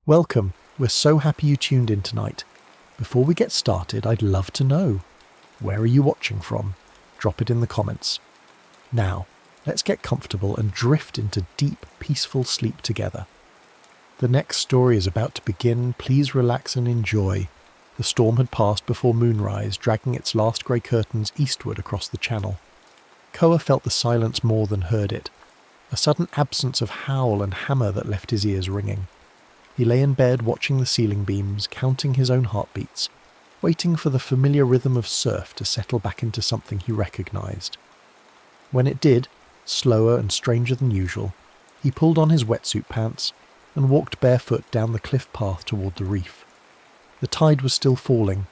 Welcome, we're so happy you tuned in tonight. Before we get started, I'd love to know, where are you watching from? Drop it in the comments. Now, let's get comfortable and drift into deep, peaceful sleep together. The next story is about to begin. Please relax and enjoy. The storm had passed before moonrise, dragging its last grey curtains eastward across the channel. Koa felt the silence more than heard it, a sudden absence of howl and hammer that left his ears ringing. He lay in bed watching the ceiling beams, counting his own heartbeats, waiting for the familiar rhythm of surf to settle back into something he recognised. When it did, slower and stranger than usual, he pulled on his wetsuit pants and walked barefoot down the cliff path toward the reef. The tide was still falling.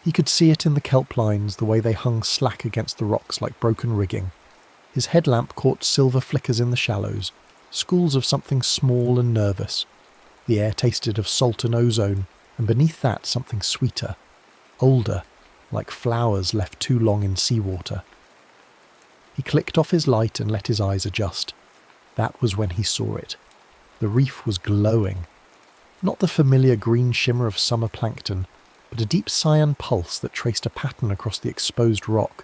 He could see it in the kelp lines, the way they hung slack against the rocks like broken rigging. His headlamp caught silver flickers in the shallows, schools of something small and nervous. The air tasted of salt and ozone, and beneath that something sweeter, older, like flowers left too long in seawater. He clicked off his light and let his eyes adjust. That was when he saw it. The reef was glowing. Not the familiar green shimmer of summer plankton, but a deep cyan pulse that traced a pattern across the exposed rock.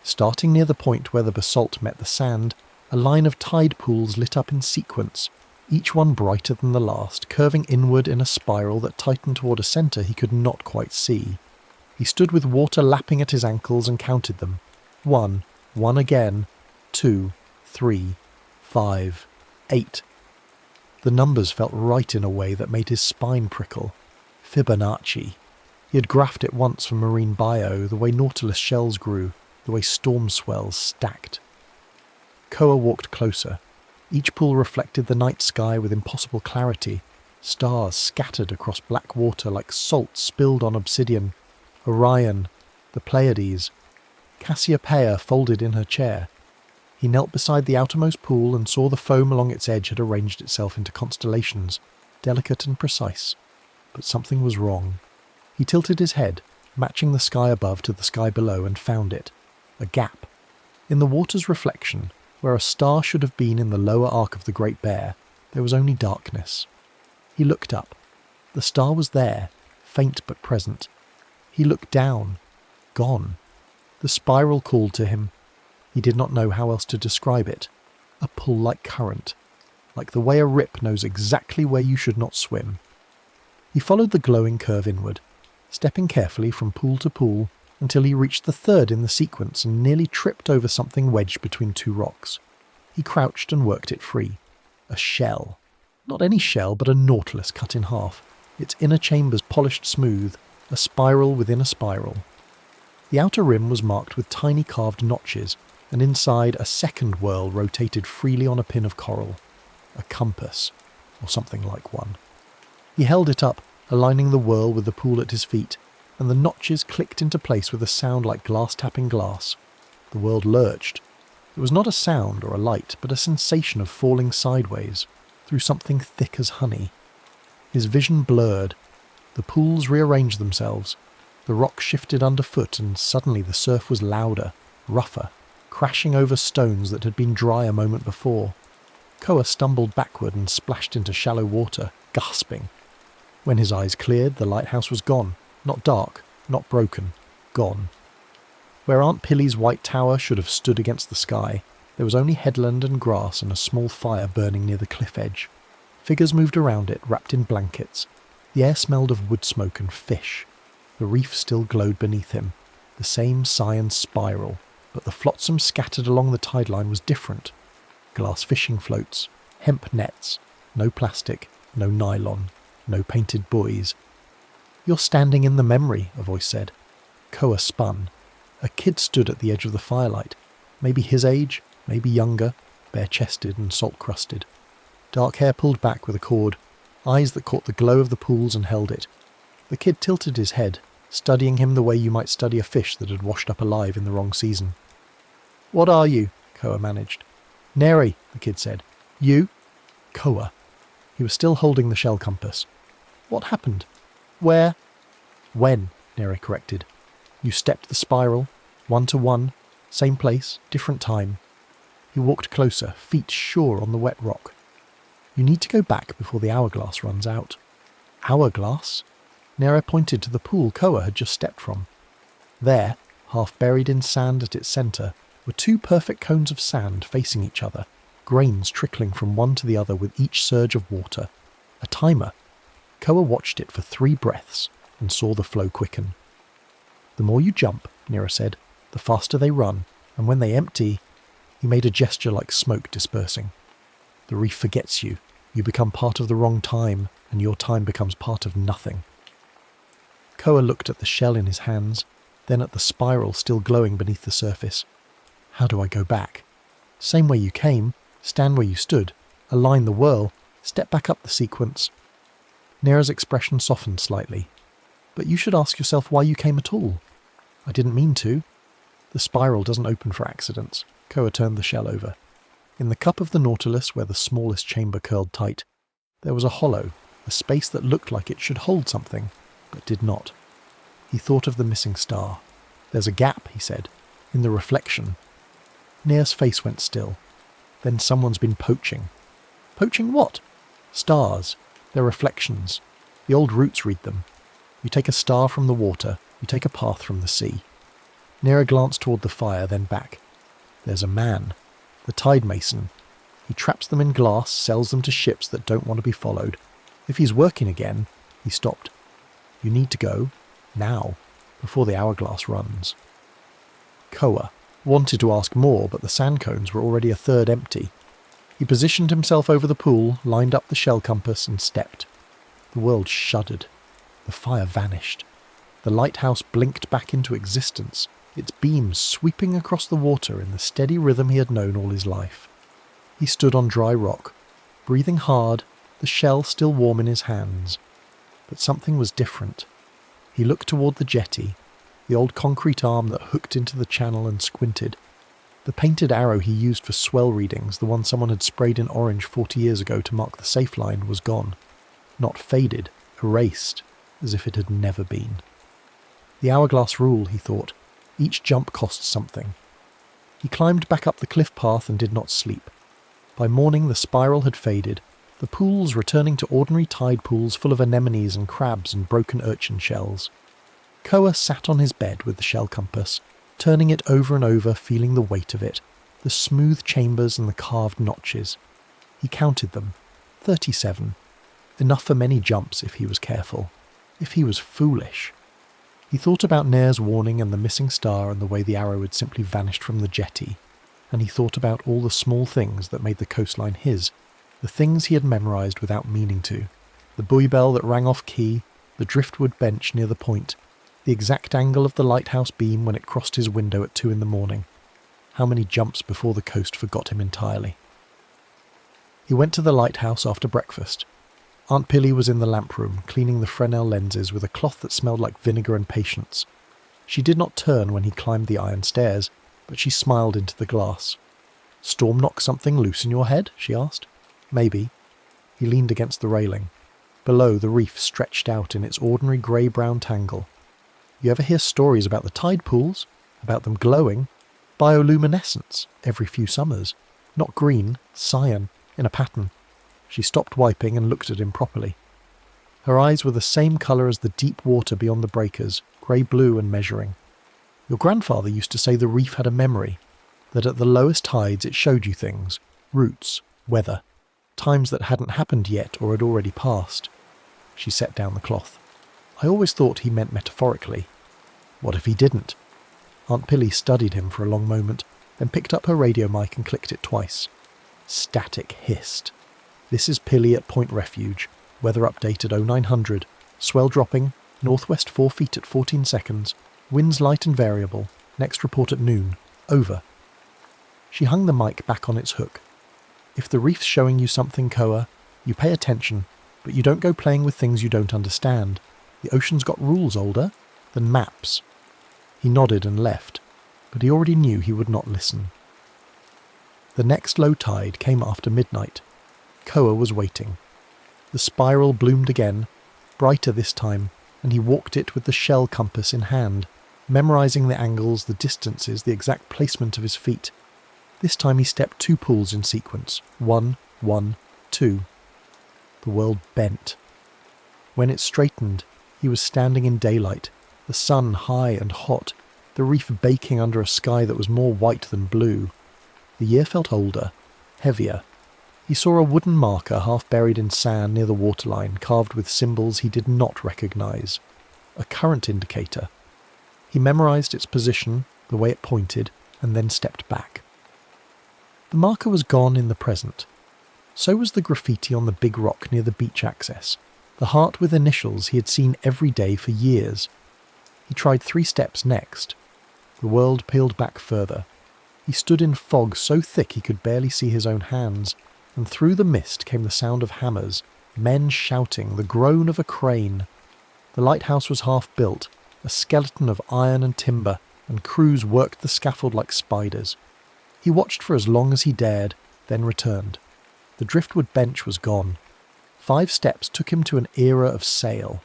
Starting near the point where the basalt met the sand, a line of tide pools lit up in sequence, each one brighter than the last, curving inward in a spiral that tightened toward a centre he could not quite see. He stood with water lapping at his ankles and counted them. 1, 1 again, 2, 3, 5, 8. The numbers felt right in a way that made his spine prickle. Fibonacci. He had graphed it once for marine bio, the way nautilus shells grew, the way storm swells stacked. Koa walked closer. Each pool reflected the night sky with impossible clarity, stars scattered across black water like salt spilled on obsidian, Orion, the Pleiades, Cassiopeia folded in her chair. He knelt beside the outermost pool and saw the foam along its edge had arranged itself into constellations, delicate and precise. But something was wrong. He tilted his head, matching the sky above to the sky below, and found it. A gap. In the water's reflection, where a star should have been in the lower arc of the Great Bear, there was only darkness. He looked up. The star was there, faint but present. He looked down. Gone. The spiral called to him. He did not know how else to describe it. A pull like current, like the way a rip knows exactly where you should not swim. He followed the glowing curve inward, stepping carefully from pool to pool, until he reached the third in the sequence and nearly tripped over something wedged between two rocks. He crouched and worked it free. A shell. Not any shell, but a nautilus cut in half, its inner chambers polished smooth, a spiral within a spiral. The outer rim was marked with tiny carved notches, and inside a second whirl rotated freely on a pin of coral. A compass, or something like one. He held it up, aligning the whirl with the pool at his feet, and the notches clicked into place with a sound like glass tapping glass. The world lurched. It was not a sound or a light, but a sensation of falling sideways, through something thick as honey. His vision blurred. The pools rearranged themselves. The rock shifted underfoot, and suddenly the surf was louder, rougher, crashing over stones that had been dry a moment before. Koa stumbled backward and splashed into shallow water, gasping. When his eyes cleared, the lighthouse was gone. Not dark, not broken, gone. Where Aunt Pilly's white tower should have stood against the sky, there was only headland and grass and a small fire burning near the cliff edge. Figures moved around it, wrapped in blankets. The air smelled of wood smoke and fish. The reef still glowed beneath him, the same cyan spiral, but the flotsam scattered along the tide line was different. Glass fishing floats, hemp nets, no plastic, no nylon, no painted buoys. "You're standing in the memory," a voice said. Koa spun. A kid stood at the edge of the firelight, maybe his age, maybe younger, bare-chested and salt-crusted. Dark hair pulled back with a cord, eyes that caught the glow of the pools and held it. The kid tilted his head, studying him the way you might study a fish that had washed up alive in the wrong season. "What are you?" Koa managed. "Neri," the kid said. "You?" Koa. He was still holding the shell compass. "What happened? Where?" "When," Neri corrected. "You stepped the spiral, 1 to 1, same place, different time." He walked closer, feet sure on the wet rock. "You need to go back before the hourglass runs out." Hourglass? Nera pointed to the pool Koa had just stepped from. There, half buried in sand at its centre, were two perfect cones of sand facing each other, grains trickling from one to the other with each surge of water. A timer. Koa watched it for 3 breaths and saw the flow quicken. The more you jump, Nera said, the faster they run, and when they empty, he made a gesture like smoke dispersing. The reef forgets you. You become part of the wrong time, and your time becomes part of nothing. Koa looked at the shell in his hands, then at the spiral still glowing beneath the surface. How do I go back? Same way you came, stand where you stood, align the whirl, step back up the sequence. Nera's expression softened slightly. But you should ask yourself why you came at all. I didn't mean to. The spiral doesn't open for accidents. Koa turned the shell over. In the cup of the Nautilus, where the smallest chamber curled tight, there was a hollow, a space that looked like it should hold something, but did not. He thought of the missing star. There's a gap, he said, in the reflection. Nera's face went still. Then someone's been poaching. Poaching what? Stars. They're reflections. The old roots read them. You take a star from the water, you take a path from the sea. Nera glanced toward the fire, then back. There's a man. The Tidemason. He traps them in glass, sells them to ships that don't want to be followed. If he's working again, he stopped. You need to go, now, before the hourglass runs. Koa wanted to ask more, but the sand cones were already a third empty. He positioned himself over the pool, lined up the shell compass, and stepped. The world shuddered. The fire vanished. The lighthouse blinked back into existence, its beams sweeping across the water in the steady rhythm he had known all his life. He stood on dry rock, breathing hard, the shell still warm in his hands. But something was different. He looked toward the jetty, the old concrete arm that hooked into the channel, and squinted. The painted arrow he used for swell readings, the one someone had sprayed in orange 40 years ago to mark the safe line, was gone. Not faded, erased, as if it had never been. The hourglass rule, he thought. Each jump costs something. He climbed back up the cliff path and did not sleep. By morning the spiral had faded, the pools returning to ordinary tide pools full of anemones and crabs and broken urchin shells. Koa sat on his bed with the shell compass, turning it over and over, feeling the weight of it, the smooth chambers and the carved notches. He counted them. 37. Enough for many jumps if he was careful. If he was foolish. He thought about Nair's warning and the missing star and the way the arrow had simply vanished from the jetty, and he thought about all the small things that made the coastline his, the things he had memorised without meaning to, the buoy bell that rang off key, the driftwood bench near the point, the exact angle of the lighthouse beam when it crossed his window at 2 a.m. How many jumps before the coast forgot him entirely. He went to the lighthouse after breakfast. Aunt Pilly was in the lamp room, cleaning the Fresnel lenses with a cloth that smelled like vinegar and patience. She did not turn when he climbed the iron stairs, but she smiled into the glass. "Storm knock something loose in your head?" she asked. "Maybe." He leaned against the railing. Below, the reef stretched out in its ordinary grey-brown tangle. You ever hear stories about the tide pools? About them glowing? Bioluminescence, every few summers. Not green, cyan, in a pattern. She stopped wiping and looked at him properly. Her eyes were the same colour as the deep water beyond the breakers, grey-blue and measuring. Your grandfather used to say the reef had a memory, that at the lowest tides it showed you things, roots, weather, times that hadn't happened yet or had already passed. She set down the cloth. I always thought he meant metaphorically. What if he didn't? Aunt Pilly studied him for a long moment, then picked up her radio mic and clicked it twice. Static hissed. This is Pilly at Point Refuge. Weather update at 0900. Swell dropping. Northwest 4 feet at 14 seconds. Winds light and variable. Next report at noon. Over. She hung the mic back on its hook. If the reef's showing you something, Koa, you pay attention, but you don't go playing with things you don't understand. The ocean's got rules older than maps. He nodded and left, but he already knew he would not listen. The next low tide came after midnight. Koa was waiting. The spiral bloomed again, brighter this time, and he walked it with the shell compass in hand, memorising the angles, the distances, the exact placement of his feet. This time he stepped 2 pools in sequence. 1, 1, 2. The world bent. When it straightened, he was standing in daylight, the sun high and hot, the reef baking under a sky that was more white than blue. The year felt older, heavier. He saw a wooden marker half buried in sand near the waterline, carved with symbols he did not recognise. A current indicator. He memorised its position, the way it pointed, and then stepped back. The marker was gone in the present. So was the graffiti on the big rock near the beach access, the heart with initials he had seen every day for years. He tried 3 steps next. The world peeled back further. He stood in fog so thick he could barely see his own hands, and through the mist came the sound of hammers, men shouting, the groan of a crane. The lighthouse was half built, a skeleton of iron and timber, and crews worked the scaffold like spiders. He watched for as long as he dared, then returned. The driftwood bench was gone. 5 steps took him to an era of sail.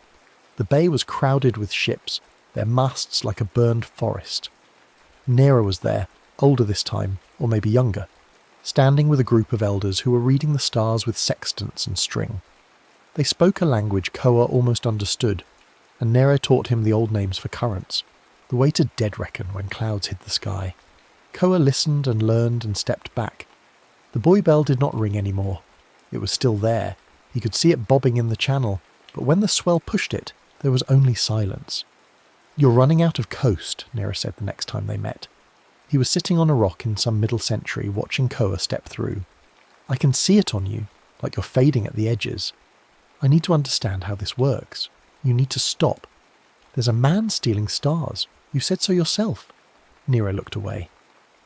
The bay was crowded with ships, their masts like a burned forest. Nera was there, older this time, or maybe younger, standing with a group of elders who were reading the stars with sextants and string. They spoke a language Koa almost understood, and Nera taught him the old names for currents, the way to dead reckon when clouds hid the sky. Koa listened and learned and stepped back. The buoy bell did not ring anymore. It was still there. He could see it bobbing in the channel, but when the swell pushed it, there was only silence. "You're running out of coast," Nera said the next time they met. He was sitting on a rock in some middle century, watching Koa step through. "I can see it on you, like you're fading at the edges. I need to understand how this works. You need to stop. There's a man stealing stars. You said so yourself." Nera looked away.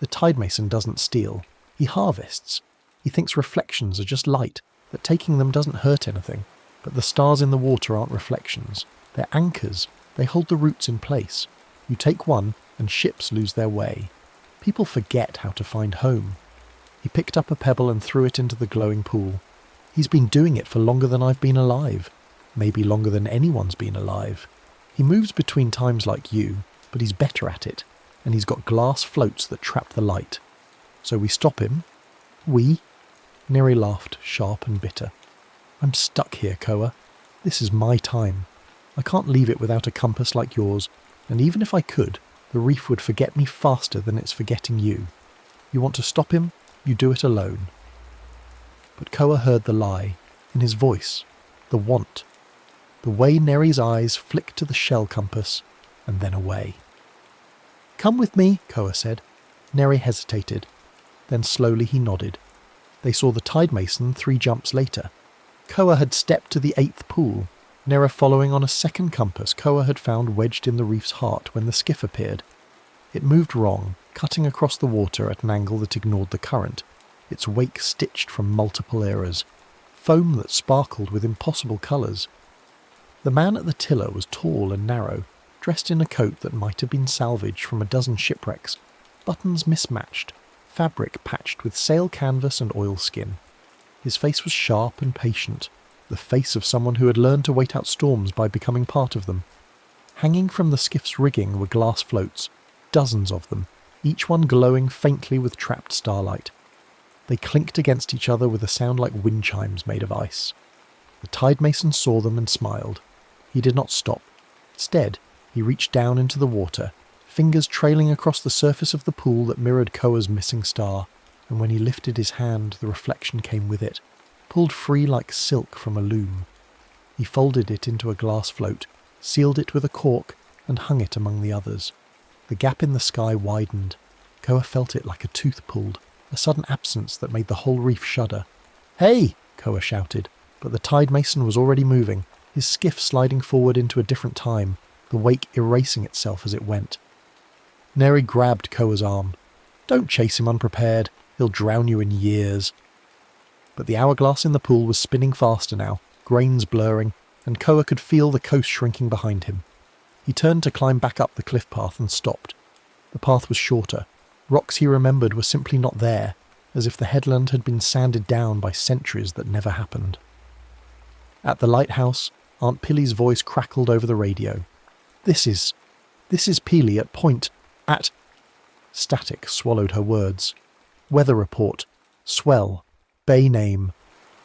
"The Tidemason doesn't steal. He harvests. He thinks reflections are just light, that taking them doesn't hurt anything. But the stars in the water aren't reflections. They're anchors. They hold the roots in place. You take one, and ships lose their way. People forget how to find home." He picked up a pebble and threw it into the glowing pool. "He's been doing it for longer than I've been alive. Maybe longer than anyone's been alive. He moves between times like you, but he's better at it. And he's got glass floats that trap the light. So we stop him." "We?" Neri laughed, sharp and bitter. "I'm stuck here, Koa. This is my time. I can't leave it without a compass like yours, and even if I could, the reef would forget me faster than it's forgetting you. You want to stop him? You do it alone." But Koa heard the lie, in his voice, the want. The way Neri's eyes flicked to the shell compass, and then away. "Come with me," Koa said. Neri hesitated. Then slowly he nodded. They saw the Tidemason 3 jumps later. Koa had stepped to the 8th pool, Nera following on a second compass Koa had found wedged in the reef's heart when the skiff appeared. It moved wrong, cutting across the water at an angle that ignored the current, its wake stitched from multiple eras, foam that sparkled with impossible colours. The man at the tiller was tall and narrow, dressed in a coat that might have been salvaged from a dozen shipwrecks, buttons mismatched, fabric patched with sail canvas and oilskin. His face was sharp and patient, the face of someone who had learned to wait out storms by becoming part of them. Hanging from the skiff's rigging were glass floats, dozens of them, each one glowing faintly with trapped starlight. They clinked against each other with a sound like wind chimes made of ice. The Tidemason saw them and smiled. He did not stop. Instead, he reached down into the water, fingers trailing across the surface of the pool that mirrored Koa's missing star, and when he lifted his hand, the reflection came with it, pulled free like silk from a loom. He folded it into a glass float, sealed it with a cork, and hung it among the others. The gap in the sky widened. Koa felt it like a tooth pulled, a sudden absence that made the whole reef shudder. "Hey!" Koa shouted, but the Tidemason was already moving, his skiff sliding forward into a different time, the wake erasing itself as it went. Neri grabbed Koa's arm. "Don't chase him unprepared. He'll drown you in years." But the hourglass in the pool was spinning faster now, grains blurring, and Koa could feel the coast shrinking behind him. He turned to climb back up the cliff path and stopped. The path was shorter. Rocks he remembered were simply not there, as if the headland had been sanded down by centuries that never happened. At the lighthouse, Aunt Pilly's voice crackled over the radio. This is Peely at..." Static swallowed her words. "Weather report. Swell. Bay name.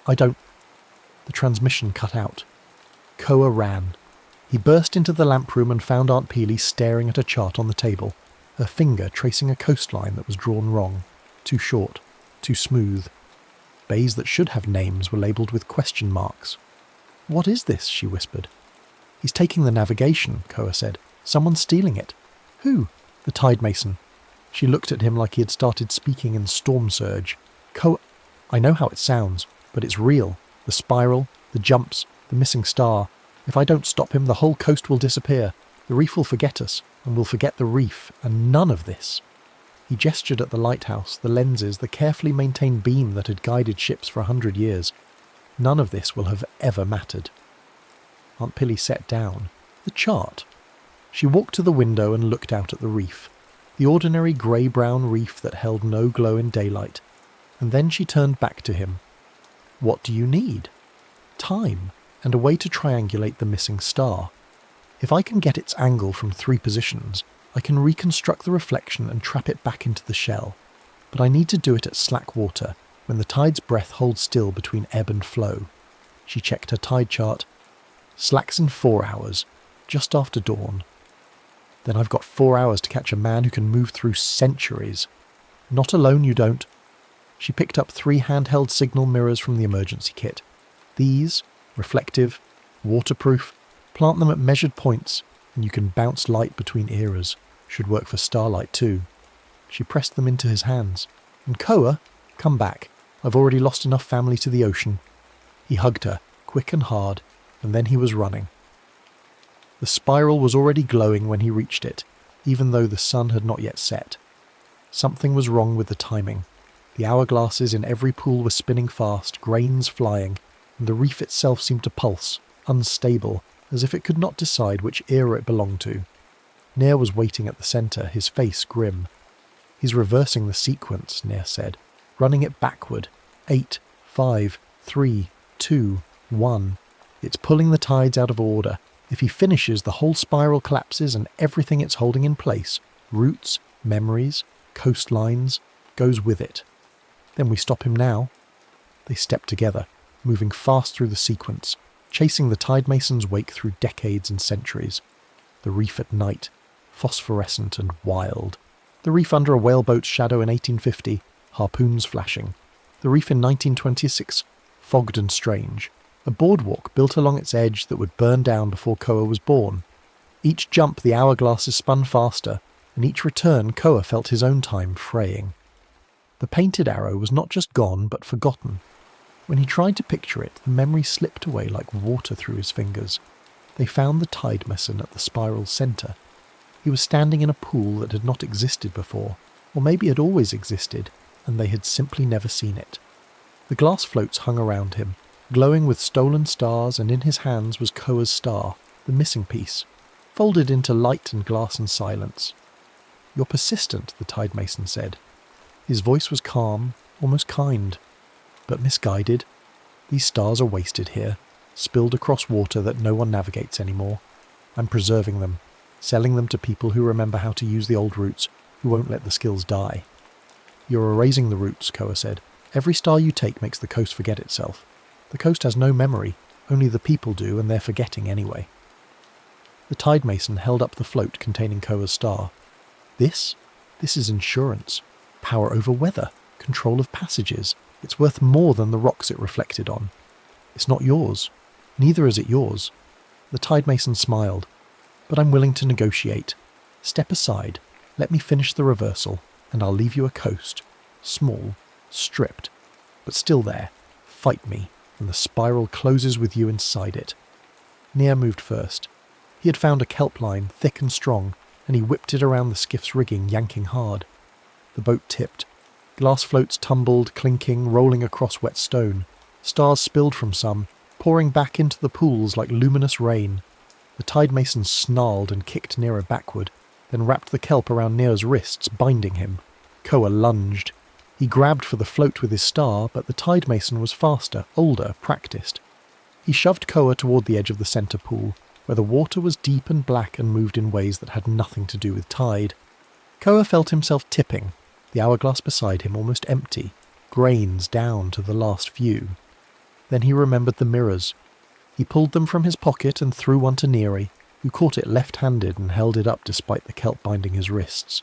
I don't..." The transmission cut out. Koa ran. He burst into the lamp room and found Aunt Peely staring at a chart on the table, her finger tracing a coastline that was drawn wrong, too short, too smooth. Bays that should have names were labelled with question marks. "What is this?" she whispered. "He's taking the navigation," Koa said. "Someone's stealing it." "Who?" "The Tidemason." She looked at him like he had started speaking in storm surge. "Koa, I know how it sounds, but it's real. The spiral, the jumps, the missing star. If I don't stop him, the whole coast will disappear. The reef will forget us, and we'll forget the reef, and none of this." He gestured at the lighthouse, the lenses, the carefully maintained beam that had guided ships for 100 years. None of this will have ever mattered. Aunt Pilly sat down. The chart. She walked to the window and looked out at the reef, the ordinary grey-brown reef that held no glow in daylight, and then she turned back to him. "What do you need?" "Time, and a way to triangulate the missing star. If I can get its angle from 3 positions, I can reconstruct the reflection and trap it back into the shell. But I need to do it at slack water, when the tide's breath holds still between ebb and flow." She checked her tide chart. "Slack's in 4 hours, just after dawn." "Then I've got 4 hours to catch a man who can move through centuries." "Not alone, you don't." She picked up 3 handheld signal mirrors from the emergency kit. "These, reflective, waterproof, plant them at measured points, and you can bounce light between eras. Should work for starlight too." She pressed them into his hands. "And Koa, come back. I've already lost enough family to the ocean." He hugged her, quick and hard, and then he was running. The spiral was already glowing when he reached it, even though the sun had not yet set. Something was wrong with the timing. The hourglasses in every pool were spinning fast, grains flying, and the reef itself seemed to pulse, unstable, as if it could not decide which era it belonged to. Nair was waiting at the centre, his face grim. "He's reversing the sequence," Nair said, "running it backward. 8, 5, 3, 2, 1. It's pulling the tides out of order. If he finishes, the whole spiral collapses and everything it's holding in place, roots, memories, coastlines, goes with it. Then we stop him now." They stepped together, moving fast through the sequence, chasing the Tidemason's wake through decades and centuries. The reef at night, phosphorescent and wild. The reef under a whaleboat's shadow in 1850, harpoons flashing. The reef in 1926, fogged and strange. A boardwalk built along its edge that would burn down before Koa was born. Each jump the hourglasses spun faster, and each return Koa felt his own time fraying. The painted arrow was not just gone, but forgotten. When he tried to picture it, the memory slipped away like water through his fingers. They found the Tidemason at the spiral's centre. He was standing in a pool that had not existed before, or maybe had always existed, and they had simply never seen it. The glass floats hung around him, glowing with stolen stars, and in his hands was Koa's star, the missing piece, folded into light and glass and silence. "You're persistent," the Tidemason said. His voice was calm, almost kind, but misguided. "These stars are wasted here, spilled across water that no one navigates anymore. I'm preserving them, selling them to people who remember how to use the old routes, who won't let the skills die." "You're erasing the roots," Koa said. "Every star you take makes the coast forget itself. The coast has no memory, only the people do, and they're forgetting anyway." The Tidemason held up the float containing Koa's star. This is insurance. Power over weather, control of passages. It's worth more than the rocks it reflected on. It's not yours. Neither is it yours." The Tidemason smiled. "But I'm willing to negotiate. Step aside, let me finish the reversal, and I'll leave you a coast. Small, stripped, but still there. Fight me, and the spiral closes with you inside it." Nair moved first. He had found a kelp line, thick and strong, and he whipped it around the skiff's rigging, yanking hard. The boat tipped. Glass floats tumbled, clinking, rolling across wet stone. Stars spilled from some, pouring back into the pools like luminous rain. The Tidemason snarled and kicked nearer backward, then wrapped the kelp around Nair's wrists, binding him. Koa lunged. He grabbed for the float with his star, but the Tidemason was faster, older, practiced. He shoved Koa toward the edge of the centre pool, where the water was deep and black and moved in ways that had nothing to do with tide. Koa felt himself tipping, the hourglass beside him almost empty, grains down to the last few. Then he remembered the mirrors. He pulled them from his pocket and threw one to Neri, who caught it left-handed and held it up despite the kelp binding his wrists.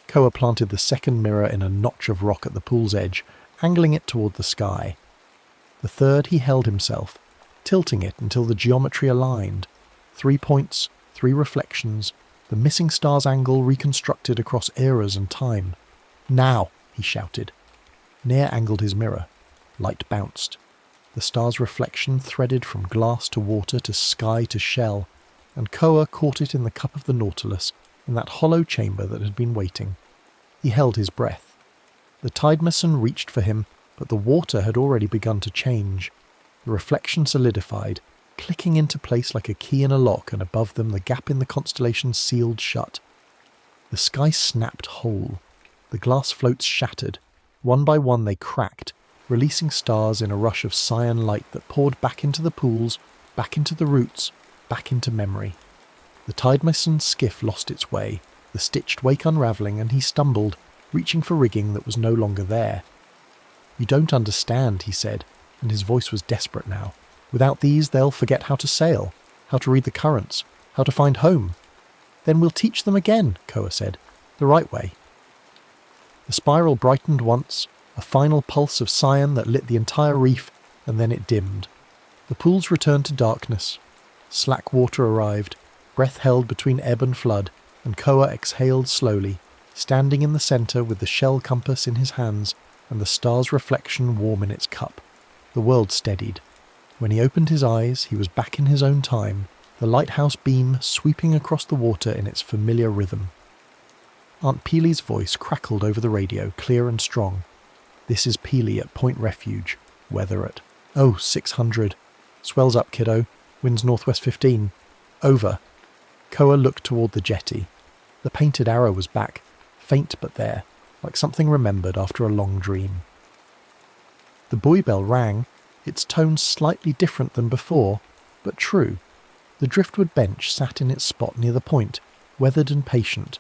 Koa planted the second mirror in a notch of rock at the pool's edge, angling it toward the sky. The third he held himself, tilting it until the geometry aligned. 3 points, 3 reflections, the missing star's angle reconstructed across eras and time. "Now!" he shouted. Near angled his mirror. Light bounced. The star's reflection threaded from glass to water to sky to shell, and Koa caught it in the cup of the Nautilus, in that hollow chamber that had been waiting. He held his breath. The Tidemason reached for him, but the water had already begun to change. The reflection solidified, clicking into place like a key in a lock, and above them the gap in the constellations sealed shut. The sky snapped whole. The glass floats shattered. One by one they cracked, releasing stars in a rush of cyan light that poured back into the pools, back into the roots, back into memory. The Tidemason's skiff lost its way, the stitched wake unravelling, and he stumbled, reaching for rigging that was no longer there. "You don't understand," he said, and his voice was desperate now. "Without these they'll forget how to sail, how to read the currents, how to find home." "Then we'll teach them again," Koa said. "The right way." The spiral brightened once, a final pulse of cyan that lit the entire reef, and then it dimmed. The pools returned to darkness. Slack water arrived, breath held between ebb and flood, and Koa exhaled slowly, standing in the centre with the shell compass in his hands and the star's reflection warm in its cup. The world steadied. When he opened his eyes, he was back in his own time, the lighthouse beam sweeping across the water in its familiar rhythm. Aunt Peely's voice crackled over the radio, clear and strong. "This is Peely at Point Refuge. Weather at 600. Swells up, kiddo. Winds northwest 15. Over." Koa looked toward the jetty. The painted arrow was back, faint but there, like something remembered after a long dream. The buoy bell rang, its tone slightly different than before, but true. The driftwood bench sat in its spot near the point, weathered and patient.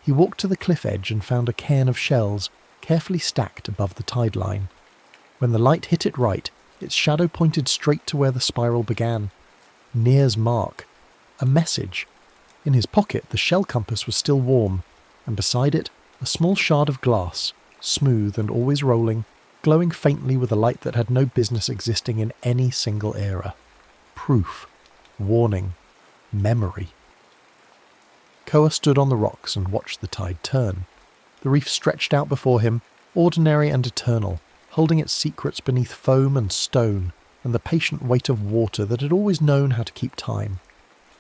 He walked to the cliff edge and found a cairn of shells, carefully stacked above the tide line. When the light hit it right, its shadow pointed straight to where the spiral began. Near's mark. A message. In his pocket, the shell compass was still warm, and beside it, a small shard of glass, smooth and always rolling, glowing faintly with a light that had no business existing in any single era. Proof. Warning. Memory. Koa stood on the rocks and watched the tide turn. The reef stretched out before him, ordinary and eternal, holding its secrets beneath foam and stone, and the patient weight of water that had always known how to keep time.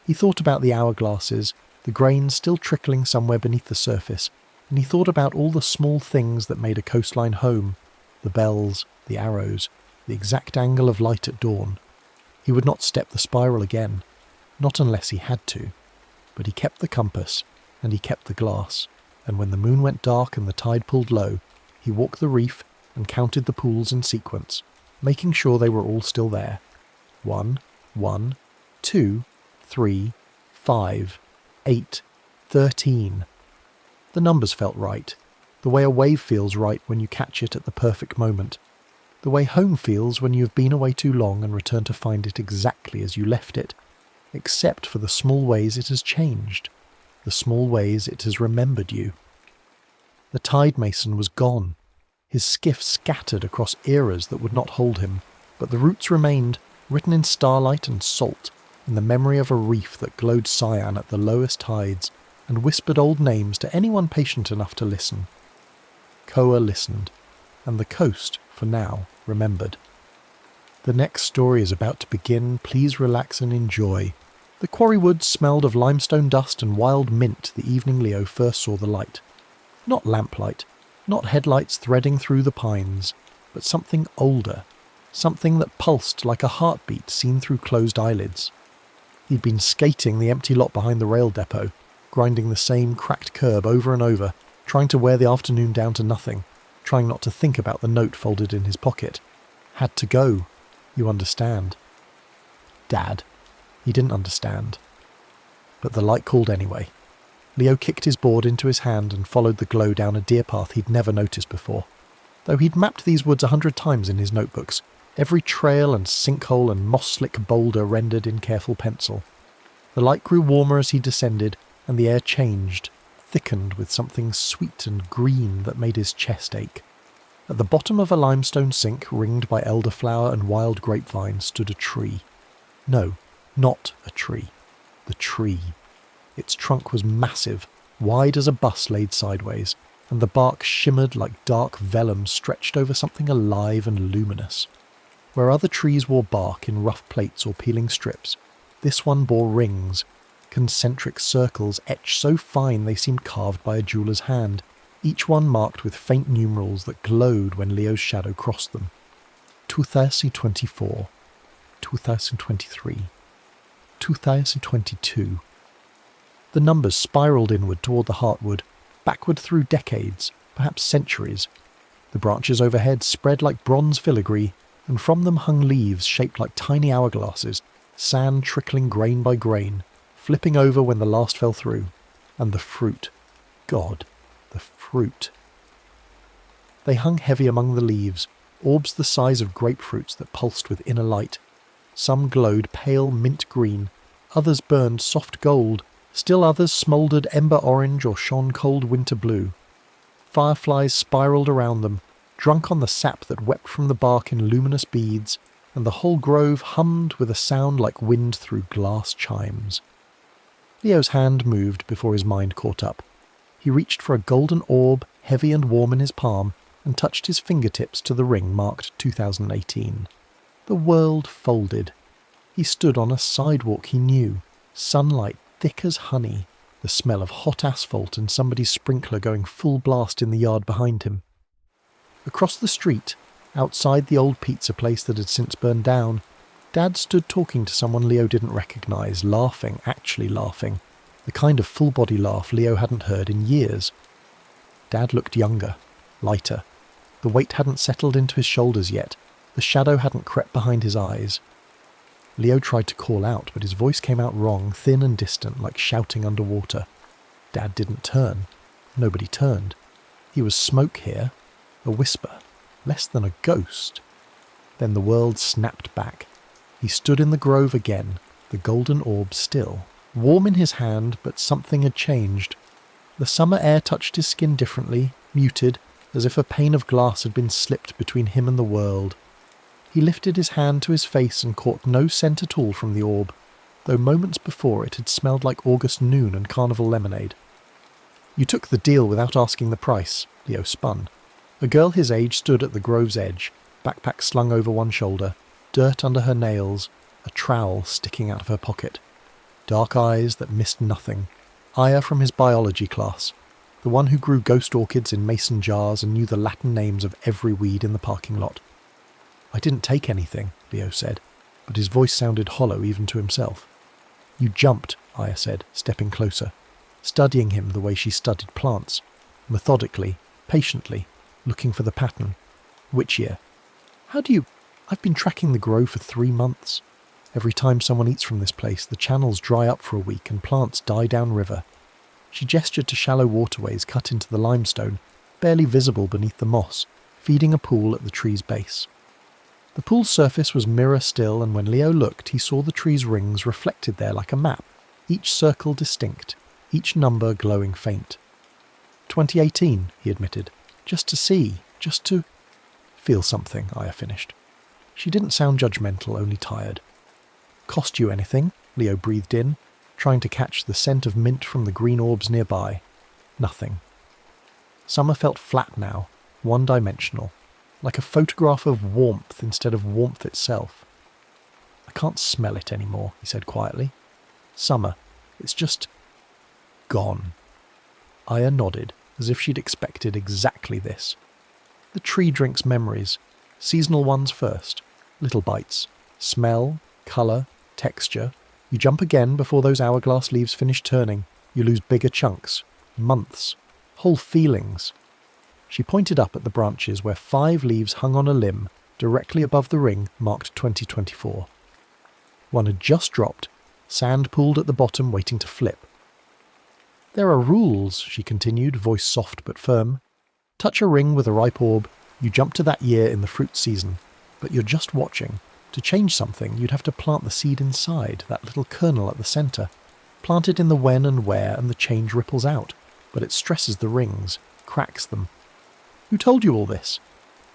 He thought about the hourglasses, the grains still trickling somewhere beneath the surface, and he thought about all the small things that made a coastline home, the bells, the arrows, the exact angle of light at dawn. He would not step the spiral again, not unless he had to. But he kept the compass, and he kept the glass, and when the moon went dark and the tide pulled low, he walked the reef and counted the pools in sequence, making sure they were all still there. 1, 1, 2, 3, 5, 8, 13. The numbers felt right, the way a wave feels right when you catch it at the perfect moment, the way home feels when you have been away too long and return to find it exactly as you left it, except for the small ways it has changed, the small ways it has remembered you. The Tidemason was gone, his skiff scattered across eras that would not hold him, but the roots remained, written in starlight and salt, in the memory of a reef that glowed cyan at the lowest tides and whispered old names to anyone patient enough to listen. Koa listened, and the coast, for now, remembered. The next story is about to begin. Please relax and enjoy. The quarry woods smelled of limestone dust and wild mint the evening Leo first saw the light. Not lamplight, not headlights threading through the pines, but something older, something that pulsed like a heartbeat seen through closed eyelids. He'd been skating the empty lot behind the rail depot, grinding the same cracked curb over and over, trying to wear the afternoon down to nothing, trying not to think about the note folded in his pocket. Had to go. You understand. Dad. He didn't understand. But the light called anyway. Leo kicked his board into his hand and followed the glow down a deer path he'd never noticed before. Though he'd mapped these woods 100 times in his notebooks, every trail and sinkhole and moss-slick boulder rendered in careful pencil. The light grew warmer as he descended, and the air changed, thickened with something sweet and green that made his chest ache. At the bottom of a limestone sink ringed by elderflower and wild grapevine stood a tree. No, not a tree. The tree. Its trunk was massive, wide as a bus laid sideways, and the bark shimmered like dark vellum stretched over something alive and luminous. Where other trees wore bark in rough plates or peeling strips, this one bore rings, concentric circles etched so fine they seemed carved by a jeweller's hand, each one marked with faint numerals that glowed when Leo's shadow crossed them. 2024, 2023, 2022. The numbers spiralled inward toward the heartwood, backward through decades, perhaps centuries. The branches overhead spread like bronze filigree, and from them hung leaves shaped like tiny hourglasses, sand trickling grain by grain, flipping over when the last fell through. And the fruit. God, the fruit. They hung heavy among the leaves, orbs the size of grapefruits that pulsed with inner light. Some glowed pale mint green, others burned soft gold, still others smouldered ember orange or shone cold winter blue. Fireflies spiralled around them, drunk on the sap that wept from the bark in luminous beads, and the whole grove hummed with a sound like wind through glass chimes. Leo's hand moved before his mind caught up. He reached for a golden orb, heavy and warm in his palm, and touched his fingertips to the ring marked 2018. The world folded. He stood on a sidewalk he knew, sunlight thick as honey, the smell of hot asphalt and somebody's sprinkler going full blast in the yard behind him. Across the street, outside the old pizza place that had since burned down, Dad stood talking to someone Leo didn't recognise, laughing, actually laughing, the kind of full-body laugh Leo hadn't heard in years. Dad looked younger, lighter. The weight hadn't settled into his shoulders yet, the shadow hadn't crept behind his eyes. Leo tried to call out, but his voice came out wrong, thin and distant, like shouting underwater. Dad didn't turn. Nobody turned. He was smoke here, a whisper, less than a ghost. Then the world snapped back. He stood in the grove again, the golden orb still, warm in his hand, but something had changed. The summer air touched his skin differently, muted, as if a pane of glass had been slipped between him and the world. He lifted his hand to his face and caught no scent at all from the orb, though moments before it had smelled like August noon and carnival lemonade. You took the deal without asking the price, Leo spun. A girl his age stood at the grove's edge, backpack slung over one shoulder, dirt under her nails, a trowel sticking out of her pocket. Dark eyes that missed nothing. Aya from his biology class, the one who grew ghost orchids in mason jars and knew the Latin names of every weed in the parking lot. I didn't take anything, Leo said, but his voice sounded hollow even to himself. You jumped, Aya said, stepping closer, studying him the way she studied plants, methodically, patiently, looking for the pattern. Which year? How do you... I've been tracking the grove for 3 months. Every time someone eats from this place, the channels dry up for a week and plants die downriver. She gestured to shallow waterways cut into the limestone, barely visible beneath the moss, feeding a pool at the tree's base. The pool's surface was mirror still, and when Leo looked, he saw the tree's rings reflected there like a map, each circle distinct, each number glowing faint. 2018, he admitted. Just to see, just to... Feel something, Aya finished. She didn't sound judgmental, only tired. Cost you anything? Leo breathed in, trying to catch the scent of mint from the green orbs nearby. Nothing. Summer felt flat now, one-dimensional, like a photograph of warmth instead of warmth itself. I can't smell it anymore, he said quietly. Summer, it's just... gone. Aya nodded, as if she'd expected exactly this. The tree drinks memories, seasonal ones first, little bites, smell, colour, texture. You jump again before those hourglass leaves finish turning. You lose bigger chunks, months, whole feelings. She pointed up at the branches where 5 leaves hung on a limb, directly above the ring marked 2024. One had just dropped, sand pooled at the bottom waiting to flip. There are rules, she continued, voice soft but firm. Touch a ring with a ripe orb, you jump to that year in the fruit season. But you're just watching. To change something, you'd have to plant the seed inside, that little kernel at the centre. Plant it in the when and where, and the change ripples out. But it stresses the rings, cracks them. Who told you all this?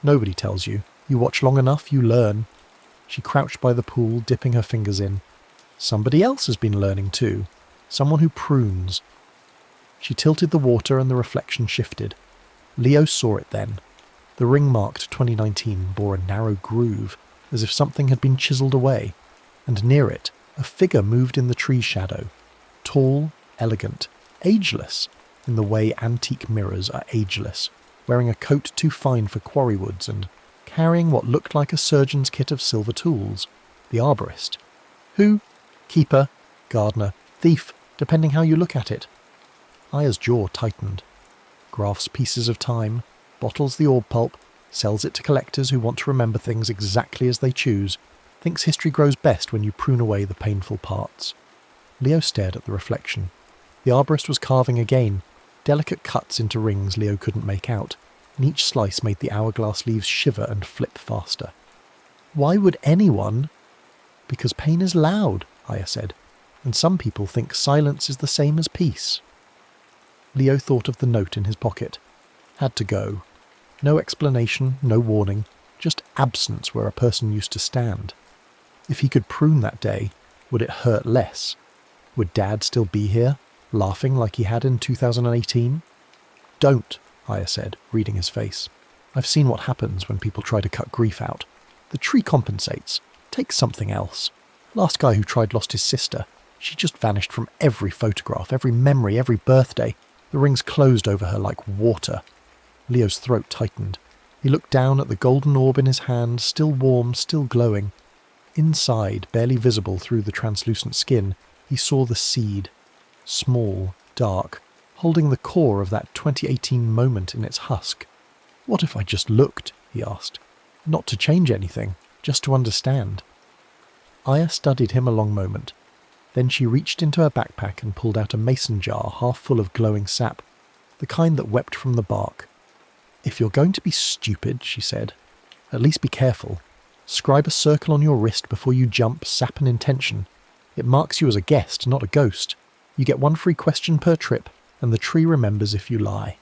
Nobody tells you. You watch long enough, you learn. She crouched by the pool, dipping her fingers in. Somebody else has been learning too. Someone who prunes. She tilted the water and the reflection shifted. Leo saw it then. The ring-marked 2019 bore a narrow groove, as if something had been chiselled away, and near it, a figure moved in the tree shadow. Tall, elegant, ageless, in the way antique mirrors are ageless, wearing a coat too fine for quarry woods and carrying what looked like a surgeon's kit of silver tools. The arborist. Who? Keeper, gardener, thief, depending how you look at it. Aya's jaw tightened. Grafts pieces of time, bottles the orb pulp, sells it to collectors who want to remember things exactly as they choose, thinks history grows best when you prune away the painful parts. Leo stared at the reflection. The arborist was carving again, delicate cuts into rings Leo couldn't make out, and each slice made the hourglass leaves shiver and flip faster. Why would anyone? Because pain is loud, Aya said, and some people think silence is the same as peace. Leo thought of the note in his pocket. Had to go. No explanation, no warning, just absence where a person used to stand. If he could prune that day, would it hurt less? Would Dad still be here, laughing like he had in 2018? Don't, Aya said, reading his face. I've seen what happens when people try to cut grief out. The tree compensates. Take something else. Last guy who tried lost his sister. She just vanished from every photograph, every memory, every birthday. The rings closed over her like water. Leo's throat tightened. He looked down at the golden orb in his hand, still warm, still glowing. Inside, barely visible through the translucent skin, he saw the seed. Small, dark, holding the core of that 2018 moment in its husk. What if I just looked, he asked. Not to change anything, just to understand. Aya studied him a long moment. Then she reached into her backpack and pulled out a mason jar half full of glowing sap, the kind that wept from the bark. If you're going to be stupid, she said, at least be careful. Scribe a circle on your wrist before you jump, sap an intention. It marks you as a guest, not a ghost. You get one free question per trip, and the tree remembers if you lie.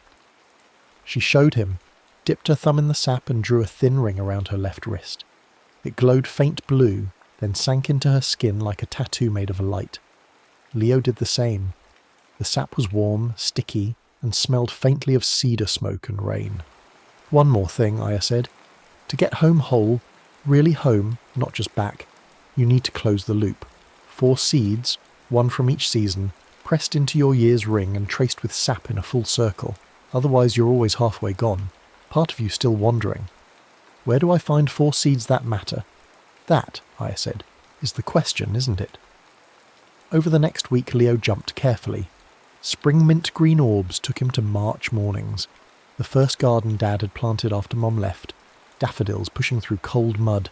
She showed him, dipped her thumb in the sap and drew a thin ring around her left wrist. It glowed faint blue, then sank into her skin like a tattoo made of light. Leo did the same. The sap was warm, sticky, and smelled faintly of cedar smoke and rain. One more thing, Aya said. To get home whole, really home, not just back, you need to close the loop. 4 seeds, one from each season, pressed into your year's ring and traced with sap in a full circle. Otherwise you're always halfway gone. Part of you still wandering. Where do I find 4 seeds that matter? That, Aya said, is the question, isn't it? Over the next week Leo jumped carefully. Spring mint green orbs took him to March mornings. The first garden Dad had planted after Mom left. Daffodils pushing through cold mud.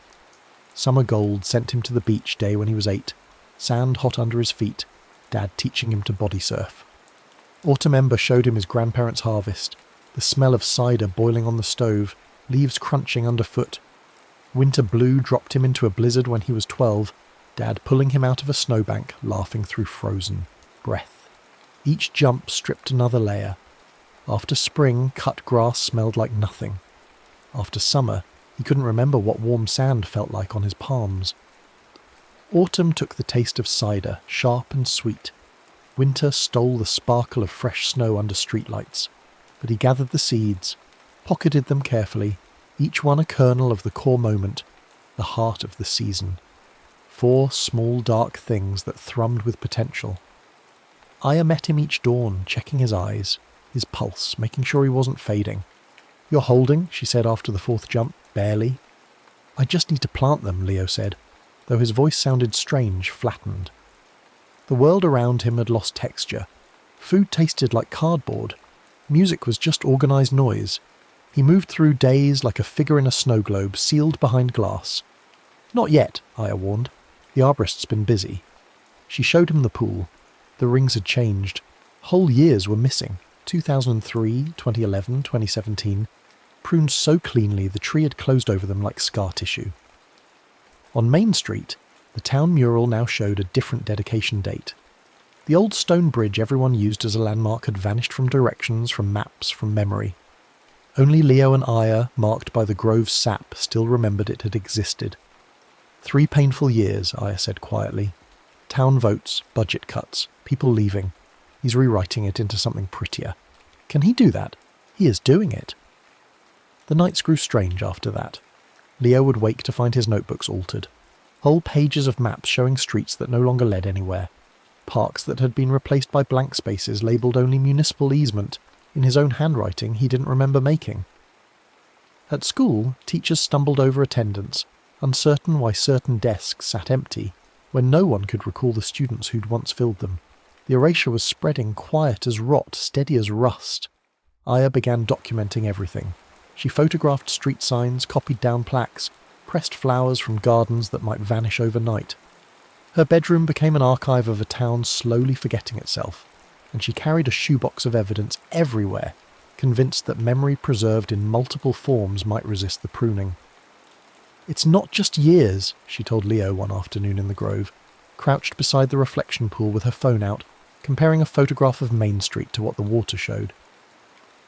Summer gold sent him to the beach day when he was 8. Sand hot under his feet. Dad teaching him to body surf. Autumn ember showed him his grandparents' harvest. The smell of cider boiling on the stove. Leaves crunching underfoot. Winter blue dropped him into a blizzard when he was 12. Dad pulling him out of a snowbank, laughing through frozen breath. Each jump stripped another layer. After spring, cut grass smelled like nothing. After summer, he couldn't remember what warm sand felt like on his palms. Autumn took the taste of cider, sharp and sweet. Winter stole the sparkle of fresh snow under streetlights. But he gathered the seeds, pocketed them carefully, each one a kernel of the core moment, the heart of the season. 4 small dark things that thrummed with potential. Aya met him each dawn, checking his eyes, his pulse, making sure he wasn't fading. You're holding, she said after the 4th jump, barely. I just need to plant them, Leo said, though his voice sounded strange, flattened. The world around him had lost texture. Food tasted like cardboard. Music was just organised noise. He moved through days like a figure in a snow globe, sealed behind glass. Not yet, Aya warned. The arborist's been busy. She showed him the pool. The rings had changed. Whole years were missing. 2003, 2011, 2017. Pruned so cleanly the tree had closed over them like scar tissue. On Main Street, the town mural now showed a different dedication date. The old stone bridge everyone used as a landmark had vanished from directions, from maps, from memory. Only Leo and Aya, marked by the grove's sap, still remembered it had existed. 3 painful years, Aya said quietly. Town votes, budget cuts, people leaving. He's rewriting it into something prettier. Can he do that? He is doing it. The nights grew strange after that. Leo would wake to find his notebooks altered. Whole pages of maps showing streets that no longer led anywhere. Parks that had been replaced by blank spaces labelled only municipal easement, in his own handwriting he didn't remember making. At school, teachers stumbled over attendance, uncertain why certain desks sat empty, when no one could recall the students who'd once filled them. The erasure was spreading, quiet as rot, steady as rust. Aya began documenting everything. She photographed street signs, copied down plaques, pressed flowers from gardens that might vanish overnight. Her bedroom became an archive of a town slowly forgetting itself, and she carried a shoebox of evidence everywhere, convinced that memory preserved in multiple forms might resist the pruning. "It's not just years," she told Leo one afternoon in the grove, crouched beside the reflection pool with her phone out, comparing a photograph of Main Street to what the water showed.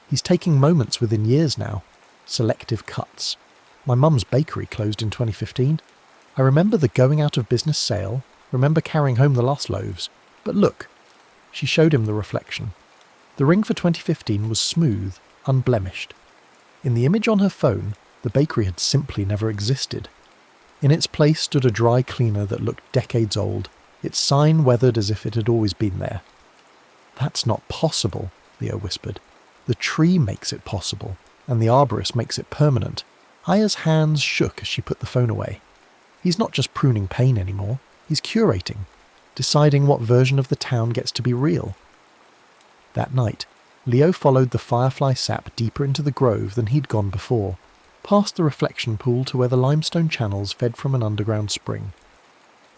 "He's taking moments within years now. Selective cuts. My mum's bakery closed in 2015. I remember the going out of business sale, remember carrying home the last loaves. But look." She showed him the reflection. The ring for 2015 was smooth, unblemished. In the image on her phone, the bakery had simply never existed. In its place stood a dry cleaner that looked decades old, its sign weathered as if it had always been there. "That's not possible," Leo whispered. "The tree makes it possible, and the arborist makes it permanent." Aya's hands shook as she put the phone away. He's not just pruning pain anymore, he's curating, deciding what version of the town gets to be real. That night, Leo followed the firefly sap deeper into the grove than he'd gone before, past the reflection pool to where the limestone channels fed from an underground spring.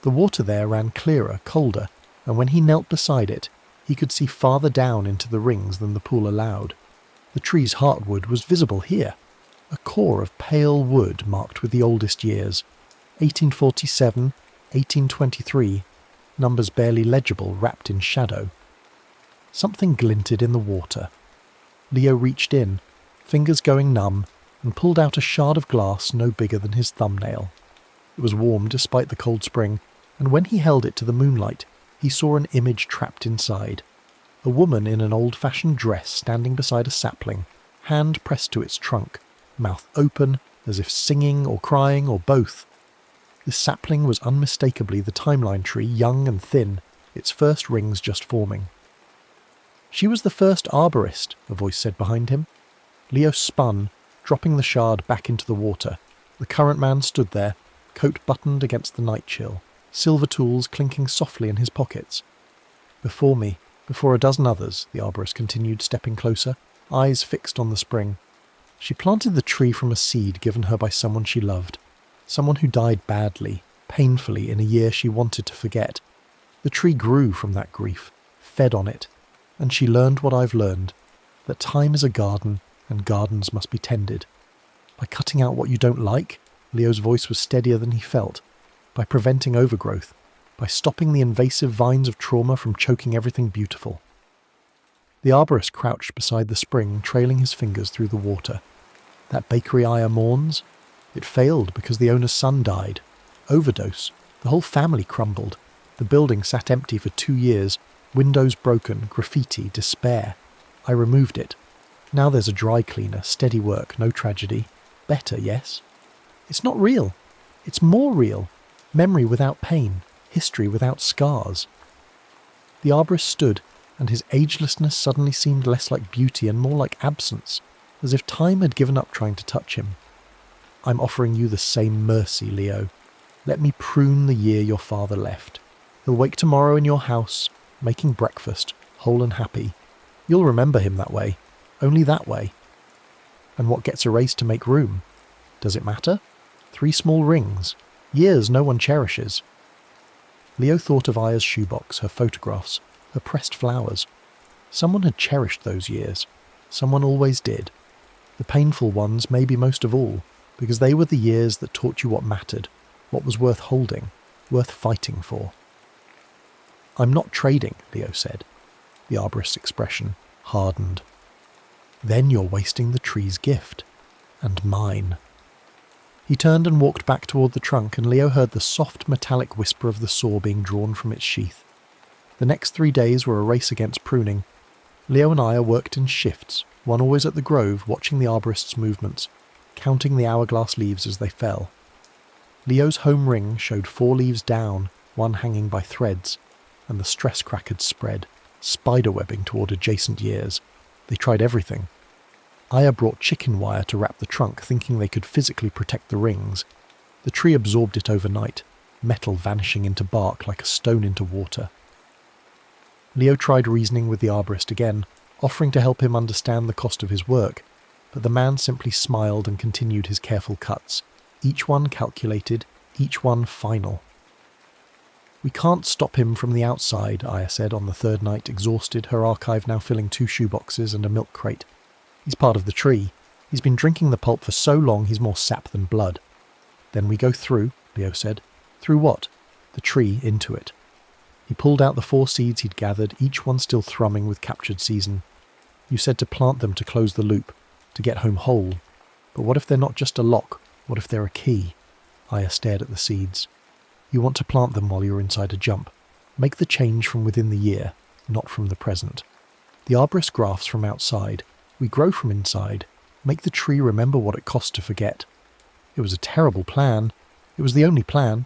The water there ran clearer, colder, and when he knelt beside it, he could see farther down into the rings than the pool allowed. The tree's heartwood was visible here, a core of pale wood marked with the oldest years, 1847, 1823, numbers barely legible wrapped in shadow. Something glinted in the water. Leo reached in, fingers going numb, and pulled out a shard of glass no bigger than his thumbnail. It was warm despite the cold spring, and when he held it to the moonlight, he saw an image trapped inside. A woman in an old-fashioned dress standing beside a sapling, hand pressed to its trunk, mouth open, as if singing or crying or both. The sapling was unmistakably the timeline tree, young and thin, its first rings just forming. "She was the first arborist," a voice said behind him. Leo spun, dropping the shard back into the water. The current man stood there, coat buttoned against the night chill, silver tools clinking softly in his pockets. "Before me, before a dozen others," the arborist continued, stepping closer, eyes fixed on the spring. "She planted the tree from a seed given her by someone she loved, someone who died badly, painfully in a year she wanted to forget. The tree grew from that grief, fed on it, and she learned what I've learned, that time is a garden and gardens must be tended. By cutting out what you don't like," Leo's voice was steadier than he felt, "by preventing overgrowth, by stopping the invasive vines of trauma from choking everything beautiful." The arborist crouched beside the spring, trailing his fingers through the water. "That bakery Aya mourns? It failed because the owner's son died. Overdose. The whole family crumbled. The building sat empty for 2 years, windows broken, graffiti, despair. I removed it. Now there's a dry cleaner, steady work, no tragedy. Better, yes? It's not real. It's more real. Memory without pain, history without scars." The arborist stood, and his agelessness suddenly seemed less like beauty and more like absence, as if time had given up trying to touch him. "I'm offering you the same mercy, Leo. Let me prune the year your father left. He'll wake tomorrow in your house, making breakfast, whole and happy. You'll remember him that way, only that way. And what gets erased to make room? Does it matter? 3 small rings, years no one cherishes." Leo thought of Aya's shoebox, her photographs, her pressed flowers. Someone had cherished those years. Someone always did. The painful ones maybe most of all, because they were the years that taught you what mattered, what was worth holding, worth fighting for. "I'm not trading," Leo said. The arborist's expression hardened. "Then you're wasting the tree's gift. And mine." He turned and walked back toward the trunk, and Leo heard the soft metallic whisper of the saw being drawn from its sheath. The next 3 days were a race against pruning. Leo and Aya worked in shifts, one always at the grove, watching the arborist's movements, counting the hourglass leaves as they fell. Leo's home ring showed 4 leaves down, one hanging by threads, and the stress crack had spread, spiderwebbing toward adjacent years. They tried everything. Aya brought chicken wire to wrap the trunk, thinking they could physically protect the rings. The tree absorbed it overnight, metal vanishing into bark like a stone into water. Leo tried reasoning with the arborist again, offering to help him understand the cost of his work, but the man simply smiled and continued his careful cuts, each one calculated, each one final. "We can't stop him from the outside," Aya said on the 3rd night, exhausted, her archive now filling 2 shoeboxes and a milk crate. "He's part of the tree. He's been drinking the pulp for so long he's more sap than blood." "Then we go through," Leo said. "Through what?" "The tree into it." He pulled out the 4 seeds he'd gathered, each one still thrumming with captured season. "You said to plant them to close the loop, to get home whole. But what if they're not just a lock? What if they're a key?" Aya stared at the seeds. "You want to plant them while you're inside a jump. Make the change from within the year, not from the present. The arborist graphs from outside. We grow from inside. Make the tree remember what it cost to forget." It was a terrible plan. It was the only plan.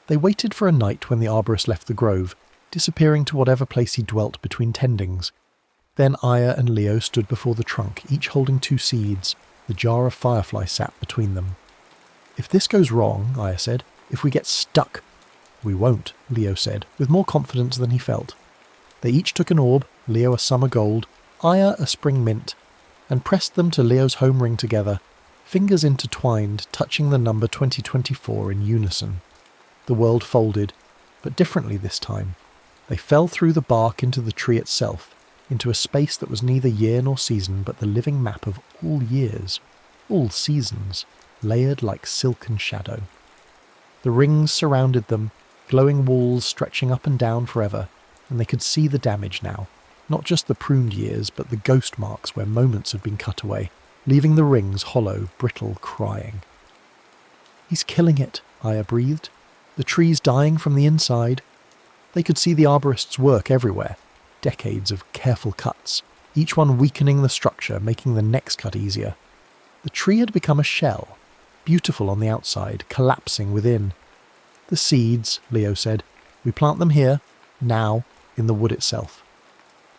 They waited for a night when the arborist left the grove, disappearing to whatever place he dwelt between tendings. Then Aya and Leo stood before the trunk, each holding 2 seeds, the jar of firefly sap between them. "If this goes wrong," Aya said, "if we get stuck—" "We won't," Leo said, with more confidence than he felt. They each took an orb, Leo a summer gold, Aya a spring mint, and pressed them to Leo's home ring together, fingers intertwined, touching the number 2024 in unison. The world folded, but differently this time. They fell through the bark into the tree itself, into a space that was neither year nor season, but the living map of all years, all seasons, layered like silk and shadow. The rings surrounded them, glowing walls stretching up and down forever, and they could see the damage now, not just the pruned years, but the ghost marks where moments had been cut away, leaving the rings hollow, brittle, crying. "He's killing it," Aya breathed. "The tree's dying from the inside." They could see the arborist's work everywhere, decades of careful cuts, each one weakening the structure, making the next cut easier. The tree had become a shell, beautiful on the outside, collapsing within. "The seeds," Leo said. "We plant them here, now, in the wood itself."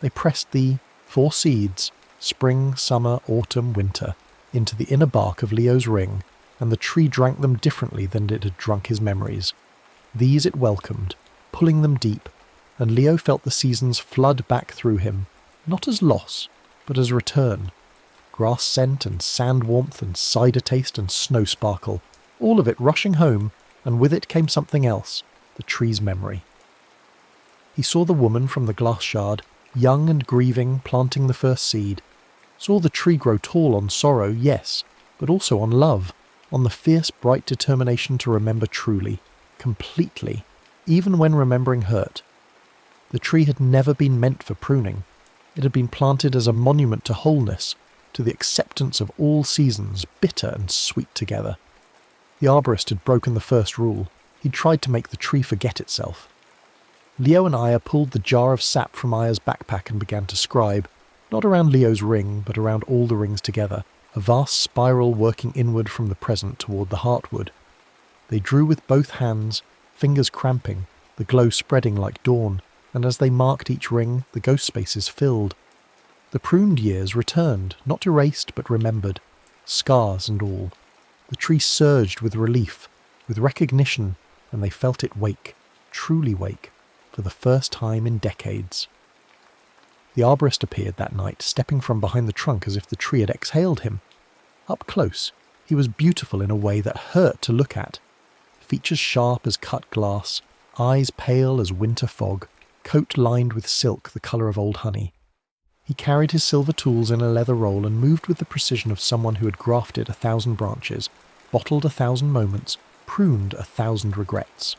They pressed the 4 seeds, spring, summer, autumn, winter, into the inner bark of Leo's ring, and the tree drank them differently than it had drunk his memories. These it welcomed, pulling them deep, and Leo felt the seasons flood back through him, not as loss, but as return. Grass scent and sand warmth and cider taste and snow sparkle, all of it rushing home, and with it came something else, the tree's memory. He saw the woman from the glass shard, young and grieving, planting the first seed. Saw the tree grow tall on sorrow, yes, but also on love, on the fierce, bright determination to remember truly, completely, even when remembering hurt. The tree had never been meant for pruning. It had been planted as a monument to wholeness, to the acceptance of all seasons, bitter and sweet together. The arborist had broken the first rule. He'd tried to make the tree forget itself. Leo and Aya pulled the jar of sap from Aya's backpack and began to scribe, not around Leo's ring, but around all the rings together, a vast spiral working inward from the present toward the heartwood. They drew with both hands, fingers cramping, the glow spreading like dawn, and as they marked each ring, the ghost spaces filled. The pruned years returned, not erased but remembered, scars and all. The tree surged with relief, with recognition, and they felt it wake, truly wake, for the first time in decades. The arborist appeared that night, stepping from behind the trunk as if the tree had exhaled him. Up close, he was beautiful in a way that hurt to look at. Features sharp as cut glass, eyes pale as winter fog, coat lined with silk the colour of old honey. He carried his silver tools in a leather roll and moved with the precision of someone who had grafted 1,000 branches, bottled 1,000 moments, pruned 1,000 regrets.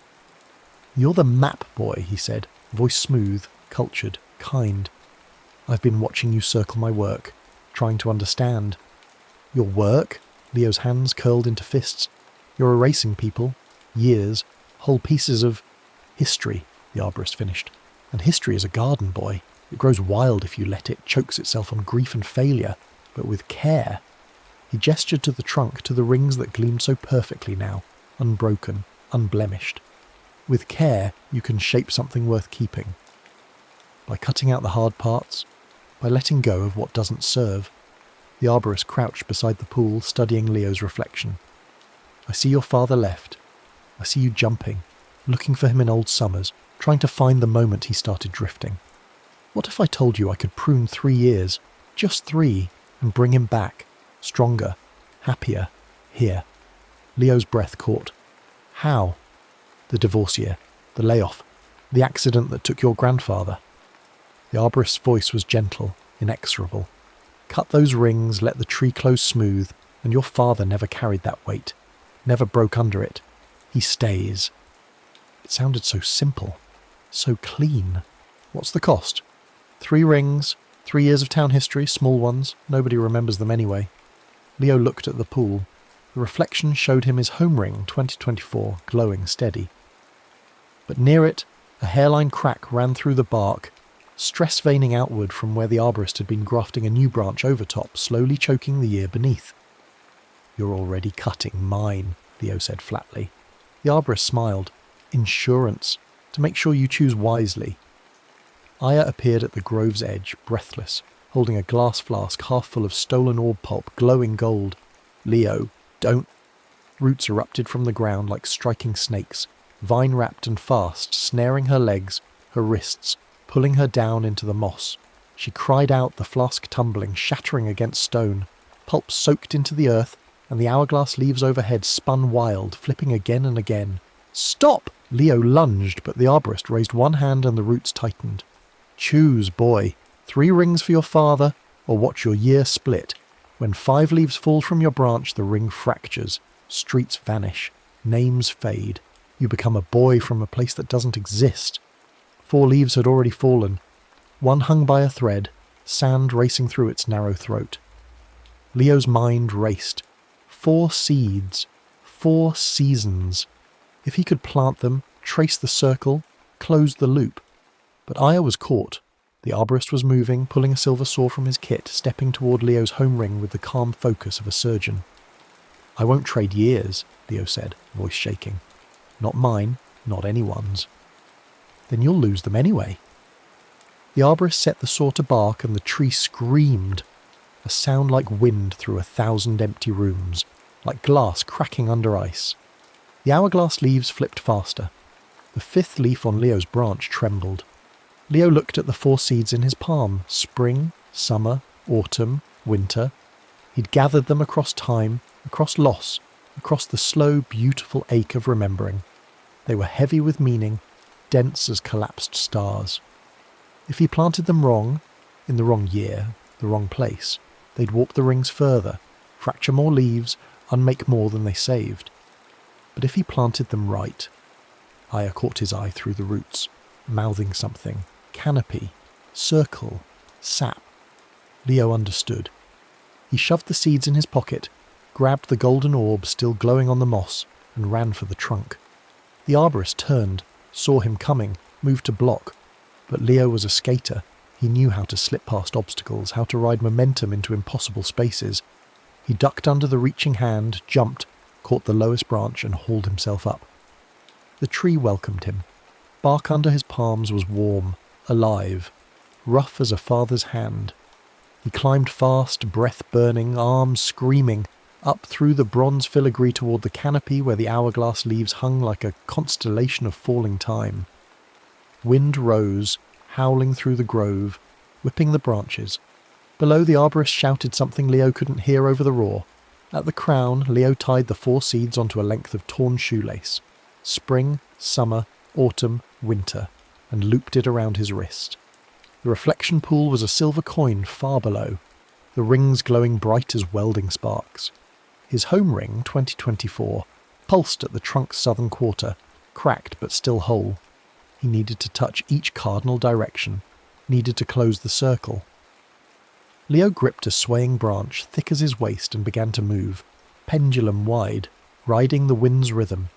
"You're the map boy," he said, voice smooth, cultured, kind. "I've been watching you circle my work, trying to understand." "Your work?" Leo's hands curled into fists. "You're erasing people, years, whole pieces of history," the arborist finished. "And history is a garden, boy. It grows wild if you let it, chokes itself on grief and failure, but with care." He gestured to the trunk, to the rings that gleamed so perfectly now, unbroken, unblemished. "With care, you can shape something worth keeping. By cutting out the hard parts, by letting go of what doesn't serve." The arborist crouched beside the pool, studying Leo's reflection. "I see your father left. I see you jumping, looking for him in old summers, trying to find the moment he started drifting. What if I told you I could prune 3 years, just 3, and bring him back, stronger, happier, here?" Leo's breath caught. "How?" "The divorce year, the layoff, the accident that took your grandfather." The arborist's voice was gentle, inexorable. "Cut those rings, let the tree close smooth, and your father never carried that weight, never broke under it. He stays." It sounded so simple, so clean. "What's the cost?" 3 rings, 3 years of town history, small ones, nobody remembers them anyway." Leo looked at the pool. The reflection showed him his home ring, 2024, glowing steady. But near it, a hairline crack ran through the bark, stress veining outward from where the arborist had been grafting a new branch over top, slowly choking the year beneath. "You're already cutting mine," Leo said flatly. The arborist smiled. "Insurance, to make sure you choose wisely." Aya appeared at the grove's edge, breathless, holding a glass flask half full of stolen orb pulp, glowing gold. "Leo, don't..." Roots erupted from the ground like striking snakes, vine-wrapped and fast, snaring her legs, her wrists, pulling her down into the moss. She cried out, the flask tumbling, shattering against stone. Pulp soaked into the earth, and the hourglass leaves overhead spun wild, flipping again and again. "Stop!" Leo lunged, but the arborist raised one hand and the roots tightened. "Choose, boy. 3 rings for your father, or watch your year split. When 5 leaves fall from your branch, the ring fractures. Streets vanish. Names fade. You become a boy from a place that doesn't exist." 4 leaves had already fallen. One hung by a thread, sand racing through its narrow throat. Leo's mind raced. 4 seeds. 4 seasons. If he could plant them, trace the circle, close the loop. But Aya was caught. The arborist was moving, pulling a silver saw from his kit, stepping toward Leo's home ring with the calm focus of a surgeon. "I won't trade years," Leo said, voice shaking. "Not mine, not anyone's." "Then you'll lose them anyway." The arborist set the saw to bark and the tree screamed, a sound like wind through 1,000 empty rooms, like glass cracking under ice. The hourglass leaves flipped faster. The 5th leaf on Leo's branch trembled. Leo looked at the 4 seeds in his palm, spring, summer, autumn, winter. He'd gathered them across time, across loss, across the slow, beautiful ache of remembering. They were heavy with meaning, dense as collapsed stars. If he planted them wrong, in the wrong year, the wrong place, they'd warp the rings further, fracture more leaves, unmake more than they saved. But if he planted them right... Aya caught his eye through the roots, mouthing something. Canopy, circle, sap. Leo understood. He shoved the seeds in his pocket, grabbed the golden orb still glowing on the moss, and ran for the trunk. The arborist turned, saw him coming, moved to block. But Leo was a skater. He knew how to slip past obstacles, how to ride momentum into impossible spaces. He ducked under the reaching hand, jumped, caught the lowest branch and hauled himself up. The tree welcomed him. Bark under his palms was warm, alive, rough as a father's hand. He climbed fast, breath burning, arms screaming, up through the bronze filigree toward the canopy where the hourglass leaves hung like a constellation of falling time. Wind rose, howling through the grove, whipping the branches. Below, the arborist shouted something Leo couldn't hear over the roar. At the crown, Leo tied the 4 seeds onto a length of torn shoelace. Spring, summer, autumn, winter, and looped it around his wrist. The reflection pool was a silver coin far below, the rings glowing bright as welding sparks. His home ring, 2024, pulsed at the trunk's southern quarter, cracked but still whole. He needed to touch each cardinal direction, needed to close the circle. Leo gripped a swaying branch thick as his waist and began to move, pendulum wide, riding the wind's rhythm.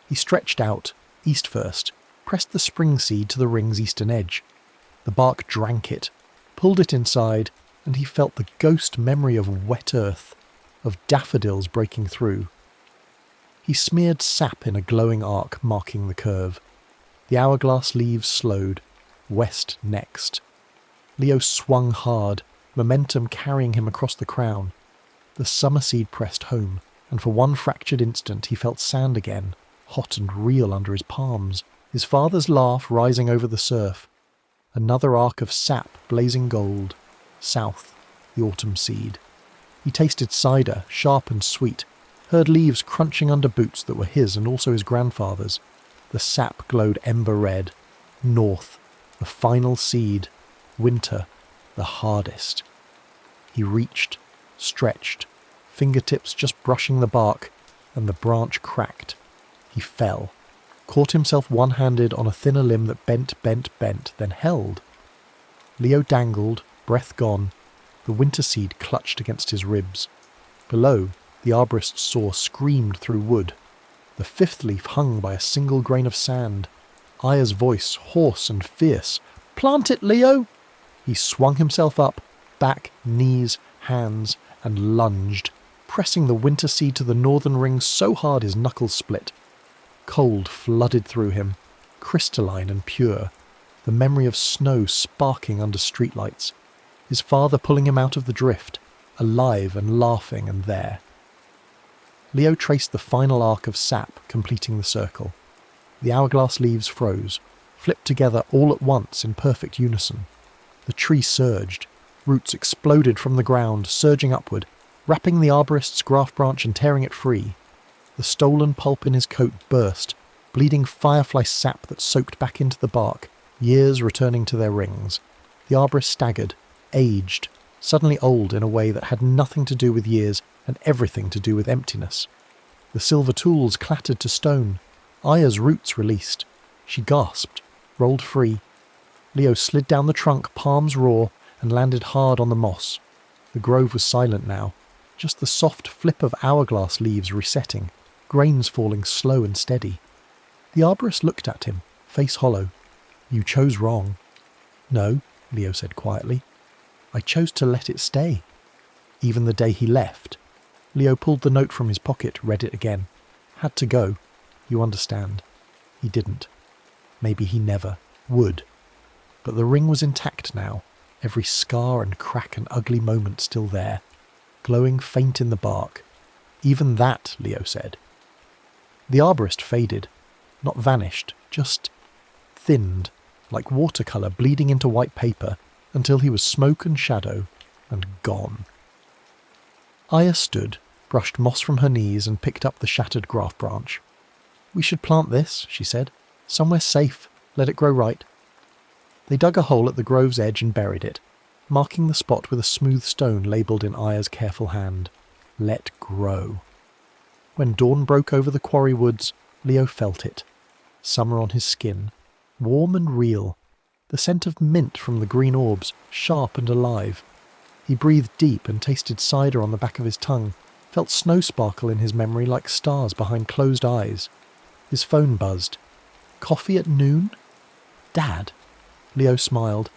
He stretched out, east first, pressed the spring seed to the ring's eastern edge. The bark drank it, pulled it inside, and he felt the ghost memory of wet earth, of daffodils breaking through. He smeared sap in a glowing arc marking the curve. The hourglass leaves slowed, west next. Leo swung hard, momentum carrying him across the crown. The summer seed pressed home, and for one fractured instant he felt sand again, hot and real under his palms, his father's laugh rising over the surf. Another arc of sap blazing gold. South, the autumn seed. He tasted cider, sharp and sweet, heard leaves crunching under boots that were his and also his grandfather's. The sap glowed ember red. North, the final seed. Winter, the hardest. He reached, stretched, fingertips just brushing the bark, and the branch cracked. He fell, caught himself one-handed on a thinner limb that bent, then held. Leo dangled, breath gone. The winter seed clutched against his ribs. Below, the arborist's saw screamed through wood. The fifth leaf hung by a single grain of sand. Aya's voice, hoarse and fierce. "Plant it, Leo!" He swung himself up, back, knees, hands, and lunged, pressing the winter seed to the northern ring so hard his knuckles split. Cold flooded through him, crystalline and pure, the memory of snow sparking under streetlights, his father pulling him out of the drift, alive and laughing and there. Leo traced the final arc of sap completing the circle. The hourglass leaves froze, flipped together all at once in perfect unison. The tree surged, roots exploded from the ground, surging upward, wrapping the arborist's graft branch and tearing it free. The stolen pulp in his coat burst, bleeding firefly sap that soaked back into the bark, years returning to their rings. The arborist staggered, aged, suddenly old in a way that had nothing to do with years and everything to do with emptiness. The silver tools clattered to stone. Aya's roots released. She gasped, rolled free. Leo slid down the trunk, palms raw, and landed hard on the moss. The grove was silent now, just the soft flip of hourglass leaves resetting, grains falling slow and steady. The arborist looked at him, face hollow. "You chose wrong." "No," Leo said quietly. "I chose to let it stay." Even the day he left. Leo pulled the note from his pocket, read it again. Had to go. You understand. He didn't. Maybe he never would. But the ring was intact now, every scar and crack and ugly moment still there, glowing faint in the bark. Even that, Leo said. The arborist faded, not vanished, just thinned, like watercolour bleeding into white paper, until he was smoke and shadow, and gone. Aya stood, brushed moss from her knees and picked up the shattered graft branch. "We should plant this," she said. "Somewhere safe. Let it grow right." They dug a hole at the grove's edge and buried it, marking the spot with a smooth stone labelled in Aya's careful hand. Let grow. When dawn broke over the quarry woods, Leo felt it. Summer on his skin. Warm and real. The scent of mint from the green orbs, sharp and alive. He breathed deep and tasted cider on the back of his tongue, felt snow sparkle in his memory like stars behind closed eyes. His phone buzzed. Coffee at noon? Dad? Leo smiled.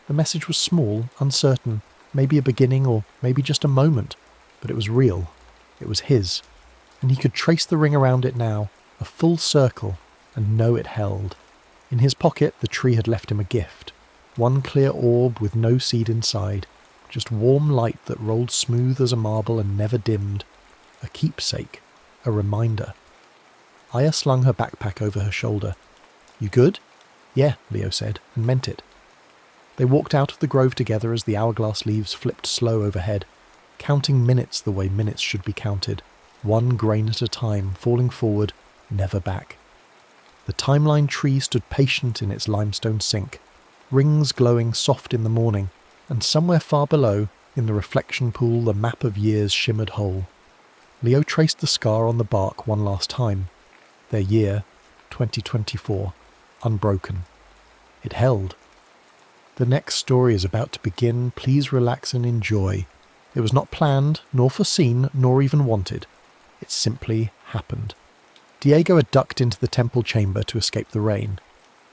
The message was small, uncertain, maybe a beginning or maybe just a moment, but it was real. It was his. And he could trace the ring around it now, a full circle, and know it held. In his pocket, the tree had left him a gift. One clear orb with no seed inside, just warm light that rolled smooth as a marble and never dimmed. A keepsake, a reminder. Aya slung her backpack over her shoulder. "You good?" "Yeah," Leo said, and meant it. They walked out of the grove together as the hourglass leaves flipped slow overhead, counting minutes the way minutes should be counted, one grain at a time, falling forward, never back. The timeline tree stood patient in its limestone sink, rings glowing soft in the morning, and somewhere far below, in the reflection pool, the map of years shimmered whole. Leo traced the scar on the bark one last time. Their year, 2024, unbroken. It held. The next story is about to begin. Please relax and enjoy. It was not planned, nor foreseen, nor even wanted. It simply happened. Diego had ducked into the temple chamber to escape the rain.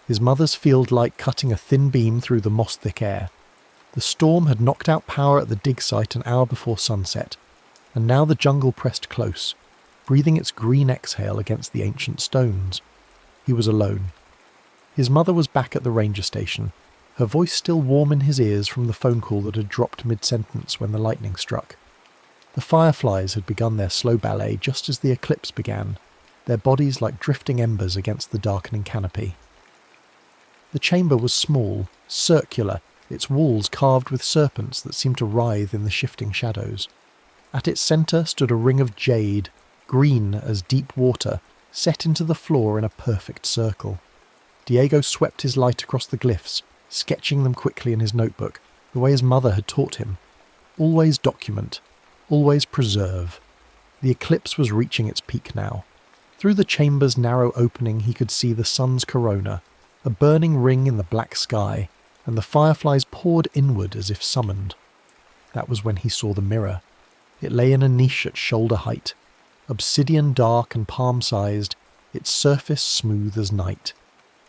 His mother's field light cutting a thin beam through the moss-thick air. The storm had knocked out power at the dig site an hour before sunset, and now the jungle pressed close, breathing its green exhale against the ancient stones. He was alone. His mother was back at the ranger station, her voice still warm in his ears from the phone call that had dropped mid-sentence when the lightning struck. The fireflies had begun their slow ballet just as the eclipse began, their bodies like drifting embers against the darkening canopy. The chamber was small, circular, its walls carved with serpents that seemed to writhe in the shifting shadows. At its centre stood a ring of jade, green as deep water, set into the floor in a perfect circle. Diego swept his light across the glyphs, sketching them quickly in his notebook, the way his mother had taught him. Always document, always preserve. The eclipse was reaching its peak now. Through the chamber's narrow opening he could see the sun's corona, a burning ring in the black sky, and the fireflies poured inward as if summoned. That was when he saw the mirror. It lay in a niche at shoulder height, obsidian dark and palm-sized, its surface smooth as night.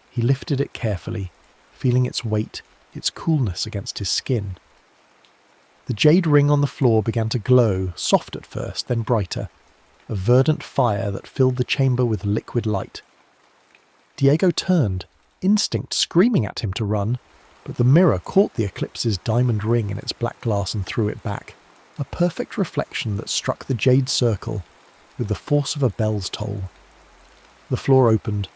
He lifted it carefully, feeling its weight, its coolness against his skin. The jade ring on the floor began to glow, soft at first, then brighter, a verdant fire that filled the chamber with liquid light. Diego turned, instinct screaming at him to run, but the mirror caught the eclipse's diamond ring in its black glass and threw it back, a perfect reflection that struck the jade circle with the force of a bell's toll. The floor opened,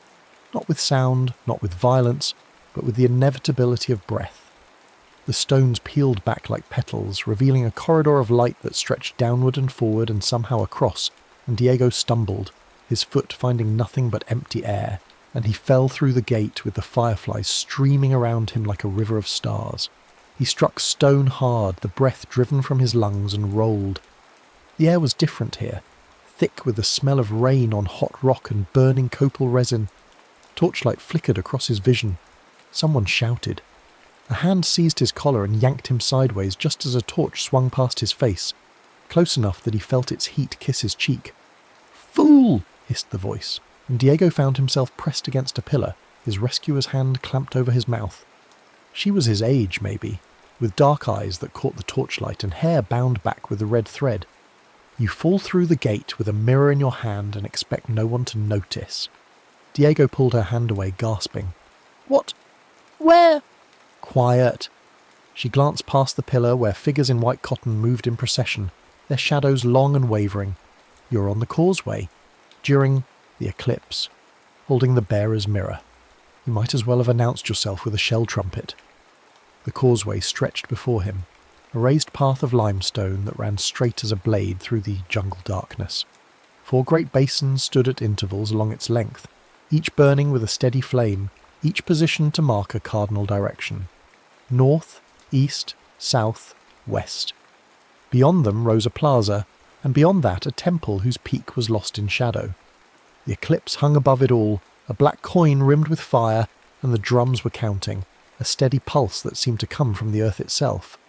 not with sound, not with violence, but with the inevitability of breath. The stones peeled back like petals, revealing a corridor of light that stretched downward and forward and somehow across, and Diego stumbled, his foot finding nothing but empty air, and he fell through the gate with the fireflies streaming around him like a river of stars. He struck stone hard, the breath driven from his lungs, and rolled. The air was different here, thick with the smell of rain on hot rock and burning copal resin. Torchlight flickered across his vision. Someone shouted. A hand seized his collar and yanked him sideways just as a torch swung past his face, close enough that he felt its heat kiss his cheek. "Fool!" hissed the voice, and Diego found himself pressed against a pillar, his rescuer's hand clamped over his mouth. She was his age, maybe, with dark eyes that caught the torchlight and hair bound back with a red thread. You fall through the gate with a mirror in your hand and expect no one to notice. Diego pulled her hand away, gasping. "What? Where?" "Quiet." She glanced past the pillar where figures in white cotton moved in procession, their shadows long and wavering. "You're on the causeway, during the eclipse, holding the bearer's mirror. You might as well have announced yourself with a shell trumpet." The causeway stretched before him, a raised path of limestone that ran straight as a blade through the jungle darkness. 4 great basins stood at intervals along its length, each burning with a steady flame, each positioned to mark a cardinal direction. North, east, south, west. Beyond them rose a plaza, and beyond that a temple whose peak was lost in shadow. The eclipse hung above it all, a black coin rimmed with fire, and the drums were counting, a steady pulse that seemed to come from the earth itself.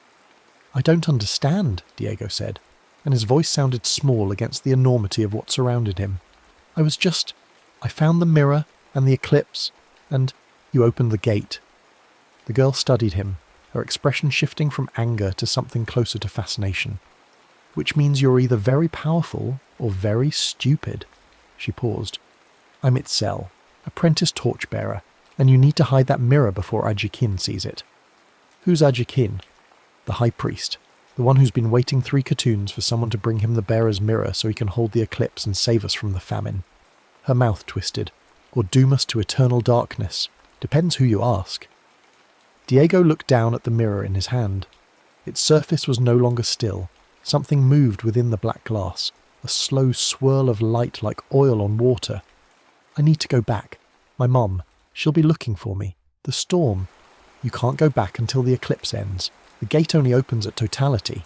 "I don't understand," Diego said, and his voice sounded small against the enormity of what surrounded him. I found the mirror and the eclipse, and you opened the gate." The girl studied him, her expression shifting from anger to something closer to fascination. "Which means you're either very powerful or very stupid." She paused. "I'm Itzel, apprentice torchbearer, and you need to hide that mirror before Ajikin sees it." "Who's Ajikin?" "The high priest, the one who's been waiting 3 katoons for someone to bring him the bearer's mirror so he can hold the eclipse and save us from the famine." Her mouth twisted. "Or doom us to eternal darkness. Depends who you ask." Diego looked down at the mirror in his hand. Its surface was no longer still. Something moved within the black glass, a slow swirl of light like oil on water. "I need to go back. My mom, she'll be looking for me. The storm. You can't go back until the eclipse ends. The gate only opens at totality."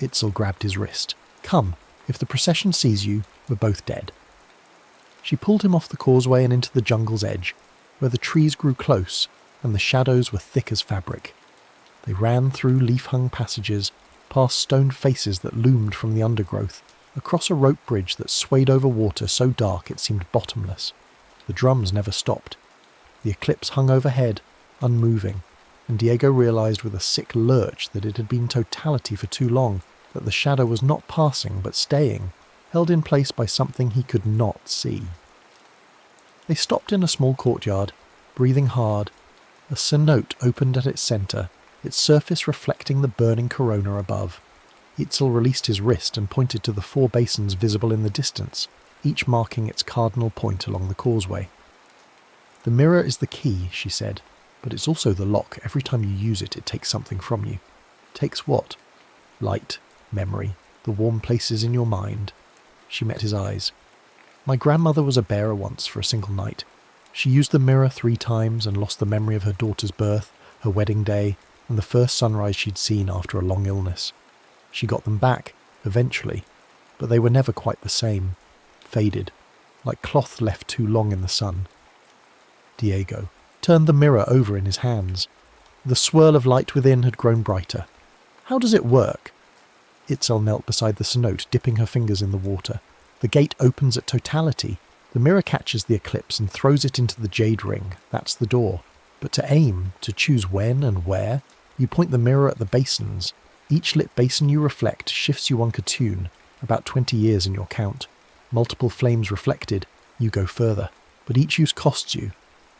Itzel grabbed his wrist. "Come, If the procession sees you, we're both dead." She pulled him off the causeway and into the jungle's edge, where the trees grew close and the shadows were thick as fabric. They ran through leaf-hung passages, past stone faces that loomed from the undergrowth, across a rope bridge that swayed over water so dark it seemed bottomless. The drums never stopped. The eclipse hung overhead, unmoving, and Diego realized with a sick lurch that it had been totality for too long, that the shadow was not passing but staying, held in place by something he could not see. They stopped in a small courtyard, breathing hard. A cenote opened at its centre, its surface reflecting the burning corona above. Itzel released his wrist and pointed to the 4 basins visible in the distance, each marking its cardinal point along the causeway. "The mirror is the key," she said, "but it's also the lock. Every time you use it, it takes something from you." "Takes what?" "Light, memory, the warm places in your mind." She met his eyes. "My grandmother was a bearer once for a single night. She used the mirror 3 times and lost the memory of her daughter's birth, her wedding day, and the first sunrise she'd seen after a long illness. She got them back, eventually, but they were never quite the same. Faded, like cloth left too long in the sun." Diego turned the mirror over in his hands. The swirl of light within had grown brighter. "How does it work?" Itzel knelt beside the cenote, dipping her fingers in the water. "The gate opens at totality. The mirror catches the eclipse and throws it into the jade ring. That's the door. But to aim, to choose when and where, you point the mirror at the basins. Each lit basin you reflect shifts you one Katun, about 20 years in your count. Multiple flames reflected, you go further. But each use costs you."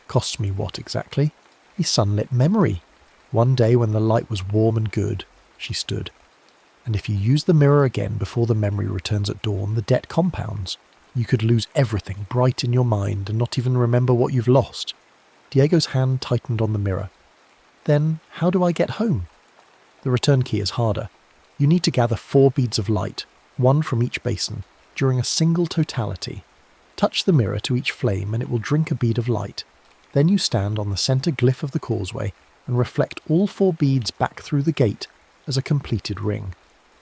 "Costs me what exactly?" "A sunlit memory. One day when the light was warm and good." She stood. "And if you use the mirror again before the memory returns at dawn, the debt compounds. You could lose everything bright in your mind and not even remember what you've lost." Diego's hand tightened on the mirror. "Then how do I get home?" "The return key is harder. You need to gather 4 beads of light, 1 from each basin, during a single totality. Touch the mirror to each flame and it will drink a bead of light. Then you stand on the centre glyph of the causeway and reflect all 4 beads back through the gate as a completed ring.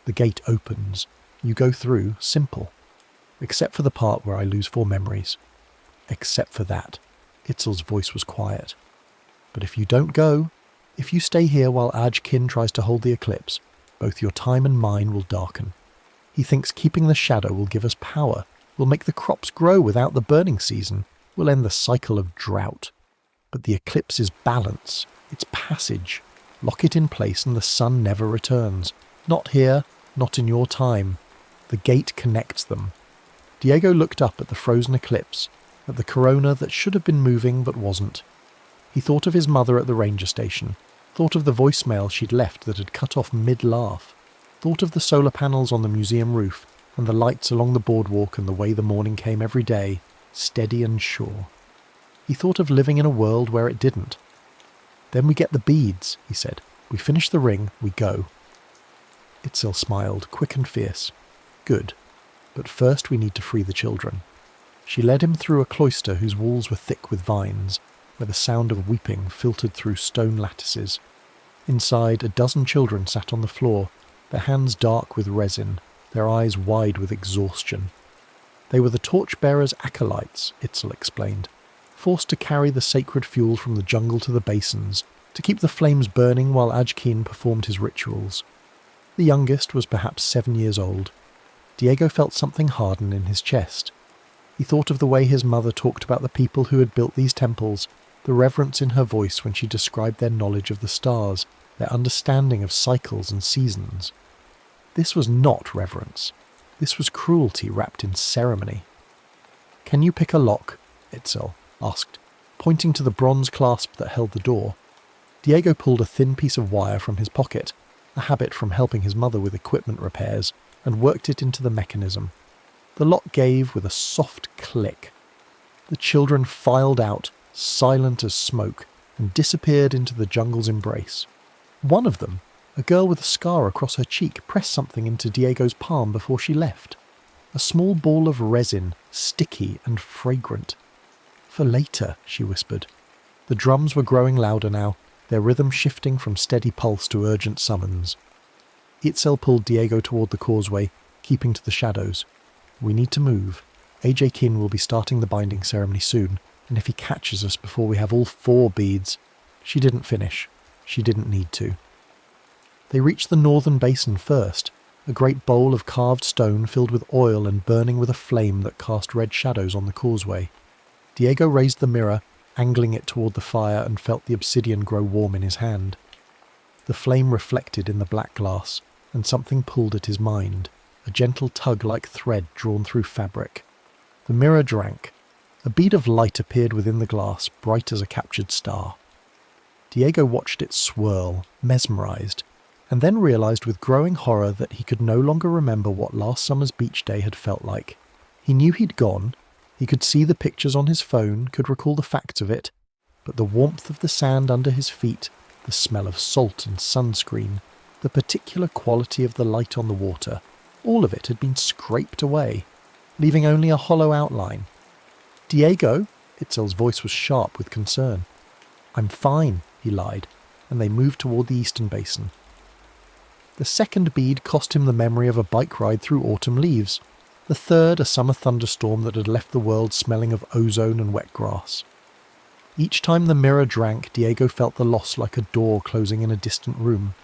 The gate opens. You go through, simple. Except for the part where I lose 4 memories." "Except for that." Itzel's voice was quiet. "But if you don't go, if you stay here while Ajkin tries to hold the eclipse, both your time and mine will darken. He thinks keeping the shadow will give us power, will make the crops grow without the burning season, will end the cycle of drought. But the eclipse is balance, it's passage. Lock it in place and the sun never returns. Not here, not in your time. The gate connects them." Diego looked up at the frozen eclipse, at the corona that should have been moving but wasn't. He thought of his mother at the ranger station, thought of the voicemail she'd left that had cut off mid-laugh, thought of the solar panels on the museum roof and the lights along the boardwalk and the way the morning came every day, steady and sure. He thought of living in a world where it didn't. "Then we get the beads," he said. "We finish the ring, we go." Itzel smiled, quick and fierce. "Good. But first we need to free the children." She led him through a cloister whose walls were thick with vines, where the sound of weeping filtered through stone lattices. Inside, a dozen children sat on the floor, their hands dark with resin, their eyes wide with exhaustion. They were the torchbearers' acolytes, Itzel explained, forced to carry the sacred fuel from the jungle to the basins, to keep the flames burning while Ajkin performed his rituals. The youngest was perhaps 7 years old. Diego felt something harden in his chest. He thought of the way his mother talked about the people who had built these temples, the reverence in her voice when she described their knowledge of the stars, their understanding of cycles and seasons. This was not reverence. This was cruelty wrapped in ceremony. "Can you pick a lock?" Itzel asked, pointing to the bronze clasp that held the door. Diego pulled a thin piece of wire from his pocket, a habit from helping his mother with equipment repairs, and worked it into the mechanism. The lock gave with a soft click. The children filed out, silent as smoke, and disappeared into the jungle's embrace. One of them, a girl with a scar across her cheek, pressed something into Diego's palm before she left. A small ball of resin, sticky and fragrant. "For later," she whispered. The drums were growing louder now, their rhythm shifting from steady pulse to urgent summons. Itzel pulled Diego toward the causeway, keeping to the shadows. We need to move. AJ Kin will be starting the binding ceremony soon, and if he catches us before we have all 4 beads... She didn't finish. She didn't need to. They reached the northern basin first, a great bowl of carved stone filled with oil and burning with a flame that cast red shadows on the causeway. Diego raised the mirror, angling it toward the fire, and felt the obsidian grow warm in his hand. The flame reflected in the black glass, and something pulled at his mind, a gentle tug like thread drawn through fabric. The mirror drank. A bead of light appeared within the glass, bright as a captured star. Diego watched it swirl, mesmerized, and then realized with growing horror that he could no longer remember what last summer's beach day had felt like. He knew he'd gone, he could see the pictures on his phone, could recall the facts of it, but the warmth of the sand under his feet, the smell of salt and sunscreen, the particular quality of the light on the water, all of it had been scraped away, leaving only a hollow outline. "Diego?" Itzel's voice was sharp with concern. "I'm fine," he lied, and they moved toward the eastern basin. The second bead cost him the memory of a bike ride through autumn leaves. The third, a summer thunderstorm that had left the world smelling of ozone and wet grass. Each time the mirror drank, Diego felt the loss like a door closing in a distant room.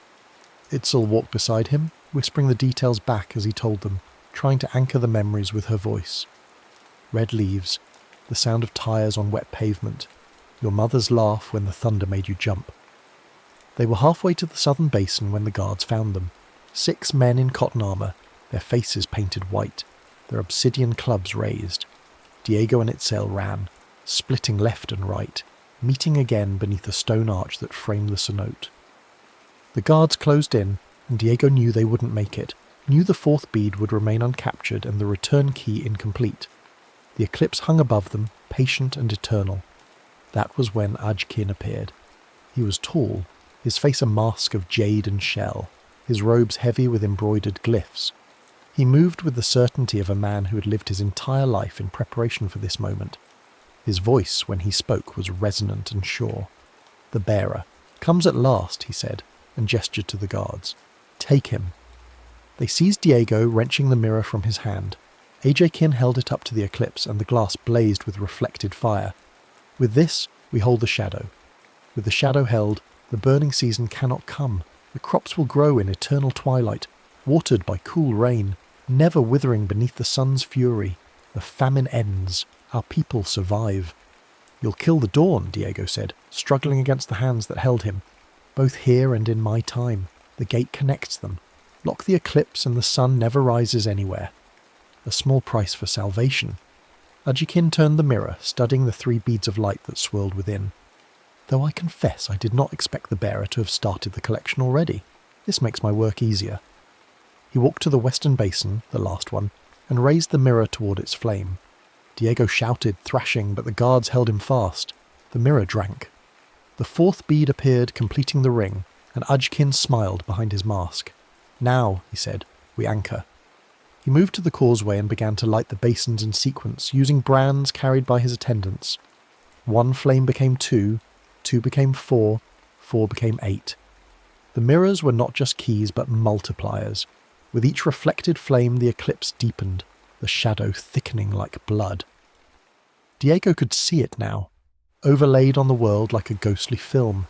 Itzel walked beside him, whispering the details back as he told them, trying to anchor the memories with her voice. Red leaves, the sound of tyres on wet pavement, your mother's laugh when the thunder made you jump. They were halfway to the southern basin when the guards found them. 6 men in cotton armour, their faces painted white, their obsidian clubs raised. Diego and Itzel ran, splitting left and right, meeting again beneath a stone arch that framed the cenote. The guards closed in, and Diego knew they wouldn't make it, knew the 4th bead would remain uncaptured and the return key incomplete. The eclipse hung above them, patient and eternal. That was when Ajkin appeared. He was tall, his face a mask of jade and shell, his robes heavy with embroidered glyphs. He moved with the certainty of a man who had lived his entire life in preparation for this moment. His voice, when he spoke, was resonant and sure. "The bearer comes at last," he said, and gestured to the guards. "Take him." They seized Diego, wrenching the mirror from his hand. AJ Kin held it up to the eclipse, and the glass blazed with reflected fire. "With this, we hold the shadow. With the shadow held, the burning season cannot come. The crops will grow in eternal twilight, watered by cool rain, never withering beneath the sun's fury. The famine ends. Our people survive." "You'll kill the dawn," Diego said, struggling against the hands that held him. "Both here and in my time. The gate connects them. Lock the eclipse and the sun never rises anywhere. A small price for salvation." Ajkin turned the mirror, studying the 3 beads of light that swirled within. "Though I confess I did not expect the bearer to have started the collection already. This makes my work easier." He walked to the western basin, the last one, and raised the mirror toward its flame. Diego shouted, thrashing, but the guards held him fast. The mirror drank. The 4th bead appeared, completing the ring, and Ajkin smiled behind his mask. "Now," he said, "we anchor." He moved to the causeway and began to light the basins in sequence, using brands carried by his attendants. 1 flame became 2, 2 became 4, 4 became 8. The mirrors were not just keys but multipliers. With each reflected flame the eclipse deepened, the shadow thickening like blood. Diego could see it now, overlaid on the world like a ghostly film,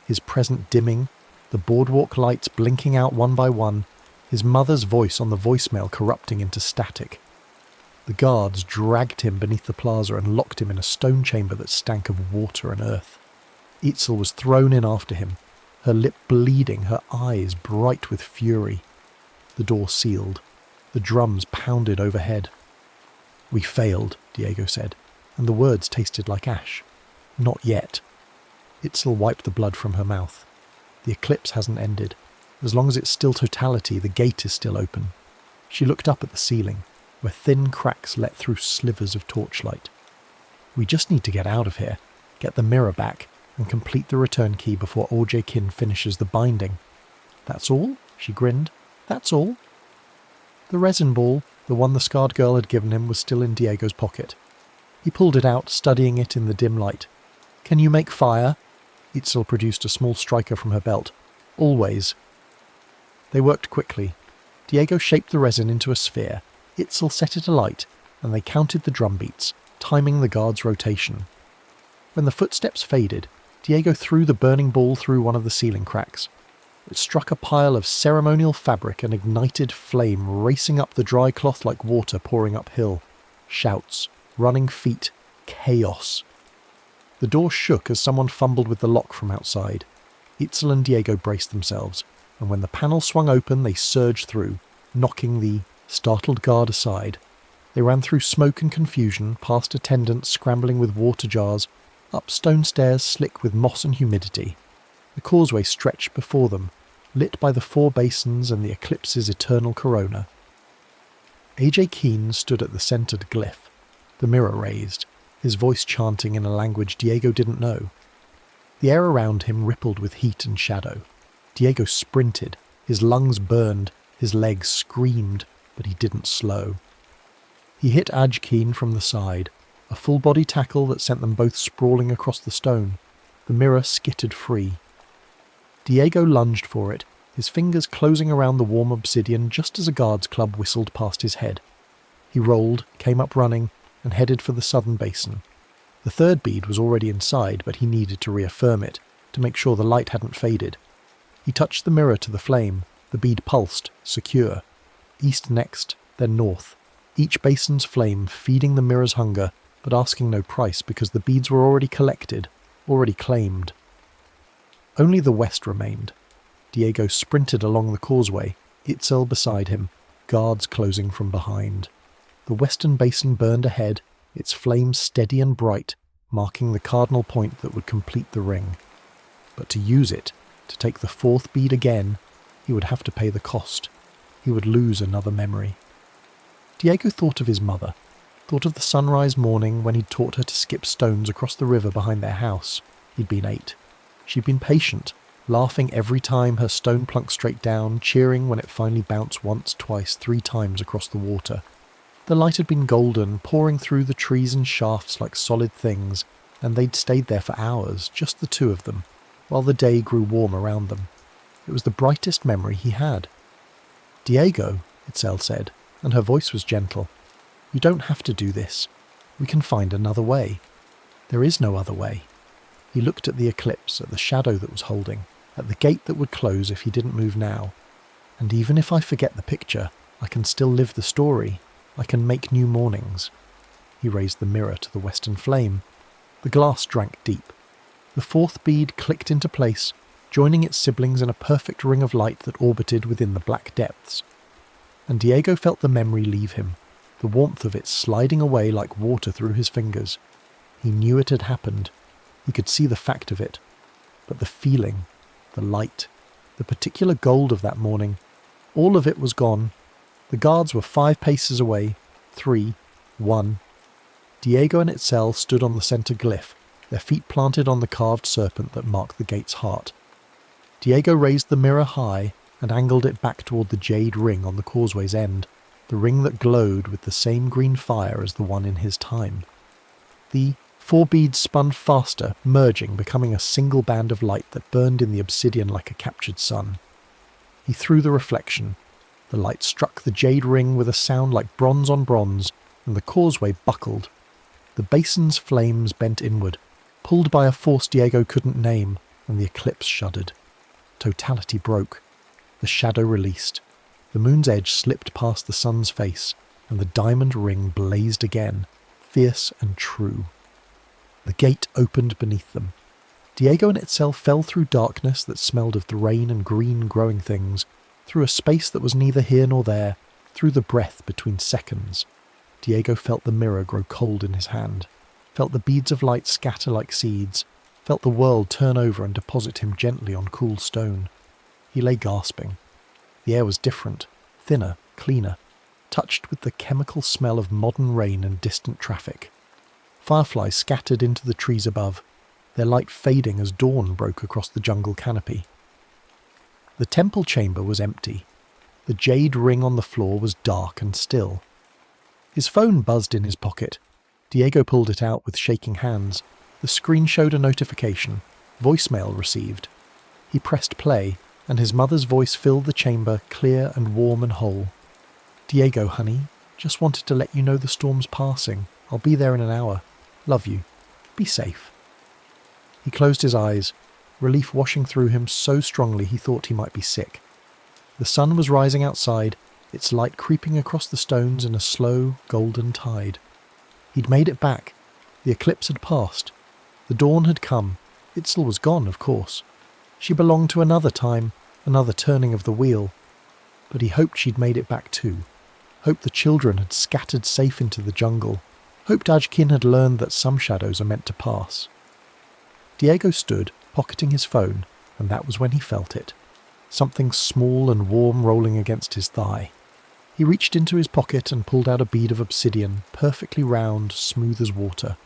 his present dimming, the boardwalk lights blinking out one by one, his mother's voice on the voicemail corrupting into static. The guards dragged him beneath the plaza and locked him in a stone chamber that stank of water and earth. Itzel was thrown in after him, her lip bleeding, her eyes bright with fury. The door sealed. The drums pounded overhead. "We failed," Diego said, and the words tasted like ash. "Not yet." Itzel wiped the blood from her mouth. "The eclipse hasn't ended. As long as it's still totality, the gate is still open." She looked up at the ceiling, where thin cracks let through slivers of torchlight. "We just need to get out of here, get the mirror back, and complete the return key before AJ Kin finishes the binding." "That's all?" She grinned. "That's all?" The resin ball, the one the scarred girl had given him, was still in Diego's pocket. He pulled it out, studying it in the dim light. "Can you make fire?" Itzel produced a small striker from her belt. "Always." They worked quickly. Diego shaped the resin into a sphere, Itzel set it alight, and they counted the drumbeats, timing the guard's rotation. When the footsteps faded, Diego threw the burning ball through one of the ceiling cracks. It struck a pile of ceremonial fabric and ignited flame racing up the dry cloth like water pouring uphill. Shouts, running feet, chaos. The door shook as someone fumbled with the lock from outside. Itzel and Diego braced themselves, and when the panel swung open they surged through, knocking the startled guard aside. They ran through smoke and confusion, past attendants scrambling with water jars, up stone stairs slick with moss and humidity. The causeway stretched before them, lit by the 4 basins and the eclipse's eternal corona. A.J. Keane stood at the centred glyph, the mirror raised, his voice chanting in a language Diego didn't know. The air around him rippled with heat and shadow. Diego sprinted, his lungs burned, his legs screamed, but he didn't slow. He hit A.J. Keane from the side, a full-body tackle that sent them both sprawling across the stone. The mirror skittered free. Diego lunged for it, his fingers closing around the warm obsidian just as a guard's club whistled past his head. He rolled, came up running, and headed for the southern basin. The 3rd bead was already inside, but he needed to reaffirm it, to make sure the light hadn't faded. He touched the mirror to the flame. The bead pulsed, secure. East next, then north. Each basin's flame feeding the mirror's hunger, but asking no price because the beads were already collected, already claimed. Only the west remained. Diego sprinted along the causeway, Itzel beside him, guards closing from behind. The western basin burned ahead, its flames steady and bright, marking the cardinal point that would complete the ring. But to use it, to take the 4th bead again, he would have to pay the cost. He would lose another memory. Diego thought of his mother, thought of the sunrise morning when he'd taught her to skip stones across the river behind their house. He'd been 8. She'd been patient, laughing every time her stone plunked straight down, cheering when it finally bounced once, twice, 3 times across the water. The light had been golden, pouring through the trees and shafts like solid things, and they'd stayed there for hours, just the 2 of them, while the day grew warm around them. It was the brightest memory he had. "Diego," Itzel said, and her voice was gentle. "You don't have to do this. We can find another way. There is no other way." He looked at the eclipse, at the shadow that was holding, at the gate that would close if he didn't move now. "And even if I forget the picture, I can still live the story. I can make new mornings." He raised the mirror to the western flame. The glass drank deep. The 4th bead clicked into place, joining its siblings in a perfect ring of light that orbited within the black depths. And Diego felt the memory leave him, the warmth of it sliding away like water through his fingers. He knew it had happened. He could see the fact of it. But the feeling, the light, the particular gold of that morning, all of it was gone. The guards were 5 paces away, 3, 1. Diego and Itzel stood on the centre glyph, their feet planted on the carved serpent that marked the gate's heart. Diego raised the mirror high and angled it back toward the jade ring on the causeway's end, the ring that glowed with the same green fire as the one in his time. The 4 beads spun faster, merging, becoming a single band of light that burned in the obsidian like a captured sun. He threw the reflection. The light struck the jade ring with a sound like bronze on bronze, and the causeway buckled. The basin's flames bent inward, pulled by a force Diego couldn't name, and the eclipse shuddered. Totality broke. The shadow released. The moon's edge slipped past the sun's face, and the diamond ring blazed again, fierce and true. The gate opened beneath them. Diego and Itzel fell through darkness that smelled of the rain and green growing things, through a space that was neither here nor there, through the breath between seconds. Diego felt the mirror grow cold in his hand, felt the beads of light scatter like seeds, felt the world turn over and deposit him gently on cool stone. He lay gasping. The air was different, thinner, cleaner, touched with the chemical smell of modern rain and distant traffic. Fireflies scattered into the trees above, their light fading as dawn broke across the jungle canopy. The temple chamber was empty. The jade ring on the floor was dark and still. His phone buzzed in his pocket. Diego pulled it out with shaking hands. The screen showed a notification. Voicemail received. He pressed play. and his mother's voice filled the chamber, clear and warm and whole. "Diego, honey, just wanted to let you know the storm's passing. I'll be there in an hour. Love you. Be safe." He closed his eyes, relief washing through him so strongly he thought he might be sick. The sun was rising outside, its light creeping across the stones in a slow, golden tide. He'd made it back. The eclipse had passed. The dawn had come. Itzel was gone, of course. She belonged to another time, another turning of the wheel. But he hoped she'd made it back too. Hoped the children had scattered safe into the jungle. Hoped Ajkin had learned that some shadows are meant to pass. Diego stood, pocketing his phone, and that was when he felt it. Something small and warm rolling against his thigh. He reached into his pocket and pulled out a bead of obsidian, perfectly round, smooth as water.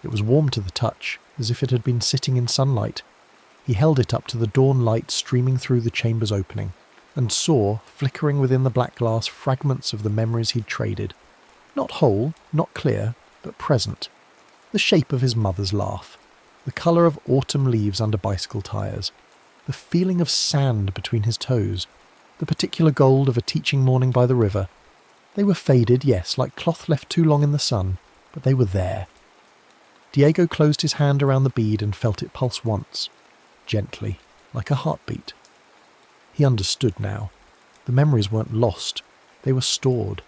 It was warm to the touch, as if it had been sitting in sunlight. He held it up to the dawn light streaming through the chamber's opening, and saw, flickering within the black glass, fragments of the memories he'd traded. Not whole, not clear, but present. The shape of his mother's laugh, the colour of autumn leaves under bicycle tyres, the feeling of sand between his toes, the particular gold of a teaching morning by the river. They were faded, yes, like cloth left too long in the sun, but they were there. Diego closed his hand around the bead and felt it pulse once, gently, like a heartbeat. He understood now. The memories weren't lost, they were stored.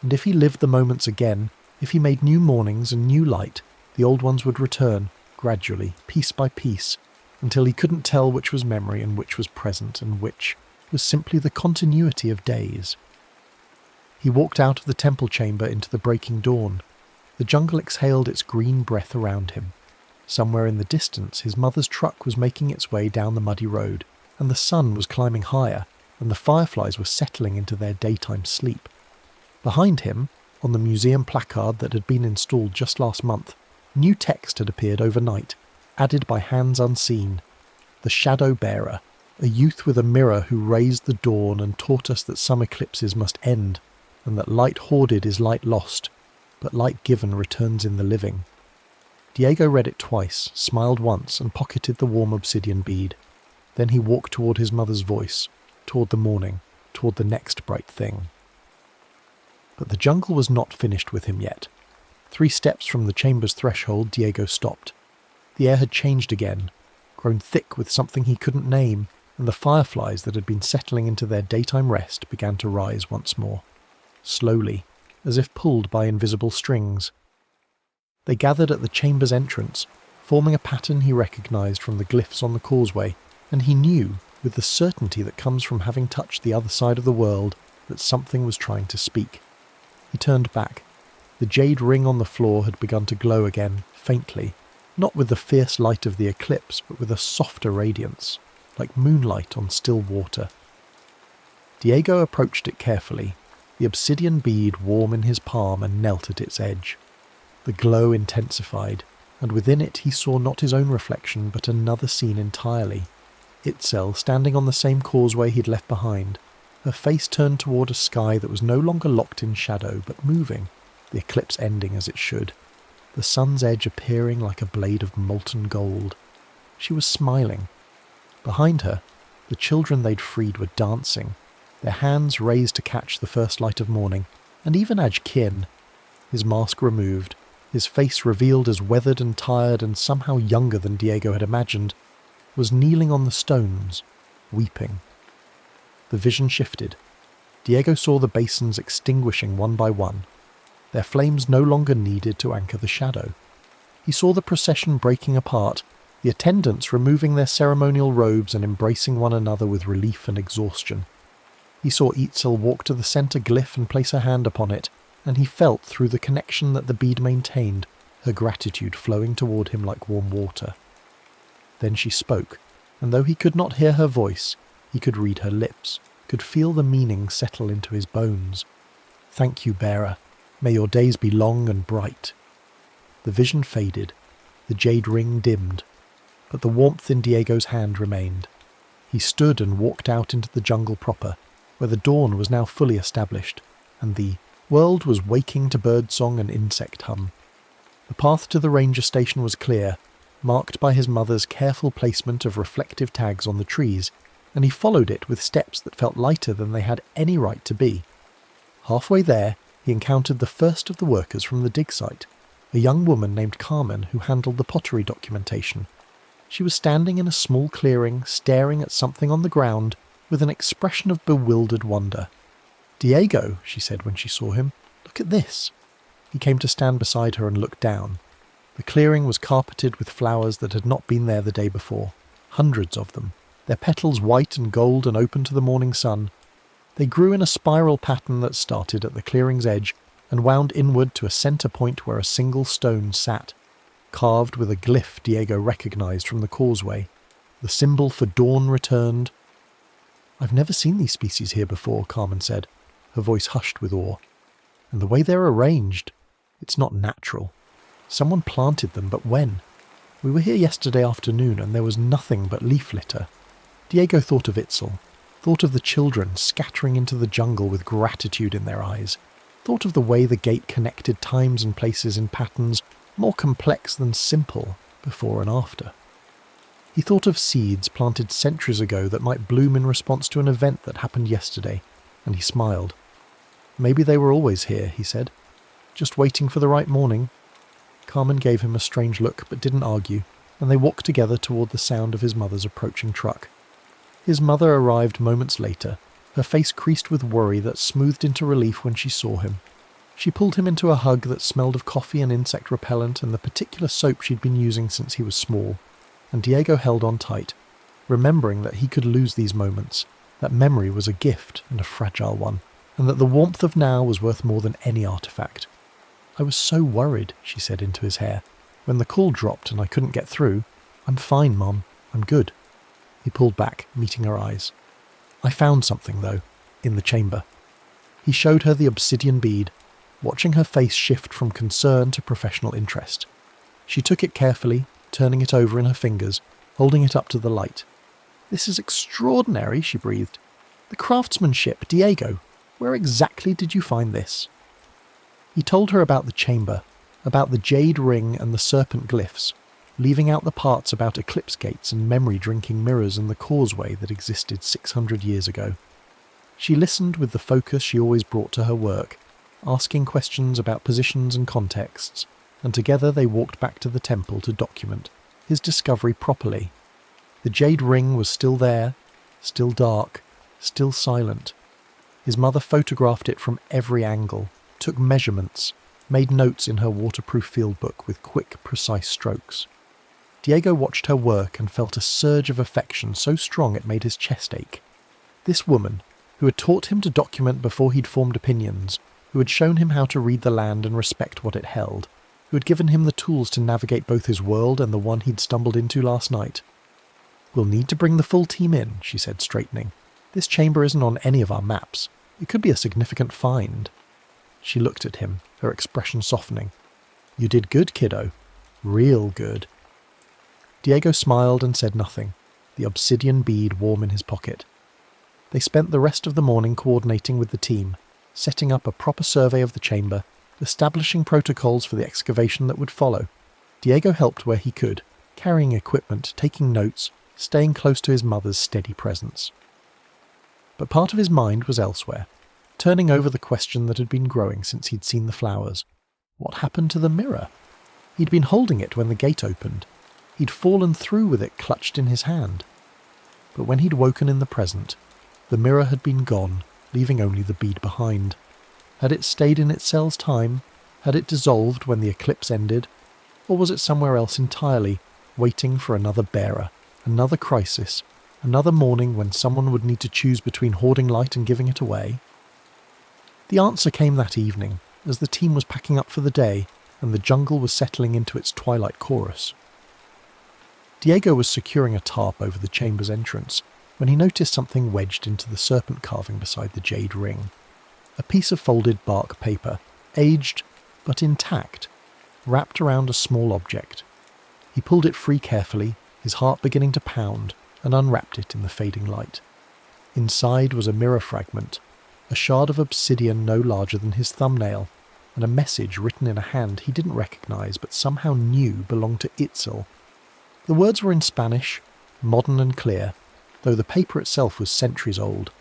And if he lived the moments again, if he made new mornings and new light, the old ones would return, gradually, piece by piece, until he couldn't tell which was memory and which was present and which was simply the continuity of days. He walked out of the temple chamber into the breaking dawn. The jungle exhaled its green breath around him. Somewhere in the distance his mother's truck was making its way down the muddy road, and the sun was climbing higher, and the fireflies were settling into their daytime sleep. Behind him, on the museum placard that had been installed just last month, new text had appeared overnight, added by hands unseen. The Shadow Bearer, a youth with a mirror who raised the dawn and taught us that some eclipses must end, and that light hoarded is light lost, but light given returns in the living. Diego read it twice, smiled once, and pocketed the warm obsidian bead. Then he walked toward his mother's voice, toward the morning, toward the next bright thing. But the jungle was not finished with him yet. 3 steps from the chamber's threshold, Diego stopped. The air had changed again, grown thick with something he couldn't name, and the fireflies that had been settling into their daytime rest began to rise once more. Slowly, as if pulled by invisible strings. They gathered at the chamber's entrance, forming a pattern he recognised from the glyphs on the causeway, and he knew, with the certainty that comes from having touched the other side of the world, that something was trying to speak. He turned back. The jade ring on the floor had begun to glow again, faintly, not with the fierce light of the eclipse, but with a softer radiance, like moonlight on still water. Diego approached it carefully, the obsidian bead warm in his palm, and knelt at its edge. The glow intensified, and within it he saw not his own reflection, but another scene entirely. Itzel standing on the same causeway he'd left behind, her face turned toward a sky that was no longer locked in shadow, but moving, the eclipse ending as it should, the sun's edge appearing like a blade of molten gold. She was smiling. Behind her, the children they'd freed were dancing, their hands raised to catch the first light of morning, and even Ajkin, his mask removed, his face revealed as weathered and tired and somehow younger than Diego had imagined, was kneeling on the stones, weeping. The vision shifted. Diego saw the basins extinguishing one by one. Their flames no longer needed to anchor the shadow. He saw the procession breaking apart, the attendants removing their ceremonial robes and embracing one another with relief and exhaustion. He saw Itzel walk to the centre glyph and place her hand upon it, and he felt, through the connection that the bead maintained, her gratitude flowing toward him like warm water. Then she spoke, and though he could not hear her voice, he could read her lips, could feel the meaning settle into his bones. "Thank you, bearer. May your days be long and bright." The vision faded, the jade ring dimmed, but the warmth in Diego's hand remained. He stood and walked out into the jungle proper, where the dawn was now fully established, and the world was waking to birdsong and insect hum. The path to the ranger station was clear, marked by his mother's careful placement of reflective tags on the trees, and he followed it with steps that felt lighter than they had any right to be. Halfway there, he encountered the first of the workers from the dig site, a young woman named Carmen who handled the pottery documentation. She was standing in a small clearing, staring at something on the ground with an expression of bewildered wonder. "Diego," she said when she saw him, "look at this." He came to stand beside her and looked down. The clearing was carpeted with flowers that had not been there the day before, hundreds of them, their petals white and gold and open to the morning sun. They grew in a spiral pattern that started at the clearing's edge and wound inward to a centre point where a single stone sat, carved with a glyph Diego recognised from the causeway, the symbol for dawn returned. "I've never seen these species here before," Carmen said, her voice hushed with awe. "And the way they're arranged, it's not natural. Someone planted them, but when? We were here yesterday afternoon and there was nothing but leaf litter." Diego thought of Itzel, thought of the children scattering into the jungle with gratitude in their eyes, thought of the way the gate connected times and places in patterns more complex than simple before and after. He thought of seeds planted centuries ago that might bloom in response to an event that happened yesterday, and he smiled. "Maybe they were always here," he said, "just waiting for the right morning." Carmen gave him a strange look but didn't argue, and they walked together toward the sound of his mother's approaching truck. His mother arrived moments later, her face creased with worry that smoothed into relief when she saw him. She pulled him into a hug that smelled of coffee and insect repellent and the particular soap she'd been using since he was small, and Diego held on tight, remembering that he could lose these moments, that memory was a gift and a fragile one, and that the warmth of now was worth more than any artifact. "I was so worried," she said into his hair. "When the call dropped and I couldn't get through, I'm fine, Mom. I'm good." He pulled back, meeting her eyes. "I found something, though, in the chamber." He showed her the obsidian bead, watching her face shift from concern to professional interest. She took it carefully, turning it over in her fingers, holding it up to the light. "This is extraordinary," she breathed. "The craftsmanship, Diego. Where exactly did you find this?" He told her about the chamber, about the jade ring and the serpent glyphs, leaving out the parts about eclipse gates and memory-drinking mirrors and the causeway that existed 600 years ago. She listened with the focus she always brought to her work, asking questions about positions and contexts, and together they walked back to the temple to document his discovery properly. The jade ring was still there, still dark, still silent. His mother photographed it from every angle, took measurements, made notes in her waterproof field book with quick, precise strokes. Diego watched her work and felt a surge of affection so strong it made his chest ache. This woman, who had taught him to document before he'd formed opinions, who had shown him how to read the land and respect what it held, who had given him the tools to navigate both his world and the one he'd stumbled into last night. "We'll need to bring the full team in," she said, straightening. "This chamber isn't on any of our maps. It could be a significant find." She looked at him, her expression softening. "You did good, kiddo. Real good." Diego smiled and said nothing, the obsidian bead warm in his pocket. They spent the rest of the morning coordinating with the team, setting up a proper survey of the chamber, establishing protocols for the excavation that would follow. Diego helped where he could, carrying equipment, taking notes, staying close to his mother's steady presence. But part of his mind was elsewhere, turning over the question that had been growing since he'd seen the flowers. What happened to the mirror? He'd been holding it when the gate opened. He'd fallen through with it clutched in his hand. But when he'd woken in the present, the mirror had been gone, leaving only the bead behind. Had it stayed in its cell's time? Had it dissolved when the eclipse ended? Or was it somewhere else entirely, waiting for another bearer, another crisis, another morning when someone would need to choose between hoarding light and giving it away? The answer came that evening, as the team was packing up for the day and the jungle was settling into its twilight chorus. Diego was securing a tarp over the chamber's entrance when he noticed something wedged into the serpent carving beside the jade ring. A piece of folded bark paper, aged but intact, wrapped around a small object. He pulled it free carefully, his heart beginning to pound, and unwrapped it in the fading light. Inside was a mirror fragment, a shard of obsidian no larger than his thumbnail, and a message written in a hand he didn't recognize but somehow knew belonged to Itzel. The words were in Spanish, modern and clear, though the paper itself was centuries old.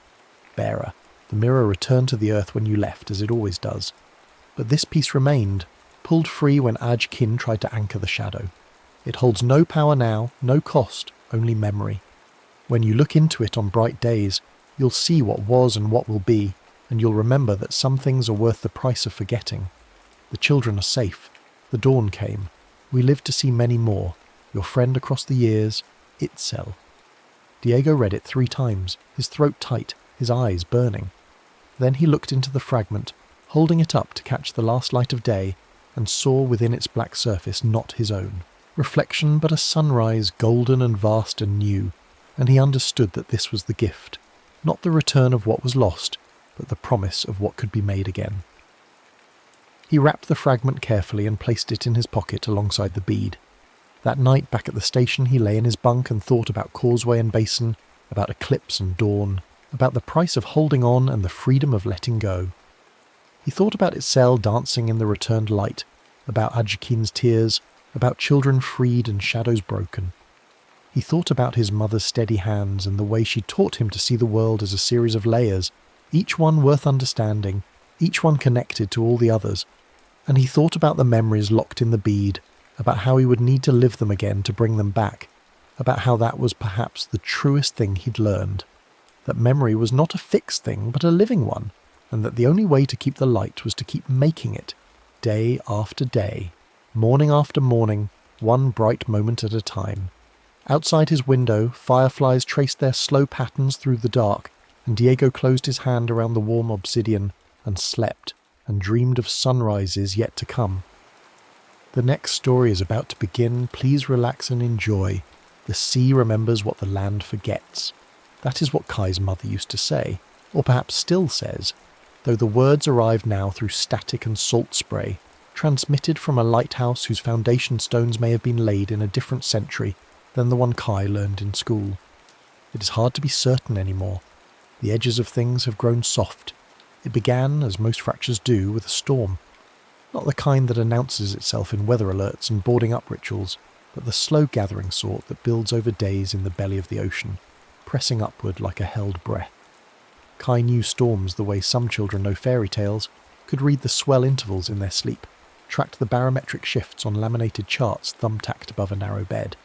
Bearer, the mirror returned to the earth when you left, as it always does. But this piece remained, pulled free when Kin tried to anchor the shadow. It holds no power now, no cost, only memory. When you look into it on bright days, you'll see what was and what will be, and you'll remember that some things are worth the price of forgetting. The children are safe. The dawn came. We lived to see many more. Your friend across the years, Itzel. Diego read it 3 times, his throat tight, his eyes burning. Then he looked into the fragment, holding it up to catch the last light of day, and saw within its black surface not his own. Reflection but a sunrise, golden and vast and new, and he understood that this was the gift, not the return of what was lost, but the promise of what could be made again. He wrapped the fragment carefully and placed it in his pocket alongside the bead. That night back at the station he lay in his bunk and thought about causeway and basin, about eclipse and dawn, about the price of holding on and the freedom of letting go. He thought about Itzel dancing in the returned light, about Adjikin's tears, about children freed and shadows broken. He thought about his mother's steady hands and the way she taught him to see the world as a series of layers, each one worth understanding, each one connected to all the others. And he thought about the memories locked in the bead, about how he would need to live them again to bring them back, about how that was perhaps the truest thing he'd learned, that memory was not a fixed thing but a living one, and that the only way to keep the light was to keep making it, day after day, morning after morning, one bright moment at a time. Outside his window, fireflies traced their slow patterns through the dark, and Diego closed his hand around the warm obsidian and slept, and dreamed of sunrises yet to come. The next story is about to begin. Please relax and enjoy. The sea remembers what the land forgets. That is what Kai's mother used to say, or perhaps still says, though the words arrive now through static and salt spray, transmitted from a lighthouse whose foundation stones may have been laid in a different century than the one Kai learned in school. It is hard to be certain anymore. The edges of things have grown soft. It began, as most fractures do, with a storm. Not the kind that announces itself in weather alerts and boarding up rituals, but the slow gathering sort that builds over days in the belly of the ocean, pressing upward like a held breath. Kai knew storms the way some children know fairy tales, could read the swell intervals in their sleep, tracked the barometric shifts on laminated charts thumbtacked above a narrow bed.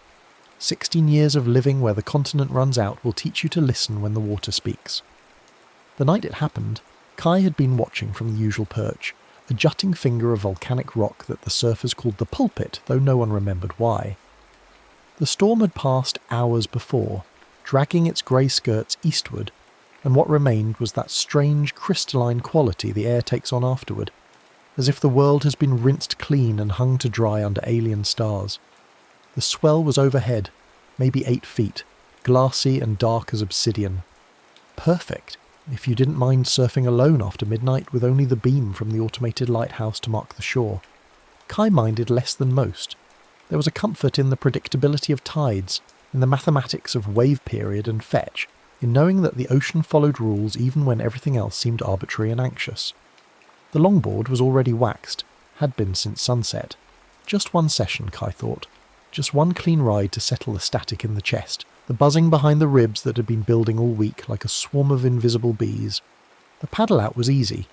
16 years of living where the continent runs out will teach you to listen when the water speaks. The night it happened, Kai had been watching from the usual perch, a jutting finger of volcanic rock that the surfers called the pulpit, though no one remembered why. The storm had passed hours before, dragging its grey skirts eastward, and what remained was that strange crystalline quality the air takes on afterward, as if the world has been rinsed clean and hung to dry under alien stars. The swell was overhead, maybe 8 feet, glassy and dark as obsidian. Perfect, if you didn't mind surfing alone after midnight with only the beam from the automated lighthouse to mark the shore. Kai minded less than most. There was a comfort in the predictability of tides, in the mathematics of wave period and fetch, in knowing that the ocean followed rules even when everything else seemed arbitrary and anxious. The longboard was already waxed, had been since sunset. Just one session, Kai thought. Just one clean ride to settle the static in the chest, the buzzing behind the ribs that had been building all week like a swarm of invisible bees. The paddle out was easy.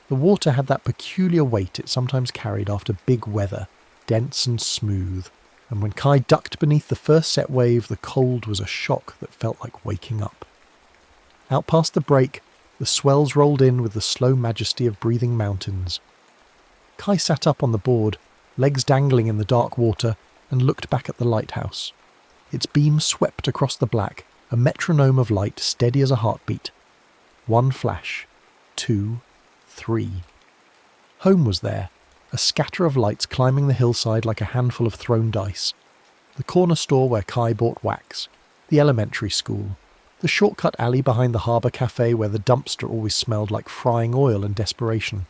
The water had that peculiar weight it sometimes carried after big weather, dense and smooth, and when Kai ducked beneath the first set wave, the cold was a shock that felt like waking up. Out past the break, the swells rolled in with the slow majesty of breathing mountains. Kai sat up on the board, legs dangling in the dark water, and looked back at the lighthouse. Its beam swept across the black, a metronome of light steady as a heartbeat. 1 flash, 2, 3. Home was there, a scatter of lights climbing the hillside like a handful of thrown dice. The corner store where Kai bought wax, the elementary school, the shortcut alley behind the harbour cafe where the dumpster always smelled like frying oil and desperation.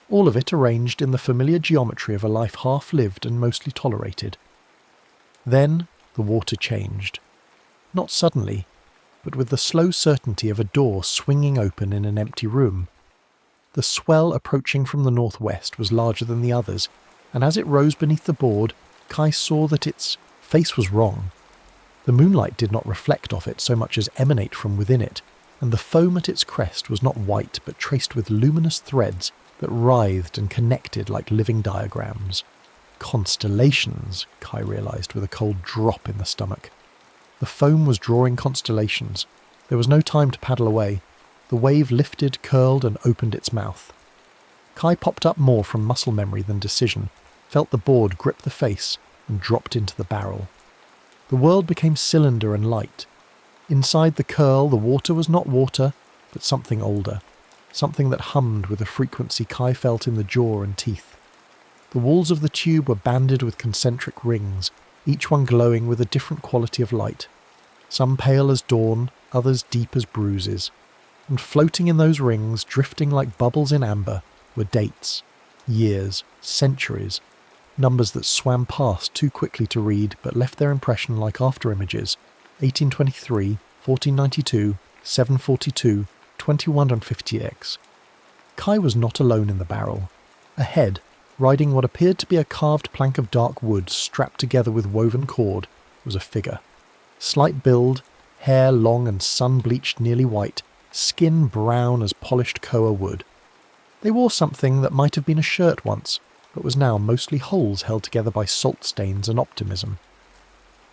All of it arranged in the familiar geometry of a life half lived and mostly tolerated. Then the water changed. Not suddenly, but with the slow certainty of a door swinging open in an empty room. The swell approaching from the northwest was larger than the others, and as it rose beneath the board, Kai saw that its face was wrong. The moonlight did not reflect off it so much as emanate from within it, and the foam at its crest was not white but traced with luminous threads that writhed and connected like living diagrams. Constellations, Kai realised with a cold drop in the stomach. The foam was drawing constellations. There was no time to paddle away. The wave lifted, curled, and opened its mouth. Kai popped up more from muscle memory than decision, felt the board grip the face, and dropped into the barrel. The world became cylinder and light. Inside the curl, the water was not water, but something older, something that hummed with a frequency Kai felt in the jaw and teeth. The walls of the tube were banded with concentric rings, each one glowing with a different quality of light, some pale as dawn, others deep as bruises. And floating in those rings, drifting like bubbles in amber, were dates, years, centuries, numbers that swam past too quickly to read but left their impression like after-images: 1823, 1492, 742, 2150X. Kai was not alone in the barrel. Ahead, riding what appeared to be a carved plank of dark wood strapped together with woven cord, was a figure. Slight build, hair long and sun-bleached nearly white, skin brown as polished koa wood. They wore something that might have been a shirt once, but was now mostly holes held together by salt stains and optimism.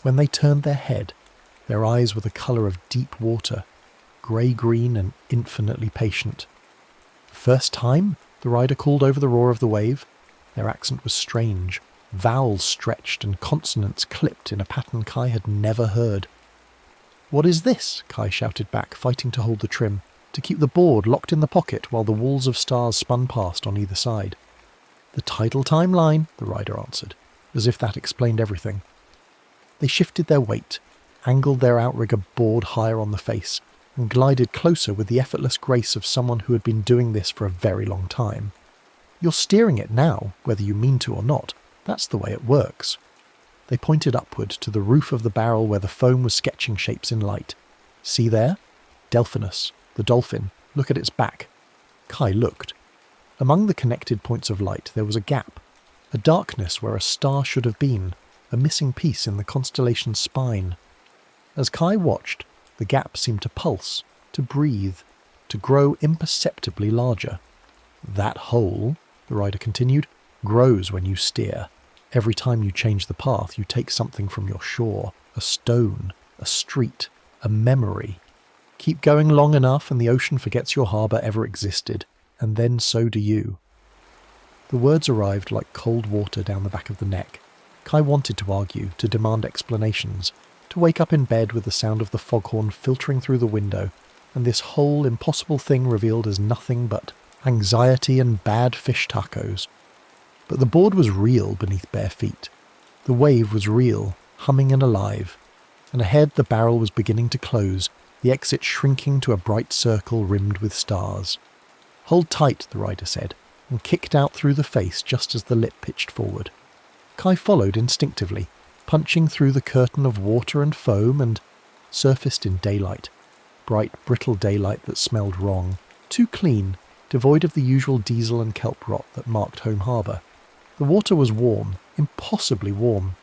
When they turned their head, their eyes were the colour of deep water, grey-green and infinitely patient. "First time?" the rider called over the roar of the wave. Their accent was strange, vowels stretched and consonants clipped in a pattern Kai had never heard. "What is this?" Kai shouted back, fighting to hold the trim, to keep the board locked in the pocket while the walls of stars spun past on either side. "The tidal timeline," the rider answered, as if that explained everything. They shifted their weight, angled their outrigger board higher on the face, and glided closer with the effortless grace of someone who had been doing this for a very long time. "You're steering it now, whether you mean to or not. That's the way it works." They pointed upward to the roof of the barrel where the foam was sketching shapes in light. "See there? Delphinus, the dolphin. Look at its back." Kai looked. Among the connected points of light there was a gap, a darkness where a star should have been, a missing piece in the constellation's spine. As Kai watched, the gap seemed to pulse, to breathe, to grow imperceptibly larger. "That hole," the rider continued, "grows when you steer. Every time you change the path, you take something from your shore, a stone, a street, a memory. Keep going long enough and the ocean forgets your harbour ever existed, and then so do you." The words arrived like cold water down the back of the neck. Kai wanted to argue, to demand explanations, to wake up in bed with the sound of the foghorn filtering through the window, and this whole impossible thing revealed as nothing but anxiety and bad fish tacos. But the board was real beneath bare feet. The wave was real, humming and alive, and ahead the barrel was beginning to close, the exit shrinking to a bright circle rimmed with stars. "Hold tight," the rider said, and kicked out through the face just as the lip pitched forward. Kai followed instinctively, punching through the curtain of water and foam and surfaced in daylight. Bright, brittle daylight that smelled wrong, too clean, devoid of the usual diesel and kelp rot that marked home harbour. The water was warm, impossibly warm.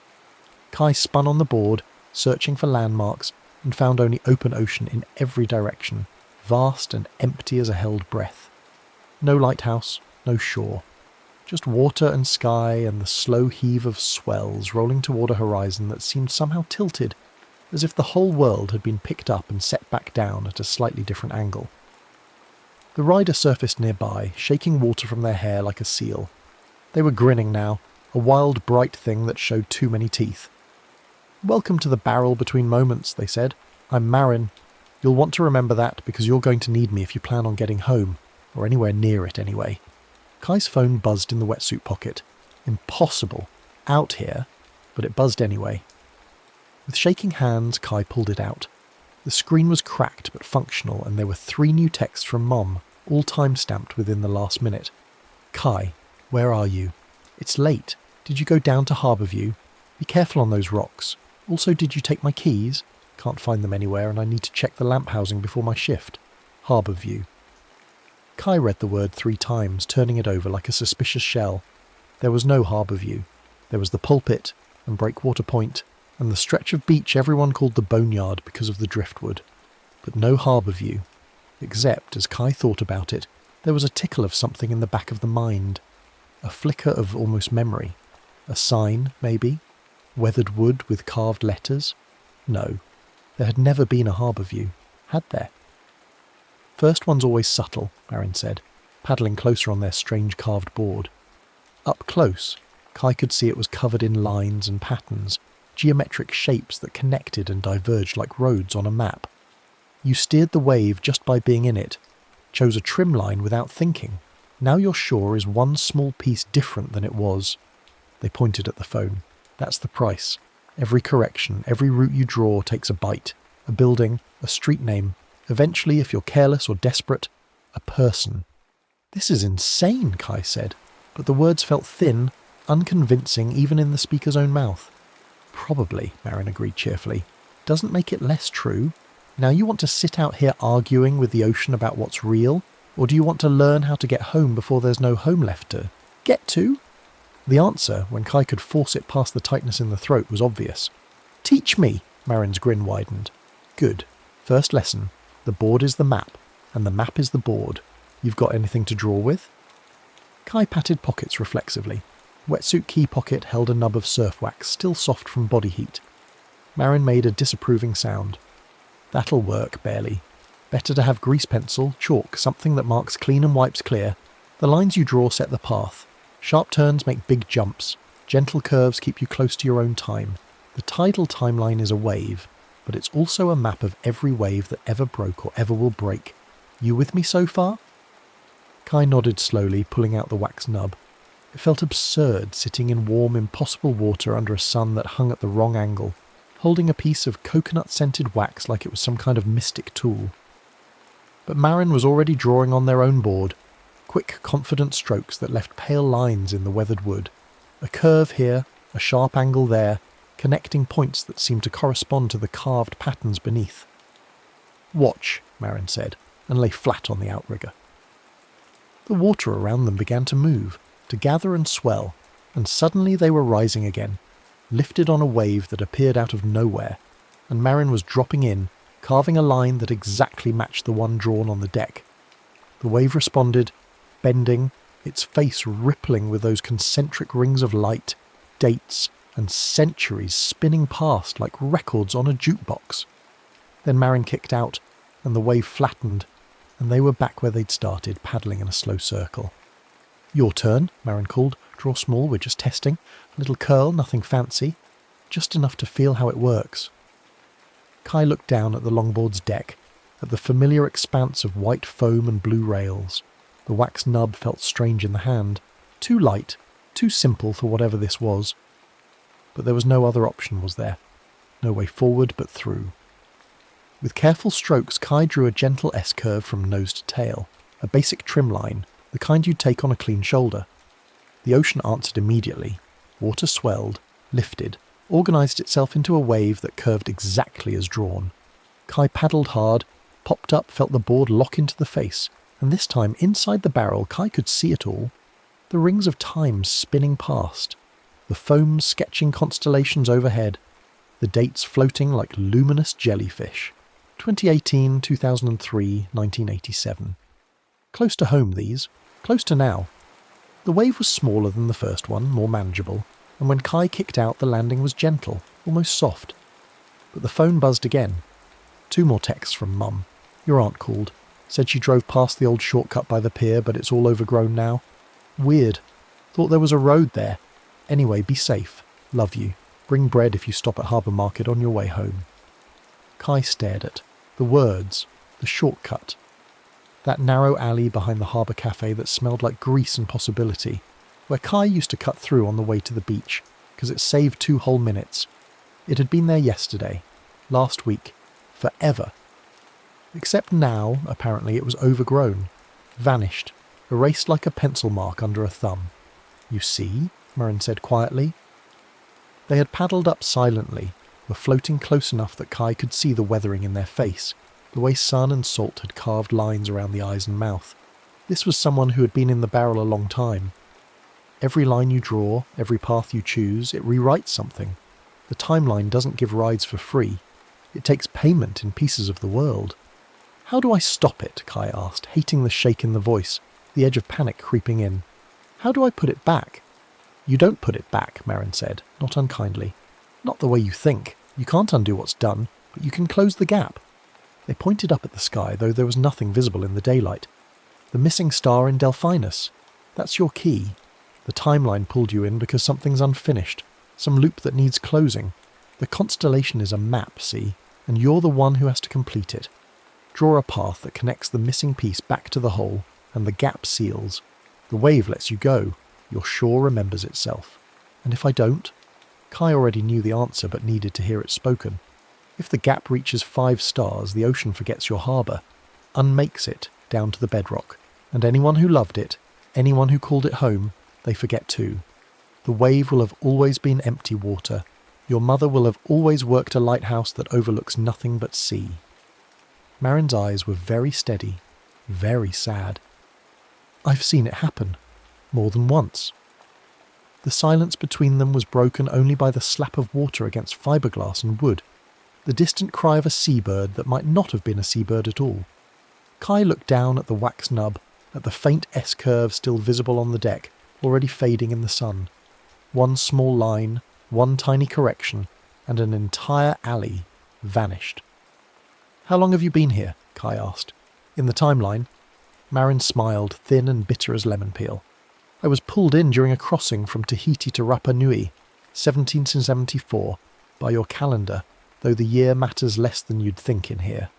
Kai spun on the board, searching for landmarks, and found only open ocean in every direction, vast and empty as a held breath. No lighthouse, no shore. Just water and sky and the slow heave of swells rolling toward a horizon that seemed somehow tilted, as if the whole world had been picked up and set back down at a slightly different angle. The rider surfaced nearby, shaking water from their hair like a seal. They were grinning now, a wild, bright thing that showed too many teeth. "Welcome to the barrel between moments," they said. "I'm Marin. You'll want to remember that because you're going to need me if you plan on getting home, or anywhere near it anyway." Kai's phone buzzed in the wetsuit pocket. Impossible. Out here. But it buzzed anyway. With shaking hands, Kai pulled it out. The screen was cracked but functional, and there were 3 new texts from Mom, all time-stamped within the last minute. "Kai, where are you? It's late. Did you go down to Harbourview? Be careful on those rocks. Also, did you take my keys? Can't find them anywhere, and I need to check the lamp housing before my shift. Harbourview." Kai read the word 3 times, turning it over like a suspicious shell. There was no Harbourview. There was the pulpit, and Breakwater Point, and the stretch of beach everyone called the boneyard because of the driftwood. But no harbour view, except, as Kai thought about it, there was a tickle of something in the back of the mind. A flicker of almost memory. A sign, maybe? Weathered wood with carved letters? No, there had never been a harbour view, had there? First one's always subtle, Marin said, paddling closer on their strange carved board. Up close, Kai could see it was covered in lines and patterns, geometric shapes that connected and diverged like roads on a map. You steered the wave just by being in it, chose a trim line without thinking. Now your shore is one small piece different than it was. They pointed at the phone. That's the price. Every correction, every route you draw takes a bite. A building, a street name. Eventually, if you're careless or desperate, a person. This is insane, Kai said, but the words felt thin, unconvincing even in the speaker's own mouth. Probably, Marin agreed cheerfully. Doesn't make it less true. Now you want to sit out here arguing with the ocean about what's real? Or do you want to learn how to get home before there's no home left to get to? The answer, when Kai could force it past the tightness in the throat, was obvious. Teach me, Marin's grin widened. Good. First lesson. The board is the map, and the map is the board. You've got anything to draw with? Kai patted pockets reflexively. Wetsuit key pocket held a nub of surf wax, still soft from body heat. Marin made a disapproving sound. That'll work, barely. Better to have grease pencil, chalk, something that marks clean and wipes clear. The lines you draw set the path. Sharp turns make big jumps. Gentle curves keep you close to your own time. The tidal timeline is a wave, but it's also a map of every wave that ever broke or ever will break. You with me so far? Kai nodded slowly, pulling out the wax nub. It felt absurd sitting in warm, impossible water under a sun that hung at the wrong angle, holding a piece of coconut-scented wax like it was some kind of mystic tool. But Marin was already drawing on their own board, quick, confident strokes that left pale lines in the weathered wood. A curve here, a sharp angle there, connecting points that seemed to correspond to the carved patterns beneath. Watch, Marin said, and lay flat on the outrigger. The water around them began to move, to gather and swell, and suddenly they were rising again, lifted on a wave that appeared out of nowhere, and Marin was dropping in, carving a line that exactly matched the one drawn on the deck. The wave responded, bending, its face rippling with those concentric rings of light, dates, and centuries spinning past like records on a jukebox. Then Marin kicked out, and the wave flattened, and they were back where they'd started, paddling in a slow circle. Your turn, Marin called. Draw small, we're just testing. A little curl, nothing fancy. Just enough to feel how it works. Kai looked down at the longboard's deck, at the familiar expanse of white foam and blue rails. The wax nub felt strange in the hand. Too light, too simple for whatever this was. But there was no other option, was there? No way forward but through. With careful strokes, Kai drew a gentle S-curve from nose to tail, a basic trim line, the kind you'd take on a clean shoulder. The ocean answered immediately. Water swelled, lifted, organised itself into a wave that curved exactly as drawn. Kai paddled hard, popped up, felt the board lock into the face, and this time, inside the barrel, Kai could see it all. The rings of time spinning past, the foam sketching constellations overhead, the dates floating like luminous jellyfish. 2018, 2003, 1987. Close to home, these. Close to now. The wave was smaller than the first one, more manageable, and when Kai kicked out, the landing was gentle, almost soft. But the phone buzzed again. 2 more texts from Mum. Your aunt called. Said she drove past the old shortcut by the pier, but it's all overgrown now. Weird. Thought there was a road there. Anyway, be safe. Love you. Bring bread if you stop at Harbour Market on your way home. Kai stared at the words, the shortcut. That narrow alley behind the harbour cafe that smelled like grease and possibility, where Kai used to cut through on the way to the beach, because it saved 2 whole minutes. It had been there yesterday, last week, forever. Except now, apparently, it was overgrown, vanished, erased like a pencil mark under a thumb. You see, Marin said quietly. They had paddled up silently, were floating close enough that Kai could see the weathering in their face, the way sun and salt had carved lines around the eyes and mouth. This was someone who had been in the barrel a long time. Every line you draw, every path you choose, it rewrites something. The timeline doesn't give rides for free. It takes payment in pieces of the world. How do I stop it? Kai asked, hating the shake in the voice, the edge of panic creeping in. How do I put it back? You don't put it back, Marin said, not unkindly. Not the way you think. You can't undo what's done, but you can close the gap. They pointed up at the sky, though there was nothing visible in the daylight. The missing star in Delphinus. That's your key. The timeline pulled you in because something's unfinished, some loop that needs closing. The constellation is a map, see, and you're the one who has to complete it. Draw a path that connects the missing piece back to the hole, and the gap seals. The wave lets you go. Your shore remembers itself. And if I don't? Kai already knew the answer but needed to hear it spoken. If the gap reaches 5 stars, the ocean forgets your harbour, unmakes it down to the bedrock, and anyone who loved it, anyone who called it home, they forget too. The wave will have always been empty water. Your mother will have always worked a lighthouse that overlooks nothing but sea. Marin's eyes were very steady, very sad. I've seen it happen, more than once. The silence between them was broken only by the slap of water against fiberglass and wood, the distant cry of a seabird that might not have been a seabird at all. Kai looked down at the wax nub, at the faint S-curve still visible on the deck, already fading in the sun. One small line, one tiny correction, and an entire alley vanished. How long have you been here? Kai asked. In the timeline? Marin smiled, thin and bitter as lemon peel. I was pulled in during a crossing from Tahiti to Rapa Nui, 1774, by your calendar, though the year matters less than you'd think in here.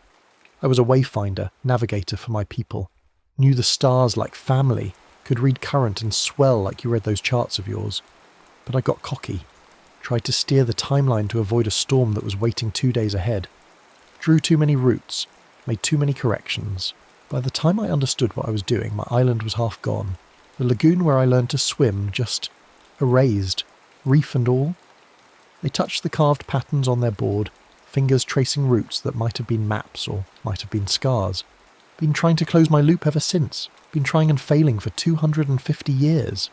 I was a wayfinder, navigator for my people, knew the stars like family, could read current and swell like you read those charts of yours. But I got cocky, tried to steer the timeline to avoid a storm that was waiting 2 days ahead, drew too many routes, made too many corrections. By the time I understood what I was doing, my island was half gone. The lagoon where I learned to swim just erased, reef and all. They touched the carved patterns on their board, fingers tracing routes that might have been maps or might have been scars. Been trying to close my loop ever since. Been trying and failing for 250 years.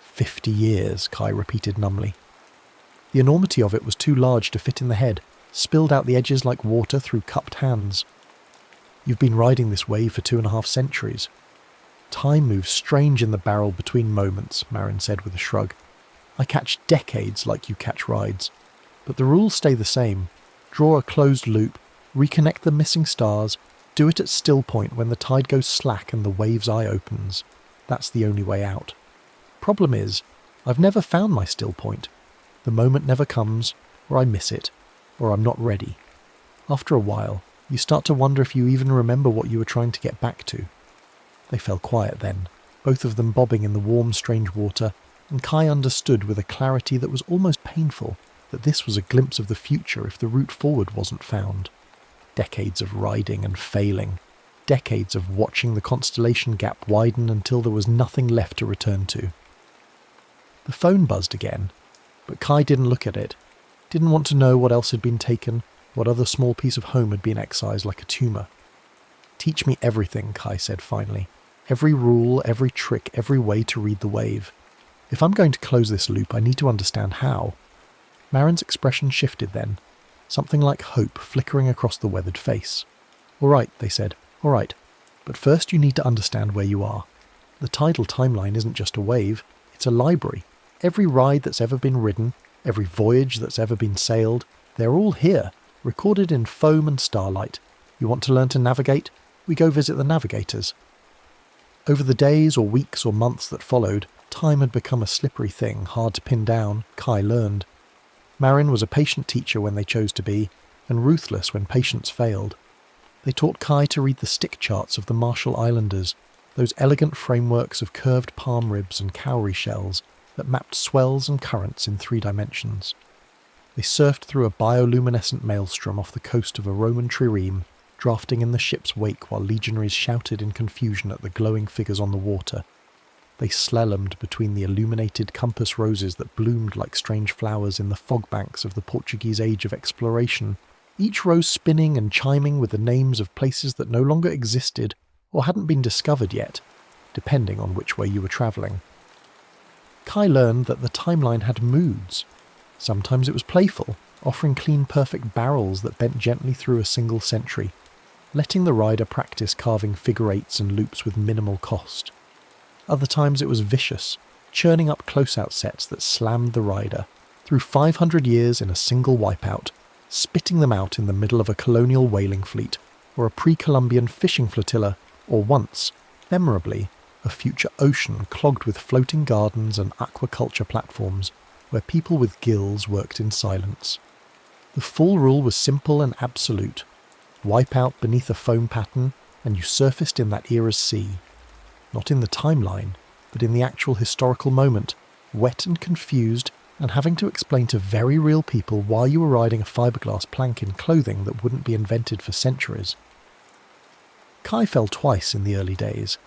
50 years, Kai repeated numbly. The enormity of it was too large to fit in the head, spilled out the edges like water through cupped hands. You've been riding this wave for 2.5 centuries. Time moves strange in the barrel between moments, Marin said with a shrug. I catch decades like you catch rides. But the rules stay the same. Draw a closed loop, reconnect the missing stars, do it at still point when the tide goes slack and the wave's eye opens. That's the only way out. Problem is, I've never found my still point. The moment never comes, or I miss it, or I'm not ready. After a while, you start to wonder if you even remember what you were trying to get back to. They fell quiet then, both of them bobbing in the warm, strange water, and Kai understood with a clarity that was almost painful that this was a glimpse of the future if the route forward wasn't found. Decades of riding and failing. Decades of watching the constellation gap widen until there was nothing left to return to. The phone buzzed again, but Kai didn't look at it. Didn't want to know what else had been taken, what other small piece of home had been excised like a tumour. Teach me everything, Kai said finally. Every rule, every trick, every way to read the wave. If I'm going to close this loop, I need to understand how. Marin's expression shifted then, something like hope flickering across the weathered face. All right, they said, all right. But first you need to understand where you are. The tidal timeline isn't just a wave, it's a library. Every ride that's ever been ridden, every voyage that's ever been sailed, they're all here, recorded in foam and starlight. You want to learn to navigate? We go visit the navigators. Over the days or weeks or months that followed, time had become a slippery thing, hard to pin down, Kai learned. Marin was a patient teacher when they chose to be, and ruthless when patience failed. They taught Kai to read the stick charts of the Marshall Islanders, those elegant frameworks of curved palm ribs and cowrie shells that mapped swells and currents in 3 dimensions. They surfed through a bioluminescent maelstrom off the coast of a Roman trireme, drafting in the ship's wake while legionaries shouted in confusion at the glowing figures on the water. They slalomed between the illuminated compass roses that bloomed like strange flowers in the fog banks of the Portuguese age of exploration, each rose spinning and chiming with the names of places that no longer existed or hadn't been discovered yet, depending on which way you were travelling. Kai learned that the timeline had moods. Sometimes it was playful, offering clean perfect barrels that bent gently through a single century, letting the rider practice carving figure eights and loops with minimal cost. Other times it was vicious, churning up close-out sets that slammed the rider through 500 years in a single wipeout, spitting them out in the middle of a colonial whaling fleet or a pre-Columbian fishing flotilla, or once, memorably, a future ocean clogged with floating gardens and aquaculture platforms where people with gills worked in silence. The full rule was simple and absolute. Wipe out beneath a foam pattern and you surfaced in that era's sea. Not in the timeline, but in the actual historical moment, wet and confused and having to explain to very real people why you were riding a fiberglass plank in clothing that wouldn't be invented for centuries. Kai fell twice in the early days,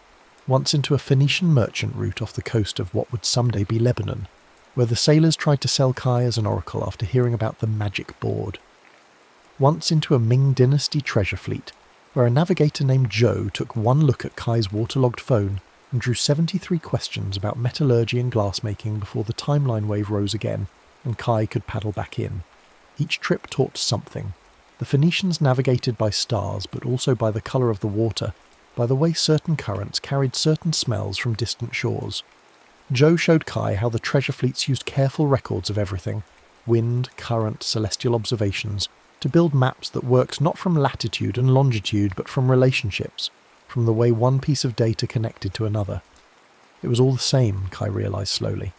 once into a Phoenician merchant route off the coast of what would someday be Lebanon, where the sailors tried to sell Kai as an oracle after hearing about the magic board. Once into a Ming Dynasty treasure fleet, where a navigator named Joe took one look at Kai's waterlogged phone and drew 73 questions about metallurgy and glassmaking before the timeline wave rose again and Kai could paddle back in. Each trip taught something. The Phoenicians navigated by stars, but also by the colour of the water, by the way certain currents carried certain smells from distant shores. Joe showed Kai how the treasure fleets used careful records of everything, wind, current, celestial observations, to build maps that worked not from latitude and longitude but from relationships, from the way one piece of data connected to another. It was all the same, Kai realised slowly.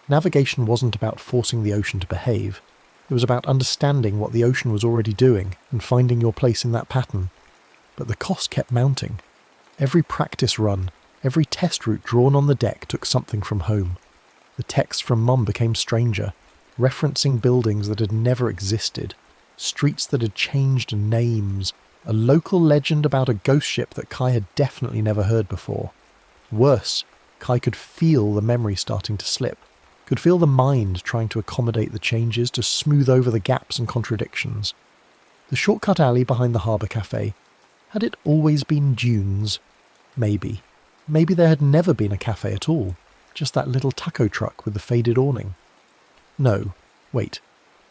Navigation wasn't about forcing the ocean to behave. It was about understanding what the ocean was already doing and finding your place in that pattern. But the cost kept mounting. Every practice run, every test route drawn on the deck took something from home. The text from Mum became stranger, referencing buildings that had never existed, streets that had changed names, a local legend about a ghost ship that Kai had definitely never heard before. Worse, Kai could feel the memory starting to slip, could feel the mind trying to accommodate the changes, to smooth over the gaps and contradictions. The shortcut alley behind the harbour cafe, had it always been dunes? Maybe. Maybe there had never been a cafe at all, just that little taco truck with the faded awning. No, wait.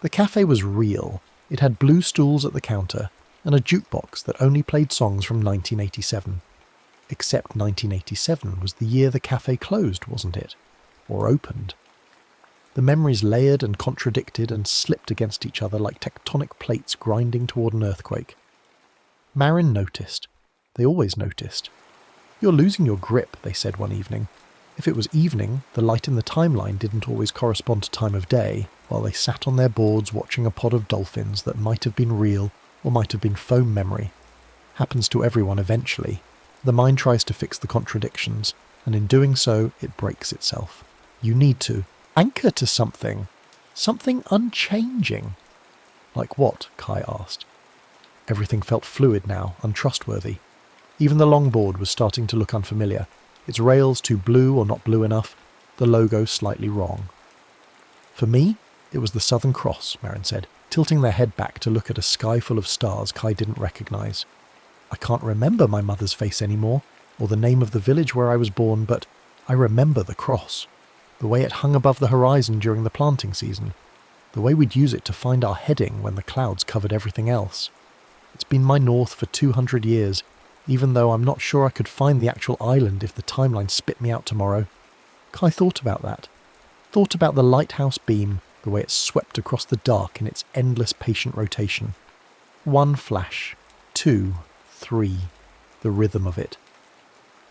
The cafe was real. It had blue stools at the counter and a jukebox that only played songs from 1987. Except 1987 was the year the cafe closed, wasn't it? Or opened. The memories layered and contradicted and slipped against each other like tectonic plates grinding toward an earthquake. Marin noticed. They always noticed. "You're losing your grip," they said one evening. If it was evening, the light in the timeline didn't always correspond to time of day, while they sat on their boards watching a pod of dolphins that might have been real or might have been foam memory. Happens to everyone eventually. The mind tries to fix the contradictions, and in doing so, it breaks itself. You need to anchor to something unchanging. Like what? Kai asked. Everything felt fluid now, untrustworthy. Even the longboard was starting to look unfamiliar, its rails too blue or not blue enough, the logo slightly wrong. For me, it was the Southern Cross, Marin said, tilting their head back to look at a sky full of stars Kai didn't recognise. I can't remember my mother's face anymore, or the name of the village where I was born, but I remember the cross. The way it hung above the horizon during the planting season. The way we'd use it to find our heading when the clouds covered everything else. It's been my north for 200 years, even though I'm not sure I could find the actual island if the timeline spit me out tomorrow. Kai thought about that. Thought about the lighthouse beam, the way it swept across the dark in its endless patient rotation. 1 flash, 2, 3, the rhythm of it.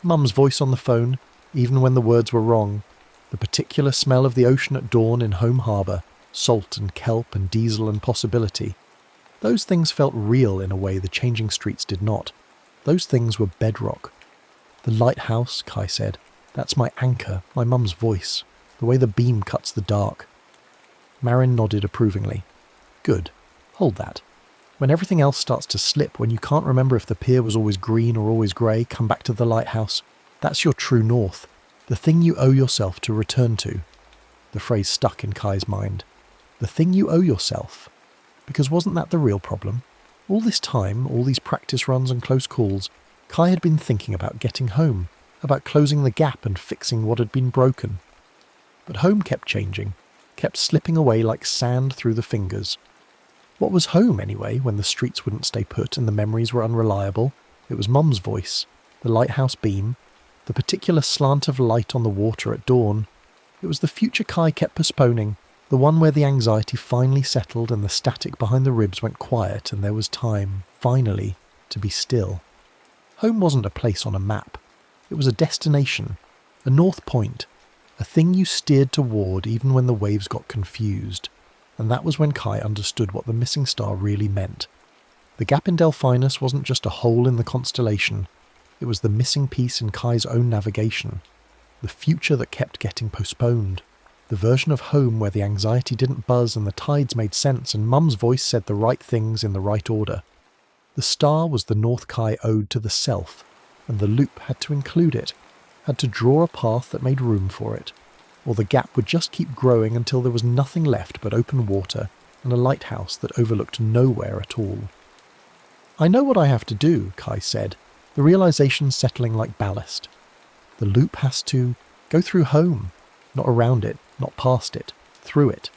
Mum's voice on the phone, even when the words were wrong. The particular smell of the ocean at dawn in home harbour, salt and kelp and diesel and possibility. Those things felt real in a way the changing streets did not. Those things were bedrock. The lighthouse, Kai said, that's my anchor, my mum's voice, the way the beam cuts the dark. Marin nodded approvingly. Good. Hold that. When everything else starts to slip, when you can't remember if the pier was always green or always grey, come back to the lighthouse. That's your true north. The thing you owe yourself to return to. The phrase stuck in Kai's mind. The thing you owe yourself. Because wasn't that the real problem? All this time, all these practice runs and close calls, Kai had been thinking about getting home, about closing the gap and fixing what had been broken. But home kept changing, kept slipping away like sand through the fingers. What was home, anyway, when the streets wouldn't stay put and the memories were unreliable? It was Mum's voice, the lighthouse beam, the particular slant of light on the water at dawn. It was the future Kai kept postponing, the one where the anxiety finally settled and the static behind the ribs went quiet and there was time, finally, to be still. Home wasn't a place on a map. It was a destination, a north point, a thing you steered toward even when the waves got confused. And that was when Kai understood what the missing star really meant. The gap in Delphinus wasn't just a hole in the constellation, it was the missing piece in Kai's own navigation. The future that kept getting postponed. The version of home where the anxiety didn't buzz and the tides made sense and Mum's voice said the right things in the right order. The star was the North Kai ode to the self, and the loop had to include it, had to draw a path that made room for it, or the gap would just keep growing until there was nothing left but open water and a lighthouse that overlooked nowhere at all. I know what I have to do, Kai said, the realization settling like ballast. The loop has to go through home, not around it, not past it, through it.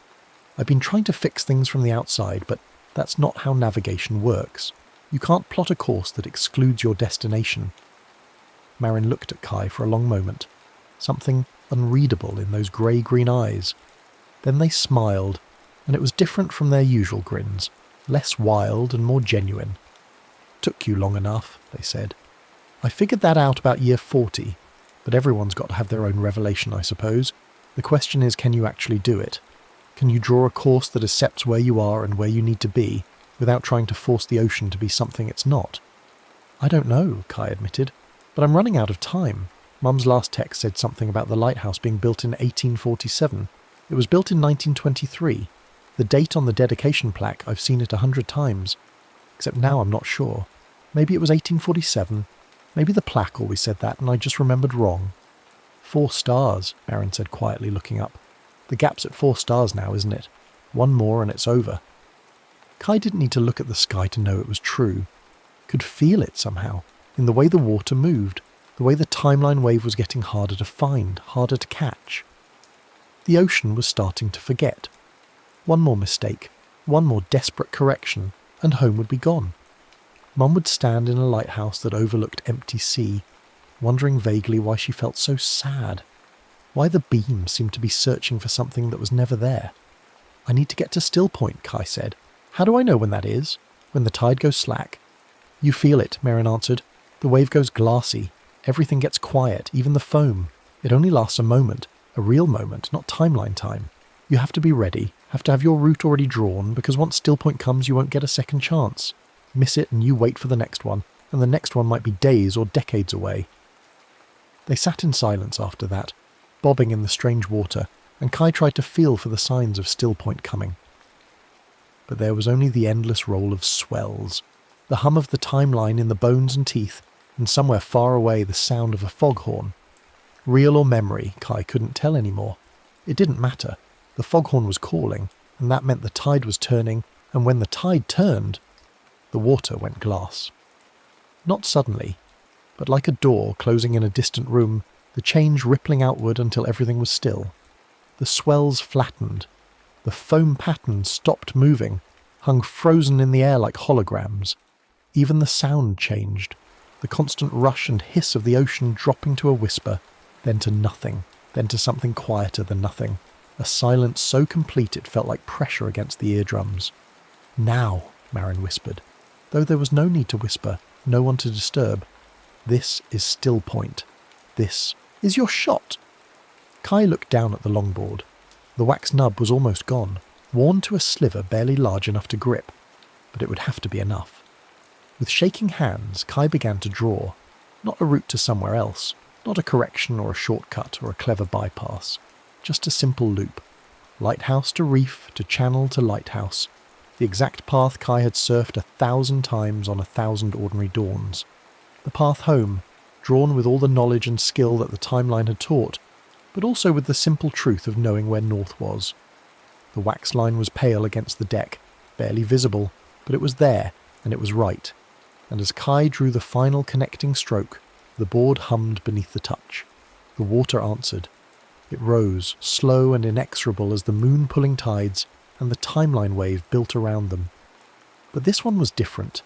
I've been trying to fix things from the outside, but that's not how navigation works. You can't plot a course that excludes your destination. Marin looked at Kai for a long moment, something unreadable in those grey-green eyes. Then they smiled, and it was different from their usual grins, less wild and more genuine. "Took you long enough," they said. "I figured that out about year 40, but everyone's got to have their own revelation, I suppose. The question is, can you actually do it? Can you draw a course that accepts where you are and where you need to be, without trying to force the ocean to be something it's not?" "I don't know," Kai admitted, "but I'm running out of time. Mum's last text said something about the lighthouse being built in 1847. It was built in 1923. The date on the dedication plaque, I've seen it 100 times. Except now I'm not sure. Maybe it was 1847. Maybe the plaque always said that and I just remembered wrong." "4 stars, Marin said quietly, looking up. "The gap's at 4 stars now, isn't it? One more and it's over." Kai didn't need to look at the sky to know it was true. Could feel it somehow, in the way the water moved, the way the timeline wave was getting harder to find, harder to catch. The ocean was starting to forget. One more mistake, one more desperate correction, and home would be gone. Mum would stand in a lighthouse that overlooked empty sea, wondering vaguely why she felt so sad, why the beam seemed to be searching for something that was never there. "I need to get to Still Point," Kai said. "How do I know when that is? When the tide goes slack?" "You feel it," Marin answered. "The wave goes glassy. Everything gets quiet, even the foam. It only lasts a moment, a real moment, not timeline time. You have to be ready, have to have your route already drawn, because once Still Point comes you won't get a second chance. Miss it and you wait for the next one, and the next one might be days or decades away." They sat in silence after that, bobbing in the strange water, and Kai tried to feel for the signs of Still Point coming. But there was only the endless roll of swells, the hum of the timeline in the bones and teeth, and somewhere far away the sound of a foghorn. Real or memory, Kai couldn't tell anymore. It didn't matter. The foghorn was calling, and that meant the tide was turning, and when the tide turned, the water went glass. Not suddenly, but like a door closing in a distant room, the change rippling outward until everything was still. The swells flattened. The foam patterns stopped moving, hung frozen in the air like holograms. Even the sound changed, the constant rush and hiss of the ocean dropping to a whisper, then to nothing, then to something quieter than nothing, a silence so complete it felt like pressure against the eardrums. "Now," Marin whispered, though there was no need to whisper, no one to disturb. "This is Still Point. This is your shot." Kai looked down at the longboard. The wax nub was almost gone, worn to a sliver barely large enough to grip, but it would have to be enough. With shaking hands, Kai began to draw, not a route to somewhere else, not a correction or a shortcut or a clever bypass, just a simple loop. Lighthouse to reef to channel to lighthouse, the exact path Kai had surfed 1,000 times on 1,000 ordinary dawns. The path home, drawn with all the knowledge and skill that the timeline had taught, but also with the simple truth of knowing where north was. The wax line was pale against the deck, barely visible, but it was there, and it was right. And as Kai drew the final connecting stroke, the board hummed beneath the touch. The water answered. It rose, slow and inexorable as the moon-pulling tides and the timeline wave built around them. But this one was different.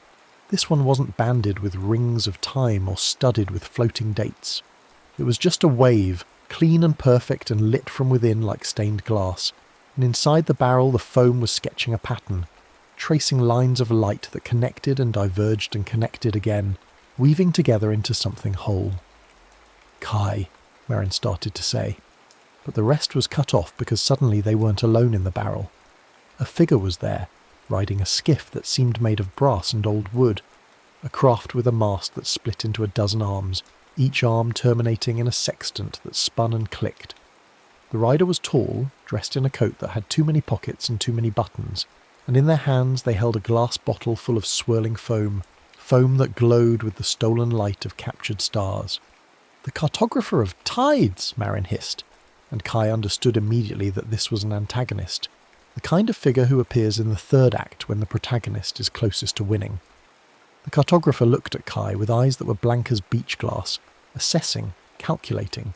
This one wasn't banded with rings of time or studded with floating dates. It was just a wave, clean and perfect and lit from within like stained glass, and inside the barrel the foam was sketching a pattern, tracing lines of light that connected and diverged and connected again, weaving together into something whole. "Kai," Merrin started to say, but the rest was cut off because suddenly they weren't alone in the barrel. A figure was there, riding a skiff that seemed made of brass and old wood, a craft with a mast that split into a dozen arms, each arm terminating in a sextant that spun and clicked. The rider was tall, dressed in a coat that had too many pockets and too many buttons, and in their hands they held a glass bottle full of swirling foam that glowed with the stolen light of captured stars. "The cartographer of tides," Merrin hissed, and Kai understood immediately that this was an antagonist, the kind of figure who appears in the third act when the protagonist is closest to winning. The cartographer looked at Kai with eyes that were blank as beach glass, assessing, calculating.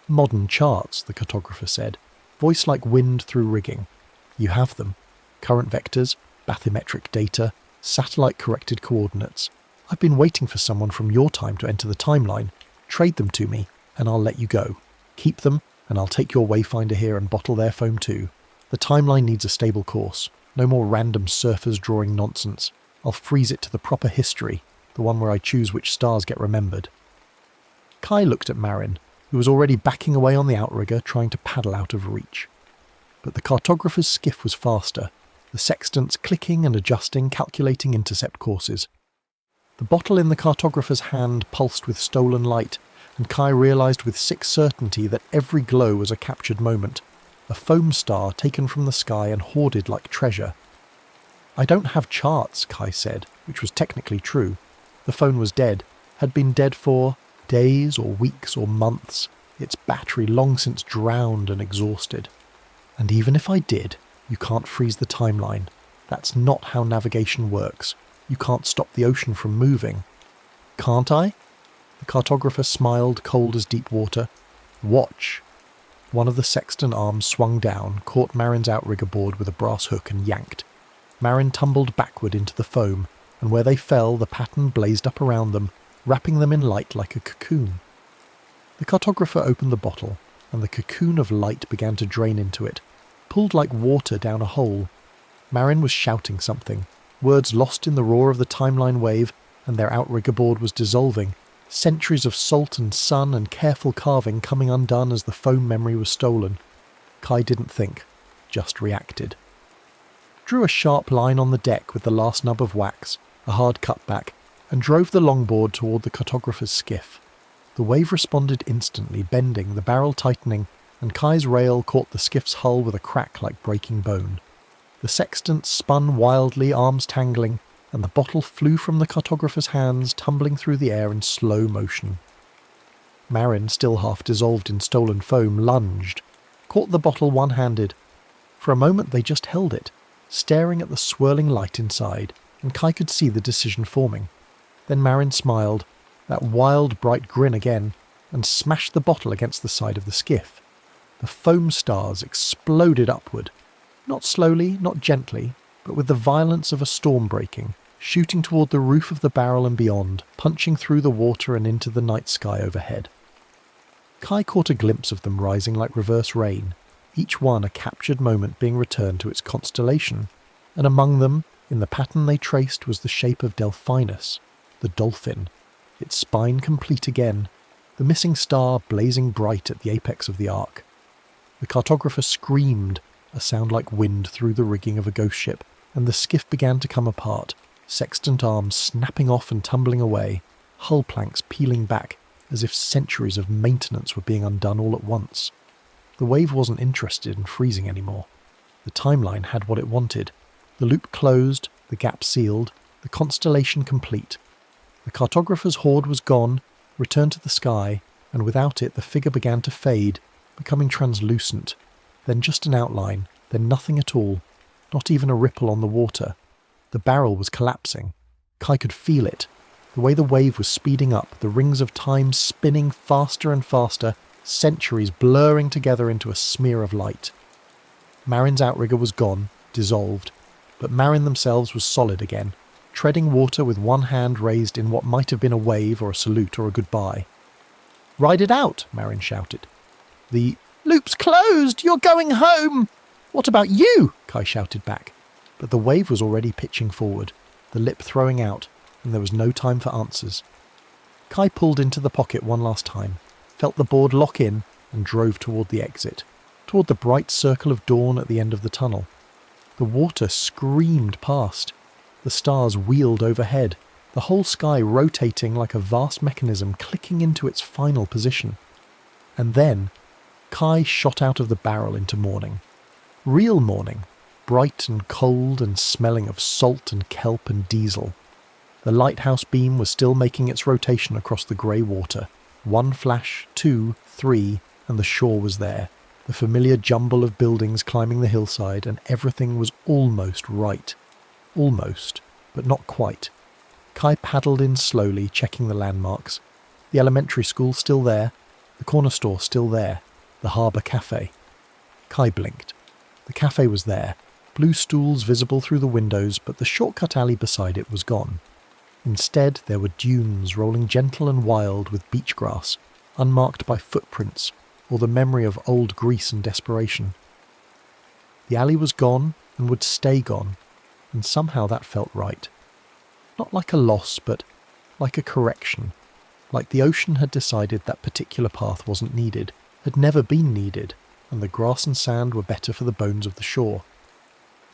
"Modern charts," the cartographer said, voice like wind through rigging. "You have them. Current vectors, bathymetric data, satellite-corrected coordinates. I've been waiting for someone from your time to enter the timeline. Trade them to me, and I'll let you go. Keep them, and I'll take your wayfinder here and bottle their foam too. The timeline needs a stable course. No more random surfers drawing nonsense. I'll freeze it to the proper history, the one where I choose which stars get remembered." Kai looked at Merrin, who was already backing away on the outrigger, trying to paddle out of reach. But the cartographer's skiff was faster, the sextants clicking and adjusting, calculating intercept courses. The bottle in the cartographer's hand pulsed with stolen light, and Kai realised with sick certainty that every glow was a captured moment, a foam star taken from the sky and hoarded like treasure. "I don't have charts," Kai said, which was technically true. The phone was dead, had been dead for days or weeks or months, its battery long since drowned and exhausted. "And even if I did, you can't freeze the timeline. That's not how navigation works. You can't stop the ocean from moving." "Can't I?" The cartographer smiled, cold as deep water. "Watch." One of the sextant arms swung down, caught Merrin's outrigger board with a brass hook and yanked. Merrin tumbled backward into the foam, and where they fell the pattern blazed up around them, wrapping them in light like a cocoon. The cartographer opened the bottle, and the cocoon of light began to drain into it, pulled like water down a hole. Merrin was shouting something, words lost in the roar of the timeline wave, and their outrigger board was dissolving, centuries of salt and sun and careful carving coming undone as the foam memory was stolen. Kai didn't think, just reacted. Drew a sharp line on the deck with the last nub of wax, a hard cutback, and drove the longboard toward the cartographer's skiff. The wave responded instantly, bending, the barrel tightening, and Kai's rail caught the skiff's hull with a crack like breaking bone. The sextant spun wildly, arms tangling, and the bottle flew from the cartographer's hands, tumbling through the air in slow motion. Merrin, still half dissolved in stolen foam, lunged, caught the bottle one-handed. For a moment they just held it, staring at the swirling light inside, and Kai could see the decision forming. Then Merrin smiled, that wild bright grin again, and smashed the bottle against the side of the skiff. The foam stars exploded upward, not slowly, not gently, but with the violence of a storm breaking, shooting toward the roof of the barrel and beyond, punching through the water and into the night sky overhead. Kai caught a glimpse of them rising like reverse rain, each one a captured moment being returned to its constellation, and among them, in the pattern they traced, was the shape of Delphinus, the dolphin, its spine complete again, the missing star blazing bright at the apex of the arc. The cartographer screamed, a sound like wind through the rigging of a ghost ship, and the skiff began to come apart, sextant arms snapping off and tumbling away, hull planks peeling back, as if centuries of maintenance were being undone all at once. The wave wasn't interested in freezing anymore. The timeline had what it wanted. The loop closed, the gap sealed, the constellation complete. The cartographer's hoard was gone, returned to the sky, and without it the figure began to fade, becoming translucent, then just an outline, then nothing at all, not even a ripple on the water. The barrel was collapsing. Kai could feel it. The way the wave was speeding up, the rings of time spinning faster and faster, centuries blurring together into a smear of light. Marin's outrigger was gone, dissolved, but Marin themselves was solid again, treading water with one hand raised in what might have been a wave or a salute or a goodbye. "Ride it out," Marin shouted. The "Loop's closed! You're going home!" "What about you?" Kai shouted back. But the wave was already pitching forward, the lip throwing out, and there was no time for answers. Kai pulled into the pocket one last time, felt the board lock in, and drove toward the exit, toward the bright circle of dawn at the end of the tunnel. The water screamed past. The stars wheeled overhead, the whole sky rotating like a vast mechanism clicking into its final position. And then, Kai shot out of the barrel into morning. Real morning, bright and cold and smelling of salt and kelp and diesel. The lighthouse beam was still making its rotation across the grey water. One flash, two, three, and the shore was there. The familiar jumble of buildings climbing the hillside, and everything was almost right. Almost, but not quite. Kai paddled in slowly, checking the landmarks. The elementary school still there, the corner store still there, the harbour cafe. Kai blinked. The cafe was there, blue stools visible through the windows, but the shortcut alley beside it was gone. Instead, there were dunes rolling gentle and wild with beach grass, unmarked by footprints or the memory of old Greece and desperation. The alley was gone and would stay gone, and somehow that felt right. Not like a loss, but like a correction. Like the ocean had decided that particular path wasn't needed, had never been needed, and the grass and sand were better for the bones of the shore.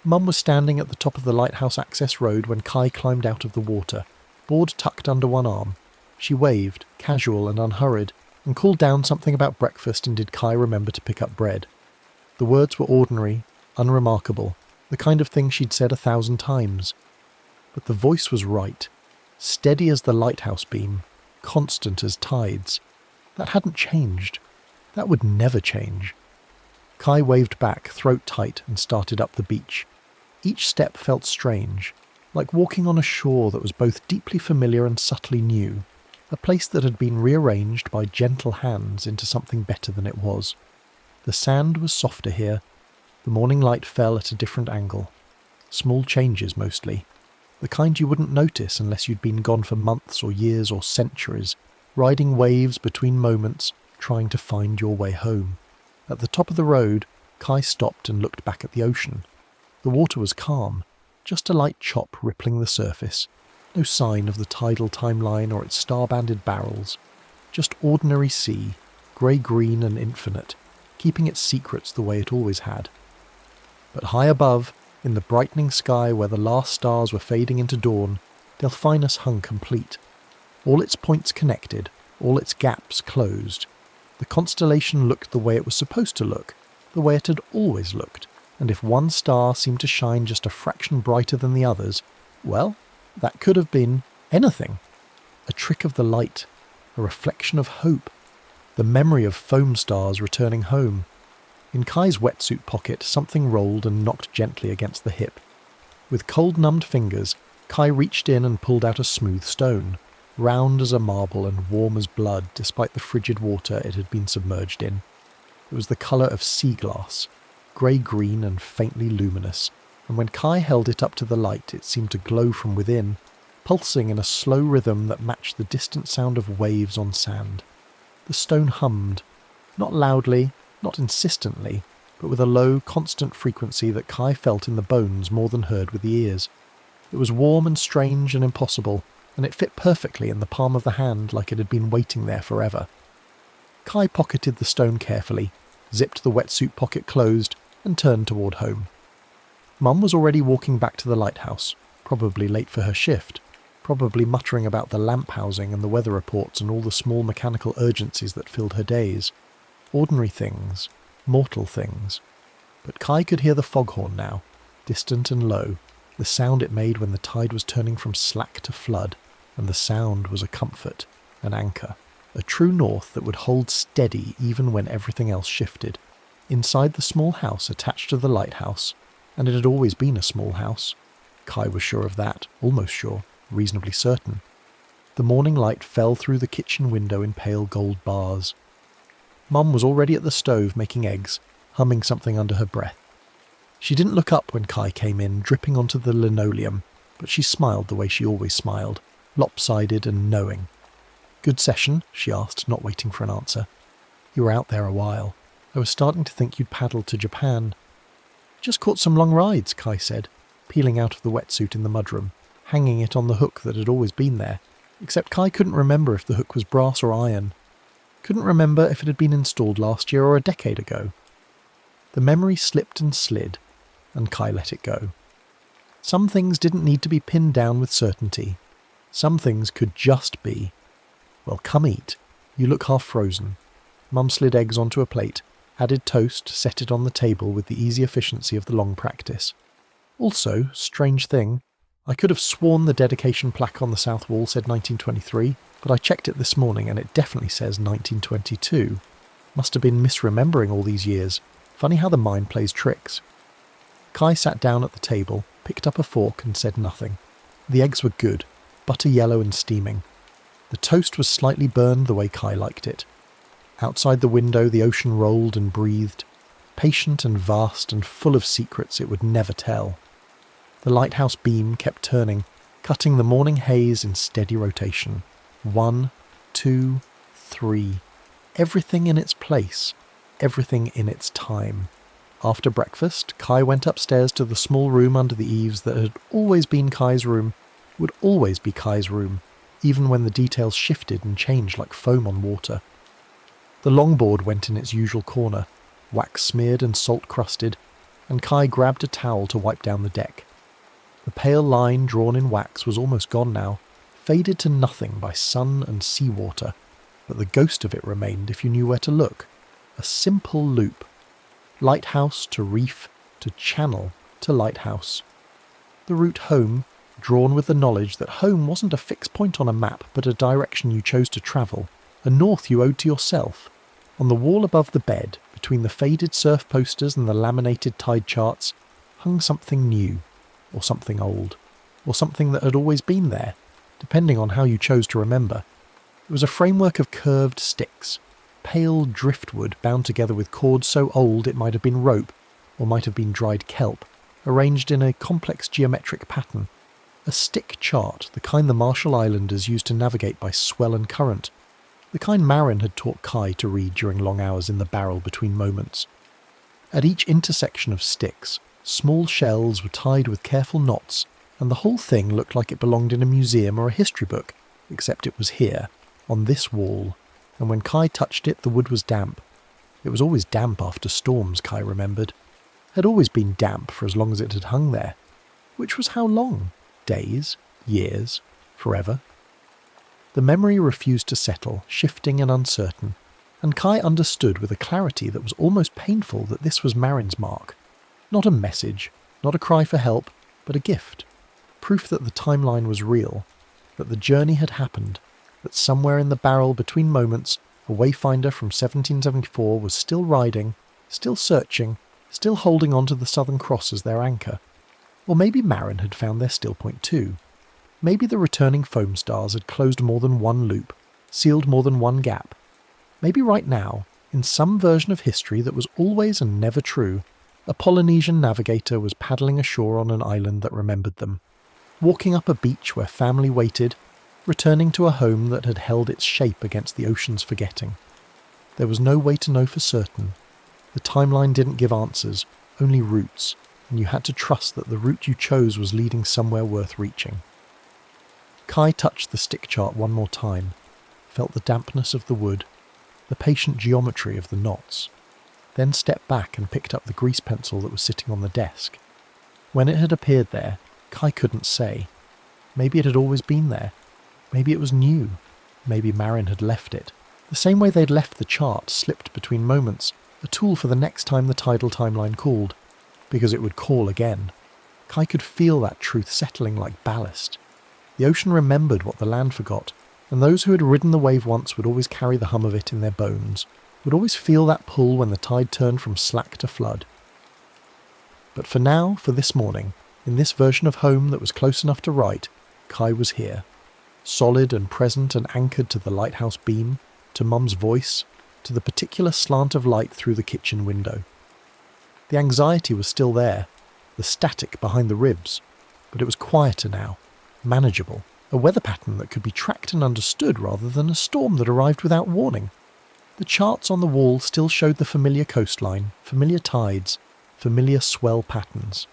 Mum was standing at the top of the lighthouse access road when Kai climbed out of the water, board tucked under one arm. She waved, casual and unhurried, and called down something about breakfast and did Kai remember to pick up bread. The words were ordinary, unremarkable, the kind of thing she'd said 1,000 times. But the voice was right, steady as the lighthouse beam, constant as tides. That hadn't changed. That would never change. Kai waved back, throat tight, and started up the beach. Each step felt strange, like walking on a shore that was both deeply familiar and subtly new, a place that had been rearranged by gentle hands into something better than it was. The sand was softer here. The morning light fell at a different angle. Small changes mostly, the kind you wouldn't notice unless you'd been gone for months or years or centuries, riding waves between moments, trying to find your way home. At the top of the road, Kai stopped and looked back at the ocean. The water was calm, just a light chop rippling the surface. No sign of the tidal timeline or its star-banded barrels. Just ordinary sea, grey-green and infinite, keeping its secrets the way it always had. But high above, in the brightening sky where the last stars were fading into dawn, Delphinus hung complete. All its points connected, all its gaps closed. The constellation looked the way it was supposed to look, the way it had always looked, and if one star seemed to shine just a fraction brighter than the others, well, that could have been anything. A trick of the light, a reflection of hope, the memory of foam stars returning home. In Kai's wetsuit pocket, something rolled and knocked gently against the hip. With cold-numbed fingers, Kai reached in and pulled out a smooth stone, round as a marble and warm as blood despite the frigid water it had been submerged in. It was the colour of sea glass, grey-green and faintly luminous, and when Kai held it up to the light it seemed to glow from within, pulsing in a slow rhythm that matched the distant sound of waves on sand. The stone hummed, not loudly, not insistently, but with a low, constant frequency that Kai felt in the bones more than heard with the ears. It was warm and strange and impossible, and it fit perfectly in the palm of the hand like it had been waiting there forever. Kai pocketed the stone carefully, zipped the wetsuit pocket closed, and turned toward home. Mum was already walking back to the lighthouse, probably late for her shift, probably muttering about the lamp housing and the weather reports and all the small mechanical urgencies that filled her days. Ordinary things, mortal things. But Kai could hear the foghorn now, distant and low, the sound it made when the tide was turning from slack to flood, and the sound was a comfort, an anchor, a true north that would hold steady even when everything else shifted. Inside the small house attached to the lighthouse, and it had always been a small house. Kai was sure of that, almost sure, reasonably certain. The morning light fell through the kitchen window in pale gold bars. Mum was already at the stove making eggs, humming something under her breath. She didn't look up when Kai came in, dripping onto the linoleum, but she smiled the way she always smiled, lopsided and knowing. "Good session?" she asked, not waiting for an answer. "You were out there a while. I was starting to think you'd paddled to Japan." "Just caught some long rides," Kai said, peeling out of the wetsuit in the mudroom, hanging it on the hook that had always been there, except Kai couldn't remember if the hook was brass or iron. Couldn't remember if it had been installed last year or a decade ago. The memory slipped and slid, and Kai let it go. Some things didn't need to be pinned down with certainty. Some things could just be. "Well, come eat. You look half frozen." Mum slid eggs onto a plate, added toast, set it on the table with the easy efficiency of the long practice. Also, strange thing, I could have sworn the dedication plaque on the south wall said 1923, but I checked it this morning and it definitely says 1922. Must have been misremembering all these years. Funny how the mind plays tricks. Kai sat down at the table, picked up a fork and said nothing. The eggs were good, butter yellow and steaming. The toast was slightly burned the way Kai liked it. Outside the window the ocean rolled and breathed, patient and vast and full of secrets it would never tell. The lighthouse beam kept turning, cutting the morning haze in steady rotation. 1, 2, 3. Everything in its place, everything in its time. After breakfast, Kai went upstairs to the small room under the eaves that had always been Kai's room, would always be Kai's room, even when the details shifted and changed like foam on water. The longboard went in its usual corner, wax-smeared and salt-crusted, and Kai grabbed a towel to wipe down the deck. The pale line drawn in wax was almost gone now, faded to nothing by sun and seawater, but the ghost of it remained if you knew where to look. A simple loop. Lighthouse to reef to channel to lighthouse. The route home, drawn with the knowledge that home wasn't a fixed point on a map but a direction you chose to travel, a north you owed to yourself. On the wall above the bed, between the faded surf posters and the laminated tide charts, hung something new, or something old, or something that had always been there, depending on how you chose to remember. It was a framework of curved sticks, pale driftwood bound together with cords so old it might have been rope, or might have been dried kelp, arranged in a complex geometric pattern. A stick chart, the kind the Marshall Islanders used to navigate by swell and current, the kind Marin had taught Kai to read during long hours in the barrel between moments. At each intersection of sticks, small shells were tied with careful knots, and the whole thing looked like it belonged in a museum or a history book, except it was here, on this wall, and when Kai touched it the wood was damp. It was always damp after storms, Kai remembered. Had always been damp for as long as it had hung there. Which was how long? Days? Years? Forever? The memory refused to settle, shifting and uncertain, and Kai understood with a clarity that was almost painful that this was Marin's mark. Not a message, not a cry for help, but a gift. Proof that the timeline was real, that the journey had happened, that somewhere in the barrel between moments, a wayfinder from 1774 was still riding, still searching, still holding on to the Southern Cross as their anchor. Or maybe Marin had found their still point too. Maybe the returning foam stars had closed more than one loop, sealed more than one gap. Maybe right now, in some version of history that was always and never true, a Polynesian navigator was paddling ashore on an island that remembered them, walking up a beach where family waited, returning to a home that had held its shape against the ocean's forgetting. There was no way to know for certain. The timeline didn't give answers, only routes, and you had to trust that the route you chose was leading somewhere worth reaching. Kai touched the stick chart one more time, felt the dampness of the wood, the patient geometry of the knots, then stepped back and picked up the grease pencil that was sitting on the desk. When it had appeared there, Kai couldn't say. Maybe it had always been there. Maybe it was new. Maybe Marin had left it. The same way they'd left the chart slipped between moments, a tool for the next time the tidal timeline called, because it would call again. Kai could feel that truth settling like ballast. The ocean remembered what the land forgot, and those who had ridden the wave once would always carry the hum of it in their bones, would always feel that pull when the tide turned from slack to flood. But for now, for this morning, in this version of home that was close enough to write, Kai was here, solid and present and anchored to the lighthouse beam, to Mum's voice, to the particular slant of light through the kitchen window. The anxiety was still there, the static behind the ribs, but it was quieter now, manageable, a weather pattern that could be tracked and understood rather than a storm that arrived without warning. The charts on the wall still showed the familiar coastline, familiar tides, familiar swell patterns.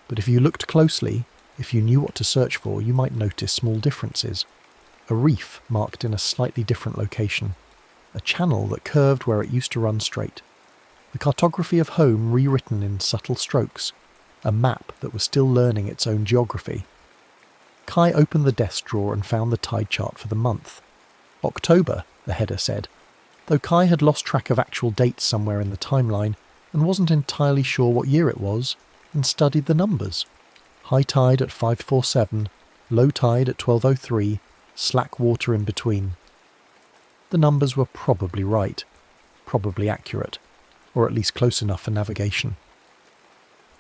But if you looked closely, if you knew what to search for, you might notice small differences. A reef marked in a slightly different location, a channel that curved where it used to run straight, the cartography of home rewritten in subtle strokes, a map that was still learning its own geography. Kai opened the desk drawer and found the tide chart for the month. October, the header said, though Kai had lost track of actual dates somewhere in the timeline and wasn't entirely sure what year it was, and studied the numbers. High tide at 5:47, low tide at 12:03, slack water in between. The numbers were probably right, probably accurate, or at least close enough for navigation.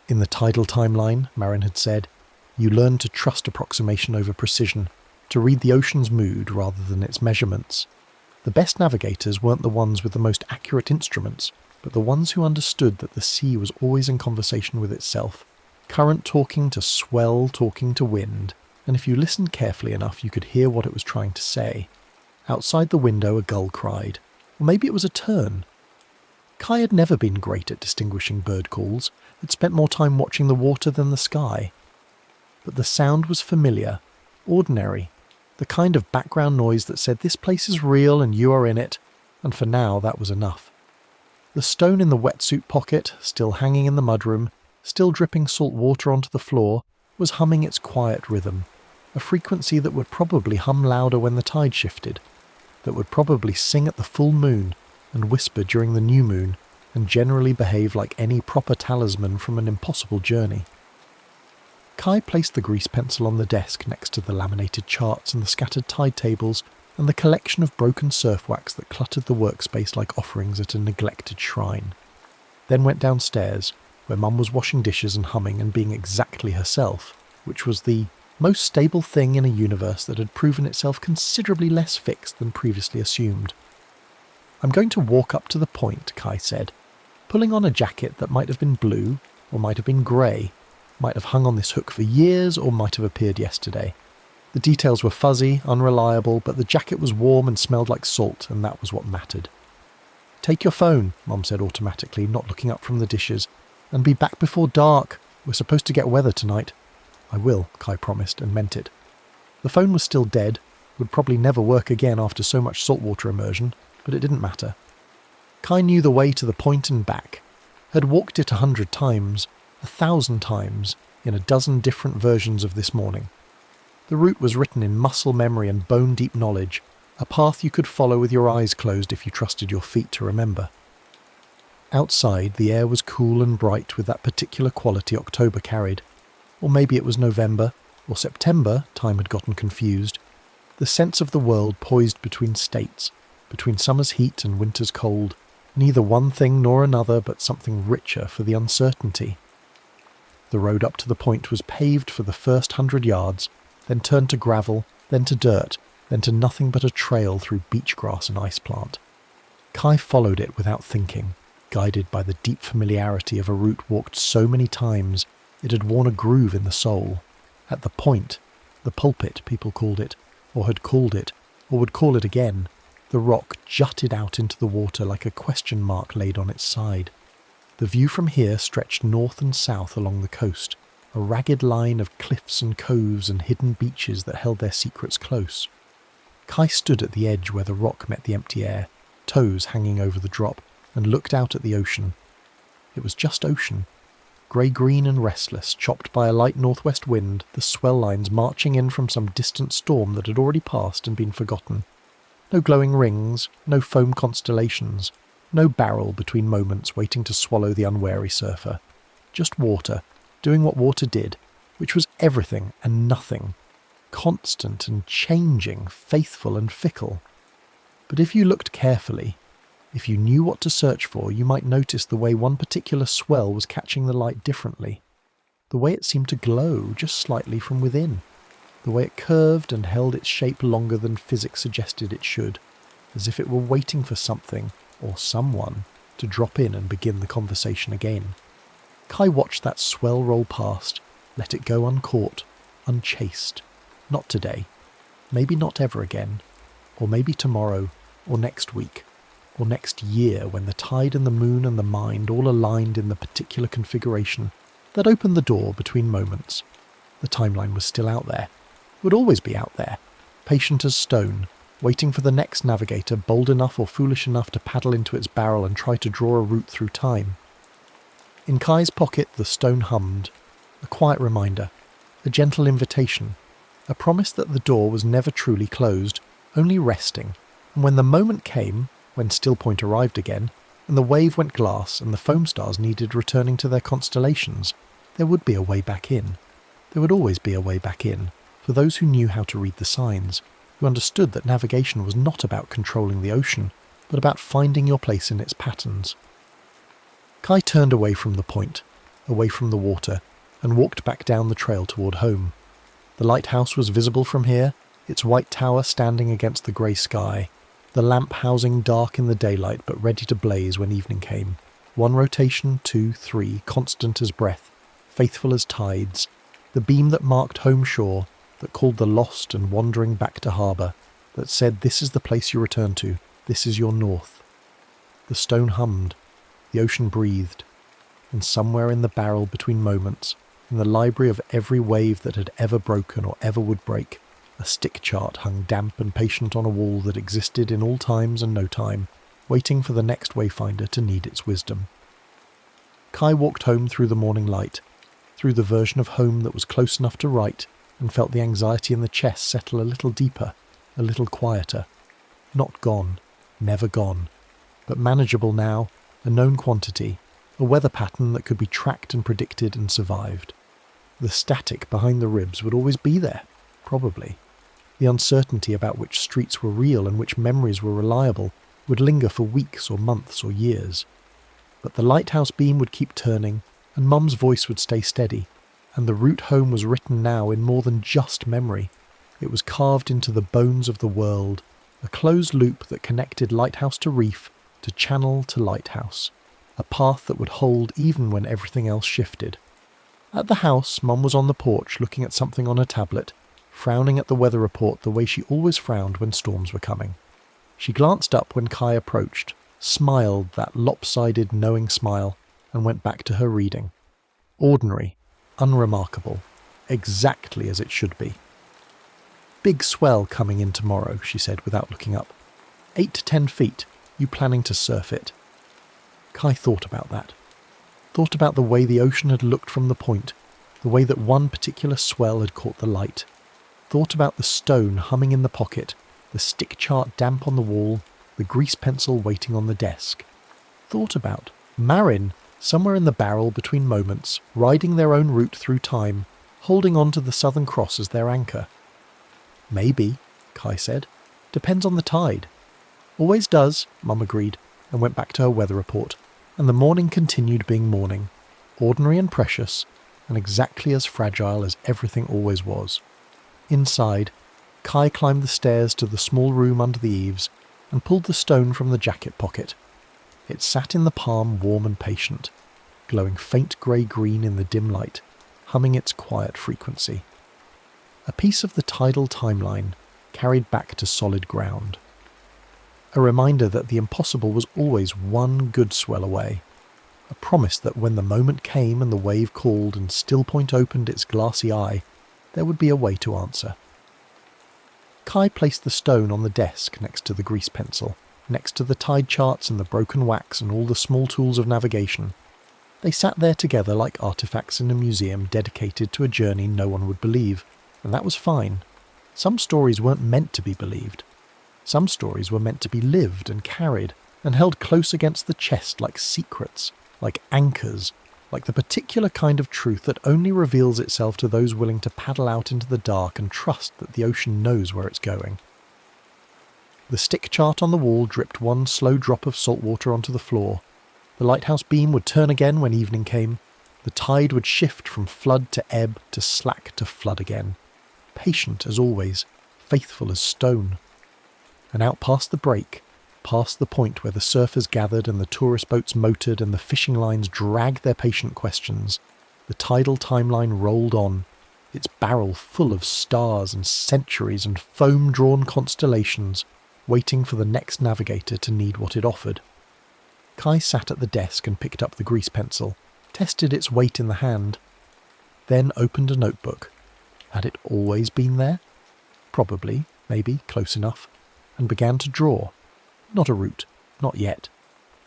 In the tidal timeline, Marin had said, you learn to trust approximation over precision, to read the ocean's mood rather than its measurements. The best navigators weren't the ones with the most accurate instruments, but the ones who understood that the sea was always in conversation with itself, current talking to swell talking to wind, and if you listened carefully enough you could hear what it was trying to say. Outside the window a gull cried, or maybe it was a tern. Kai had never been great at distinguishing bird calls, had spent more time watching the water than the sky. But the sound was familiar, ordinary, the kind of background noise that said this place is real and you are in it, and for now that was enough. The stone in the wetsuit pocket, still hanging in the mudroom, still dripping salt water onto the floor, was humming its quiet rhythm, a frequency that would probably hum louder when the tide shifted, that would probably sing at the full moon and whisper during the new moon, and generally behave like any proper talisman from an impossible journey. Kai placed the grease pencil on the desk next to the laminated charts and the scattered tide tables and the collection of broken surf wax that cluttered the workspace like offerings at a neglected shrine. Then went downstairs, where Mum was washing dishes and humming and being exactly herself, which was the most stable thing in a universe that had proven itself considerably less fixed than previously assumed. I'm going to walk up to the point, Kai said, pulling on a jacket that might have been blue or might have been grey, might have hung on this hook for years or might have appeared yesterday. The details were fuzzy, unreliable, but the jacket was warm and smelled like salt, and that was what mattered. Take your phone, Mum said automatically, not looking up from the dishes, and be back before dark. We're supposed to get weather tonight. I will, Kai promised, and meant it. The phone was still dead, would probably never work again after so much saltwater immersion, but it didn't matter. Kai knew the way to the point and back, had walked it 100 times, 1,000 times, in a dozen different versions of this morning. The route was written in muscle memory and bone-deep knowledge, a path you could follow with your eyes closed if you trusted your feet to remember. Outside, the air was cool and bright with that particular quality October carried. Or maybe it was November, or September, time had gotten confused. The sense of the world poised between states, between summer's heat and winter's cold, neither one thing nor another but something richer for the uncertainty. The road up to the point was paved for the first 100 yards, then turned to gravel, then to dirt, then to nothing but a trail through beach grass and ice plant. Kai followed it without thinking, guided by the deep familiarity of a route walked so many times it had worn a groove in the soul. At the point, the pulpit people called it, or had called it, or would call it again, the rock jutted out into the water like a question mark laid on its side. The view from here stretched north and south along the coast, a ragged line of cliffs and coves and hidden beaches that held their secrets close. Kai stood at the edge where the rock met the empty air, toes hanging over the drop, and looked out at the ocean. It was just ocean, grey-green and restless, chopped by a light northwest wind, the swell lines marching in from some distant storm that had already passed and been forgotten. No glowing rings, no foam constellations, no barrel between moments waiting to swallow the unwary surfer. Just water, doing what water did, which was everything and nothing, constant and changing, faithful and fickle. But if you looked carefully, if you knew what to search for, you might notice the way one particular swell was catching the light differently, the way it seemed to glow just slightly from within, the way it curved and held its shape longer than physics suggested it should, as if it were waiting for something or someone, to drop in and begin the conversation again. Kai watched that swell roll past, let it go uncaught, unchased. Not today. Maybe not ever again. Or maybe tomorrow, or next week, or next year, when the tide and the moon and the mind all aligned in the particular configuration that opened the door between moments. The timeline was still out there. Would always be out there, patient as stone, waiting for the next navigator bold enough or foolish enough to paddle into its barrel and try to draw a route through time. In Kai's pocket the stone hummed, a quiet reminder, a gentle invitation, a promise that the door was never truly closed, only resting, and when the moment came, when Still Point arrived again, and the wave went glass and the foam stars needed returning to their constellations, there would be a way back in. There would always be a way back in, for those who knew how to read the signs, who understood that navigation was not about controlling the ocean, but about finding your place in its patterns. Kai turned away from the point, away from the water, and walked back down the trail toward home. The lighthouse was visible from here, its white tower standing against the grey sky, the lamp housing dark in the daylight but ready to blaze when evening came. 1 rotation, 2, 3, constant as breath, faithful as tides, the beam that marked home shore, that called the lost and wandering back to harbour, that said this is the place you return to, this is your north. The stone hummed, the ocean breathed, and somewhere in the barrel between moments, in the library of every wave that had ever broken or ever would break, a stick chart hung damp and patient on a wall that existed in all times and no time, waiting for the next wayfinder to need its wisdom. Kai walked home through the morning light, through the version of home that was close enough to write, and felt the anxiety in the chest settle a little deeper, a little quieter. Not gone, never gone, but manageable now, a known quantity, a weather pattern that could be tracked and predicted and survived. The static behind the ribs would always be there, probably. The uncertainty about which streets were real and which memories were reliable would linger for weeks or months or years. But the lighthouse beam would keep turning, and Mum's voice would stay steady, and the route home was written now in more than just memory. It was carved into the bones of the world, a closed loop that connected lighthouse to reef, to channel to lighthouse, a path that would hold even when everything else shifted. At the house, Mum was on the porch looking at something on her tablet, frowning at the weather report the way she always frowned when storms were coming. She glanced up when Kai approached, smiled that lopsided, knowing smile, and went back to her reading. Ordinary, unremarkable, exactly as it should be. "Big swell coming in tomorrow," she said without looking up. 8 to 10 feet. You planning to surf it? Kai thought about that. Thought about the way the ocean had looked from the point, the way that one particular swell had caught the light. Thought about the stone humming in the pocket, the stick chart damp on the wall, the grease pencil waiting on the desk. Thought about Marin, somewhere in the barrel between moments, riding their own route through time, holding on to the Southern Cross as their anchor. "Maybe," Kai said. "Depends on the tide." "Always does," Mum agreed, and went back to her weather report, and the morning continued being morning, ordinary and precious, and exactly as fragile as everything always was. Inside, Kai climbed the stairs to the small room under the eaves and pulled the stone from the jacket pocket. It sat in the palm warm and patient, glowing faint grey-green in the dim light, humming its quiet frequency. A piece of the tidal timeline carried back to solid ground. A reminder that the impossible was always one good swell away. A promise that when the moment came and the wave called and Still Point opened its glassy eye, there would be a way to answer. Kai placed the stone on the desk next to the grease pencil, next to the tide charts and the broken wax and all the small tools of navigation. They sat there together like artifacts in a museum dedicated to a journey no one would believe, and that was fine. Some stories weren't meant to be believed. Some stories were meant to be lived and carried and held close against the chest like secrets, like anchors, like the particular kind of truth that only reveals itself to those willing to paddle out into the dark and trust that the ocean knows where it's going. The stick chart on the wall dripped one slow drop of salt water onto the floor. The lighthouse beam would turn again when evening came. The tide would shift from flood to ebb to slack to flood again. Patient as always, faithful as stone. And out past the break, past the point where the surfers gathered and the tourist boats motored and the fishing lines dragged their patient questions, the tidal timeline rolled on, its barrel full of stars and centuries and foam-drawn constellations, waiting for the next navigator to need what it offered. Kai sat at the desk and picked up the grease pencil, tested its weight in the hand, then opened a notebook. Had it always been there? Probably, maybe, close enough, and began to draw. Not a route, not yet.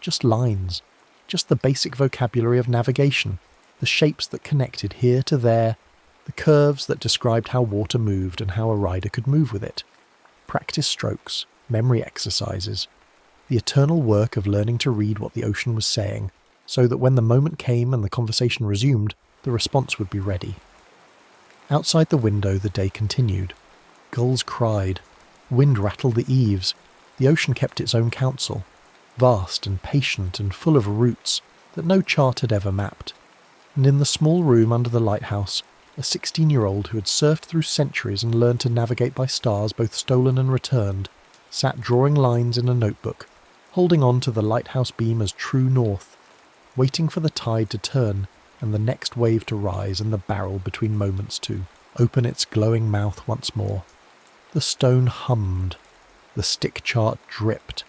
Just lines, just the basic vocabulary of navigation, the shapes that connected here to there, the curves that described how water moved and how a rider could move with it. Practice strokes, memory exercises, the eternal work of learning to read what the ocean was saying, so that when the moment came and the conversation resumed, the response would be ready. Outside the window the day continued. Gulls cried, wind rattled the eaves, the ocean kept its own counsel, vast and patient and full of routes that no chart had ever mapped. And in the small room under the lighthouse, a 16-year-old who had surfed through centuries and learned to navigate by stars both stolen and returned, sat drawing lines in a notebook, holding on to the lighthouse beam as true north, waiting for the tide to turn and the next wave to rise and the barrel between moments to open its glowing mouth once more. The stone hummed, the stick chart dripped,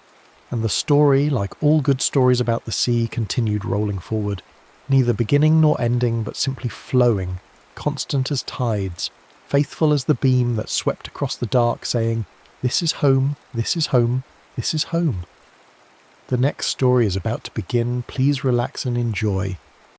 and the story, like all good stories about the sea, continued rolling forward, neither beginning nor ending but simply flowing, constant as tides, faithful as the beam that swept across the dark saying, "This is home, this is home, this is home." The next story is about to begin, please relax and enjoy.